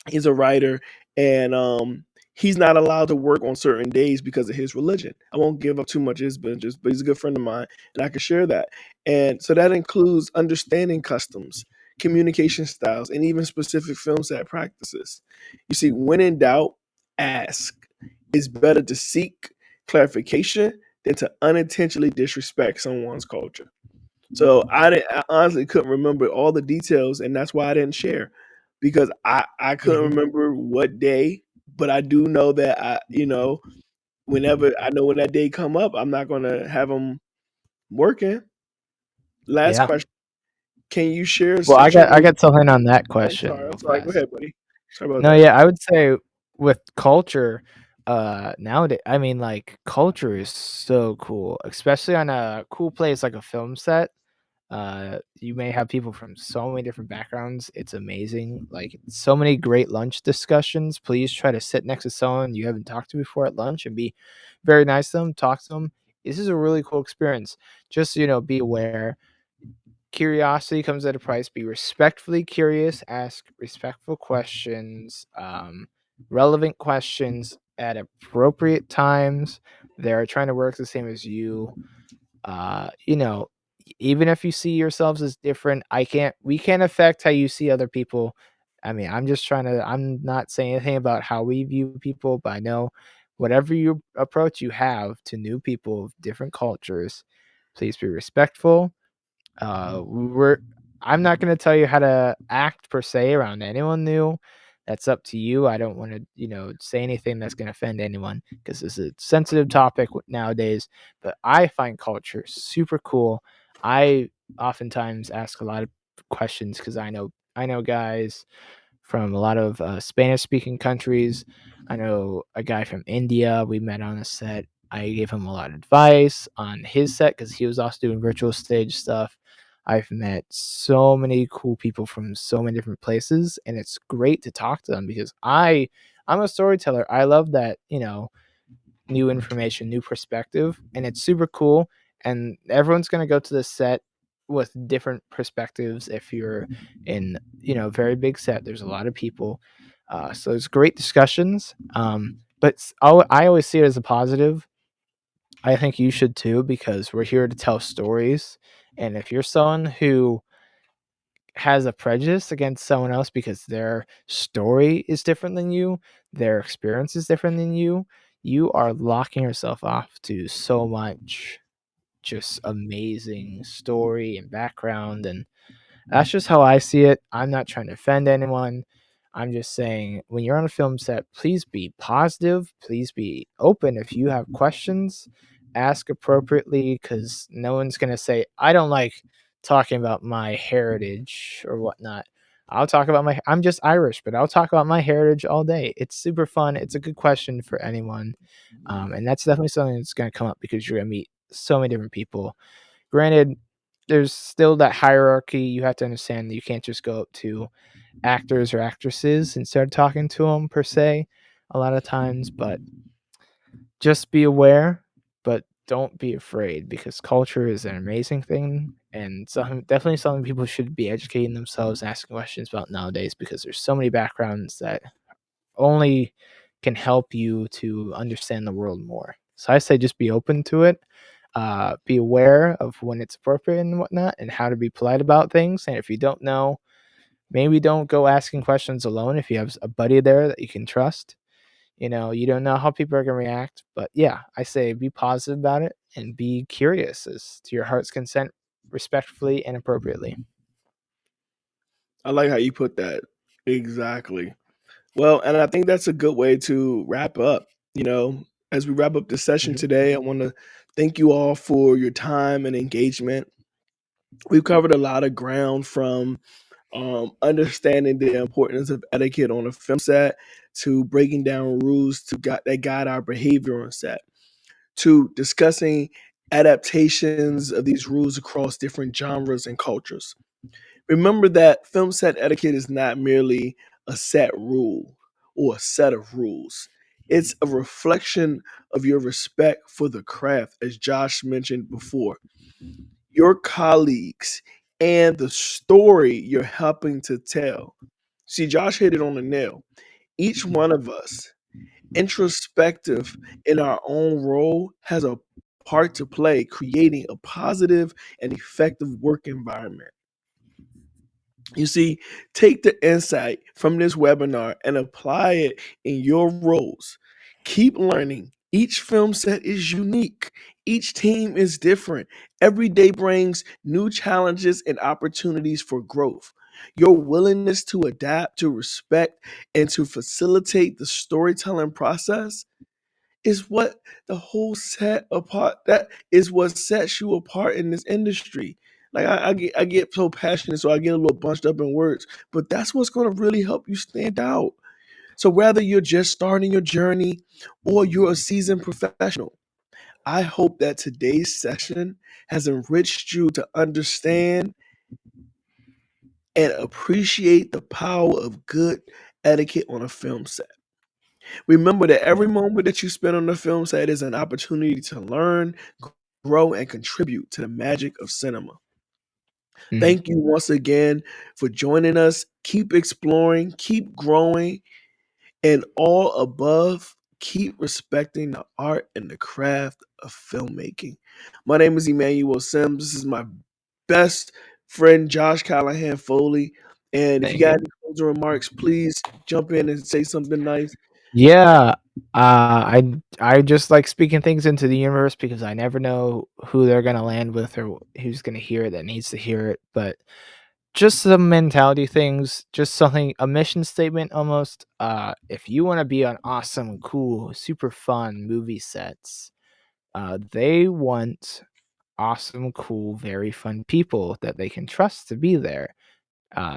He's a writer, and he's not allowed to work on certain days because of his religion. I won't give up too much of his business, but he's a good friend of mine, and I can share that. And so that includes understanding customs, communication styles, and even specific film set practices. You see, when in doubt, ask. It's better to seek clarification than to unintentionally disrespect someone's culture. So I honestly couldn't remember all the details, and that's why I didn't share because I couldn't Mhm. remember what day, but I do know that whenever I know when that day come up, I'm not gonna have them working. Last Yeah. question: can you share a Well, I got situation? something on that Oh, I'm question sorry. I'm real sorry. Go fast. ahead, buddy. Sorry about No, that. yeah, I would say with culture, nowadays, I mean, like culture is so cool, especially on a cool place like a film set. You may have people from so many different backgrounds. It's amazing. Like so many great lunch discussions. Please try to sit next to someone you haven't talked to before at lunch and be very nice to them. Talk to them. This is a really cool experience. Just be aware. Curiosity comes at a price. Be respectfully curious. Ask respectful questions. Relevant questions at appropriate times. They're trying to work the same as you. You know, even if you see yourselves as different, we can't affect how you see other people. I mean, I'm not saying anything about how we view people, but I know whatever you approach you have to new people of different cultures, please be respectful. We're I'm not going to tell you how to act per se around anyone new. That's up to you. I don't want to, say anything that's going to offend anyone because it's a sensitive topic nowadays. But I find culture super cool. I oftentimes ask a lot of questions because I know guys from a lot of Spanish speaking countries. I know a guy from India we met on a set. I gave him a lot of advice on his set because he was also doing virtual stage stuff. I've met so many cool people from so many different places, and it's great to talk to them because I'm a storyteller. I love that, new information, new perspective, and it's super cool. And everyone's gonna go to this set with different perspectives. If you're in, a very big set, there's a lot of people, so it's great discussions. But I always see it as a positive. I think you should too because we're here to tell stories. And if you're someone who has a prejudice against someone else because their story is different than you, their experience is different than you are locking yourself off to so much just amazing story and background. And that's just how I see it. I'm not trying to offend anyone. I'm just saying when you're on a film set, please be positive, please be open. If you have questions, ask appropriately because no one's going to say, I don't like talking about my heritage or whatnot. I'll talk about my I'm just Irish, but I'll talk about my heritage all day. It's super fun. It's a good question for anyone. And that's definitely something that's going to come up because you're going to meet so many different people. Granted, there's still that hierarchy. You have to understand that you can't just go up to actors or actresses and start talking to them per se a lot of times, but just be aware, but don't be afraid because culture is an amazing thing and something definitely something people should be educating themselves, asking questions about nowadays because there's so many backgrounds that only can help you to understand the world more. So I say just be open to it. Be aware of when it's appropriate and whatnot, and how to be polite about things. And if you don't know, maybe don't go asking questions alone. If you have a buddy there that you can trust, you don't know how people are going to react. But yeah, I say be positive about it and be curious as to your heart's consent, respectfully and appropriately. I like how you put that. Exactly. Well, and I think that's a good way to wrap up. You know, as we wrap up this session Mhm. today, I want to thank you all for your time and engagement. We've covered a lot of ground from understanding the importance of etiquette on a film set to breaking down rules that guide our behavior on set to discussing adaptations of these rules across different genres and cultures. Remember that film set etiquette is not merely a set rule or a set of rules. It's a reflection of your respect for the craft, as Josh mentioned before, your colleagues, and the story you're helping to tell. See, Josh hit it on the nail. Each one of us, introspective in our own role, has a part to play creating a positive and effective work environment. You see, take the insight from this webinar and apply it in your roles. Keep learning. Each film set is unique. Each team is different. Every day brings new challenges and opportunities for growth. Your willingness to adapt, to respect, and to facilitate the storytelling process is what the whole set apart. That is what sets you apart in this industry. Like I get so passionate, so I get a little bunched up in words. But that's what's going to really help you stand out. So whether you're just starting your journey or you're a seasoned professional, I hope that today's session has enriched you to understand and appreciate the power of good etiquette on a film set. Remember that every Yeah. moment that you spend on the film set is an opportunity to learn, grow, and contribute to the magic of cinema. Mhm. Thank you once again for joining us. Keep exploring, keep growing, and all above, keep respecting the art and the craft of filmmaking. My name is Emmanuel Simms. This is my best friend, Josh Callahan-Foley. And if you Thank got you. any closing remarks, please jump in and say something nice. Yeah, I just like speaking things into the universe because I never know who they're gonna land with or who's gonna hear it that needs to hear it. But just some mentality things, just something a mission statement almost. If you want to be on awesome, cool, super fun movie sets, they want awesome, cool, very fun people that they can trust to be there.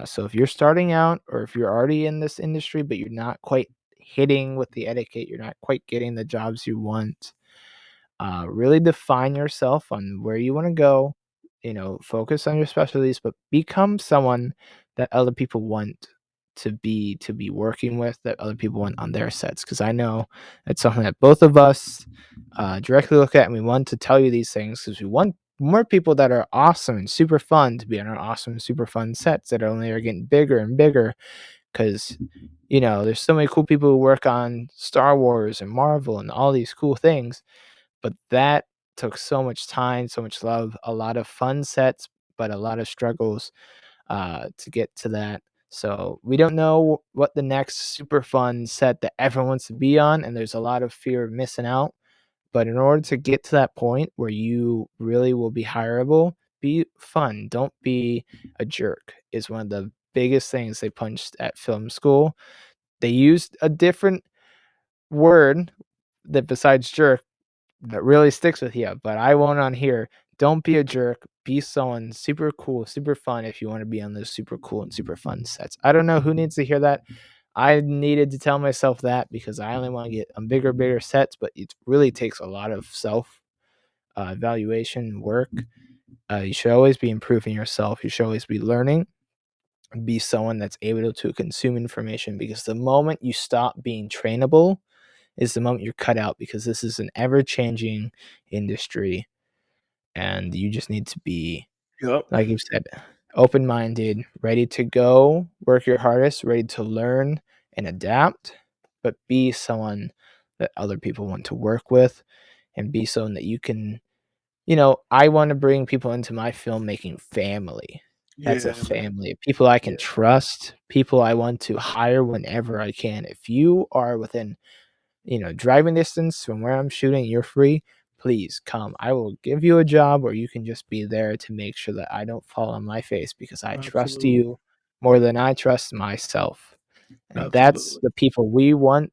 So if you're starting out or if you're already in this industry, but you're not quite hitting with the etiquette, you're not quite getting the jobs you want, really define yourself on where you want to go. Focus on your specialties, but become someone that other people want to be working with, that other people want on their sets. Because I know it's something that both of us directly look at, and we want to tell you these things because we want more people that are awesome and super fun to be on our awesome, super fun sets that only are getting bigger and bigger. Because there's so many cool people who work on Star Wars and Marvel and all these cool things, but that took so much time, so much love, a lot of fun sets, but a lot of struggles to get to that. So we don't know what the next super fun set that everyone wants to be on, and there's a lot of fear of missing out. But in order to get to that point where you really will be hireable, be fun. Don't be a jerk. Is one of the biggest things they punched at film school. They used a different word that besides jerk that really sticks with you, but I won't on here. Don't be a jerk. Be someone super cool, super fun if you want to be on those super cool and super fun sets. I don't know who needs to hear that. I needed to tell myself that because I only want to get on bigger sets, but it really takes a lot of self evaluation work. You should always be improving yourself. You should always be learning. Be someone that's able to consume information, because the moment you stop being trainable is the moment you're cut out, because this is an ever changing industry and you just need to be, Yep. like you said, open minded, ready to go, work your hardest, ready to learn and adapt, but be someone that other people want to work with, and be someone that you can, I want to bring people into my filmmaking family. That's a Yeah, man. family. People I Yeah, can trust, people I want to hire whenever I can. If you are within, driving distance from where I'm shooting, you're free, please come. I will give you a job, or you can just be there to make sure that I don't fall on my face, because I trust absolutely. you more than I trust myself. And that's Absolutely. the people we want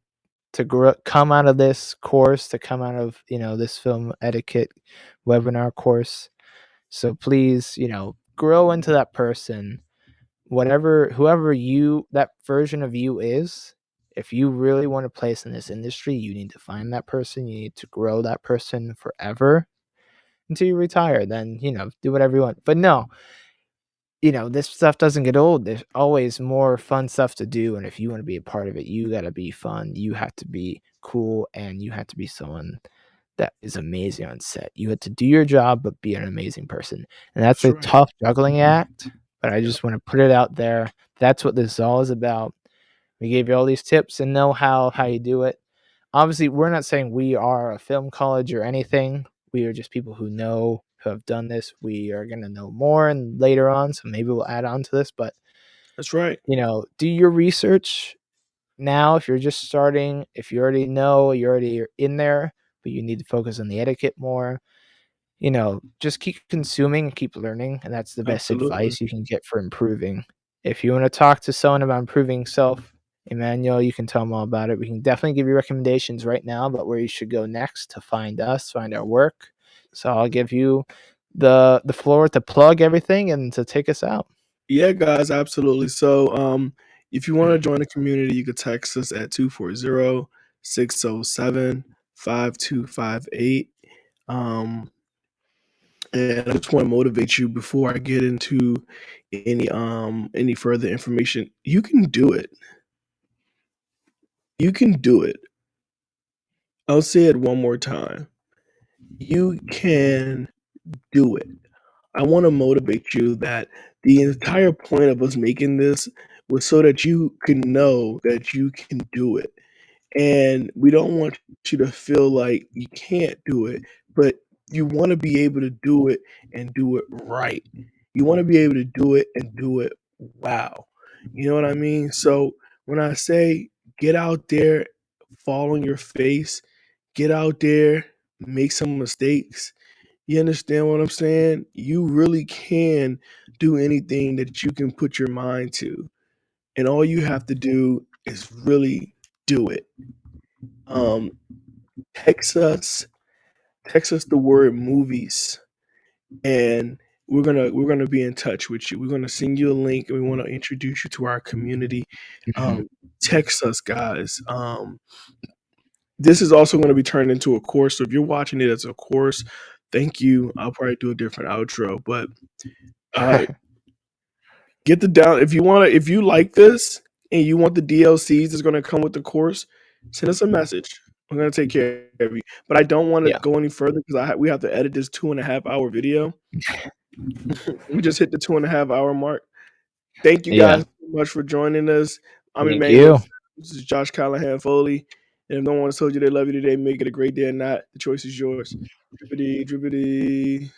to come out of this course, to come out of, this film etiquette webinar course. So please, grow into that person, whoever you, that version of you is. If you really want to place in this industry, you need to find that person. You need to grow that person forever until you retire. Then, do whatever you want. But no, this stuff doesn't get old. There's always more fun stuff to do. And if you want to be a part of it, you got to be fun. You have to be cool, and you have to be someone that is amazing on set. You have to do your job, but be an amazing person. And that's That's a right. tough juggling act, but I Yeah, just want to put it out there. That's what this all is about. We gave you all these tips and know how you do it. Obviously, we're not saying we are a film college or anything. We are just people who have done this. We are going to know more and later on, so maybe we'll add on to this. But, that's right. do your research now. If you're just starting, if you already know, you're already in there, but you need to focus on the etiquette more. Just keep consuming and keep learning, and that's the best Absolutely. advice you can get for improving. If you want to talk to someone about improving self, Emmanuel, you can tell them all about it. We can definitely give you recommendations right now about where you should go next to find us, find our work. So I'll give you the floor to plug everything and to take us out. Yeah, guys, absolutely. So, if you want to join the community, you could text us at 240-607-5258. Um, and I just want to motivate you before I get into any further information. You can do it. You can do it. I'll say it one more time. You can do it. I want to motivate you that the entire point of us making this was so that you can know that you can do it. And we don't want you to feel like you can't do it, but you want to be able to do it and do it right. You want to be able to do it and do it wow. You know what I mean? So when I say get out there, fall on your face, get out there, make some mistakes, you understand what I'm saying? You really can do anything that you can put your mind to. And all you have to do is really do it. Um, text us, text us the word movies, and we're gonna be in touch with you. We're gonna send you a link, and we want to introduce you to our community. Mhm. Text us, guys. This is also going to be turned into a course. So if you're watching it as a course, thank you. I'll probably do a different outro, but uh, get the down if you want to. If you like this and you want the DLCs that's going to come with the course, send us a message. We're going to take care of you. But I don't want to Yeah. go any further because we have to edit this 2.5 hour video. We just hit the 2.5 hour mark. Thank you guys Yeah. so much for joining us. I'm Thank Emmanuel. you. This is Josh Callahan-Foley. And if no one told you they love you today, make it a great day or not. The choice is yours. Drippity, drippity.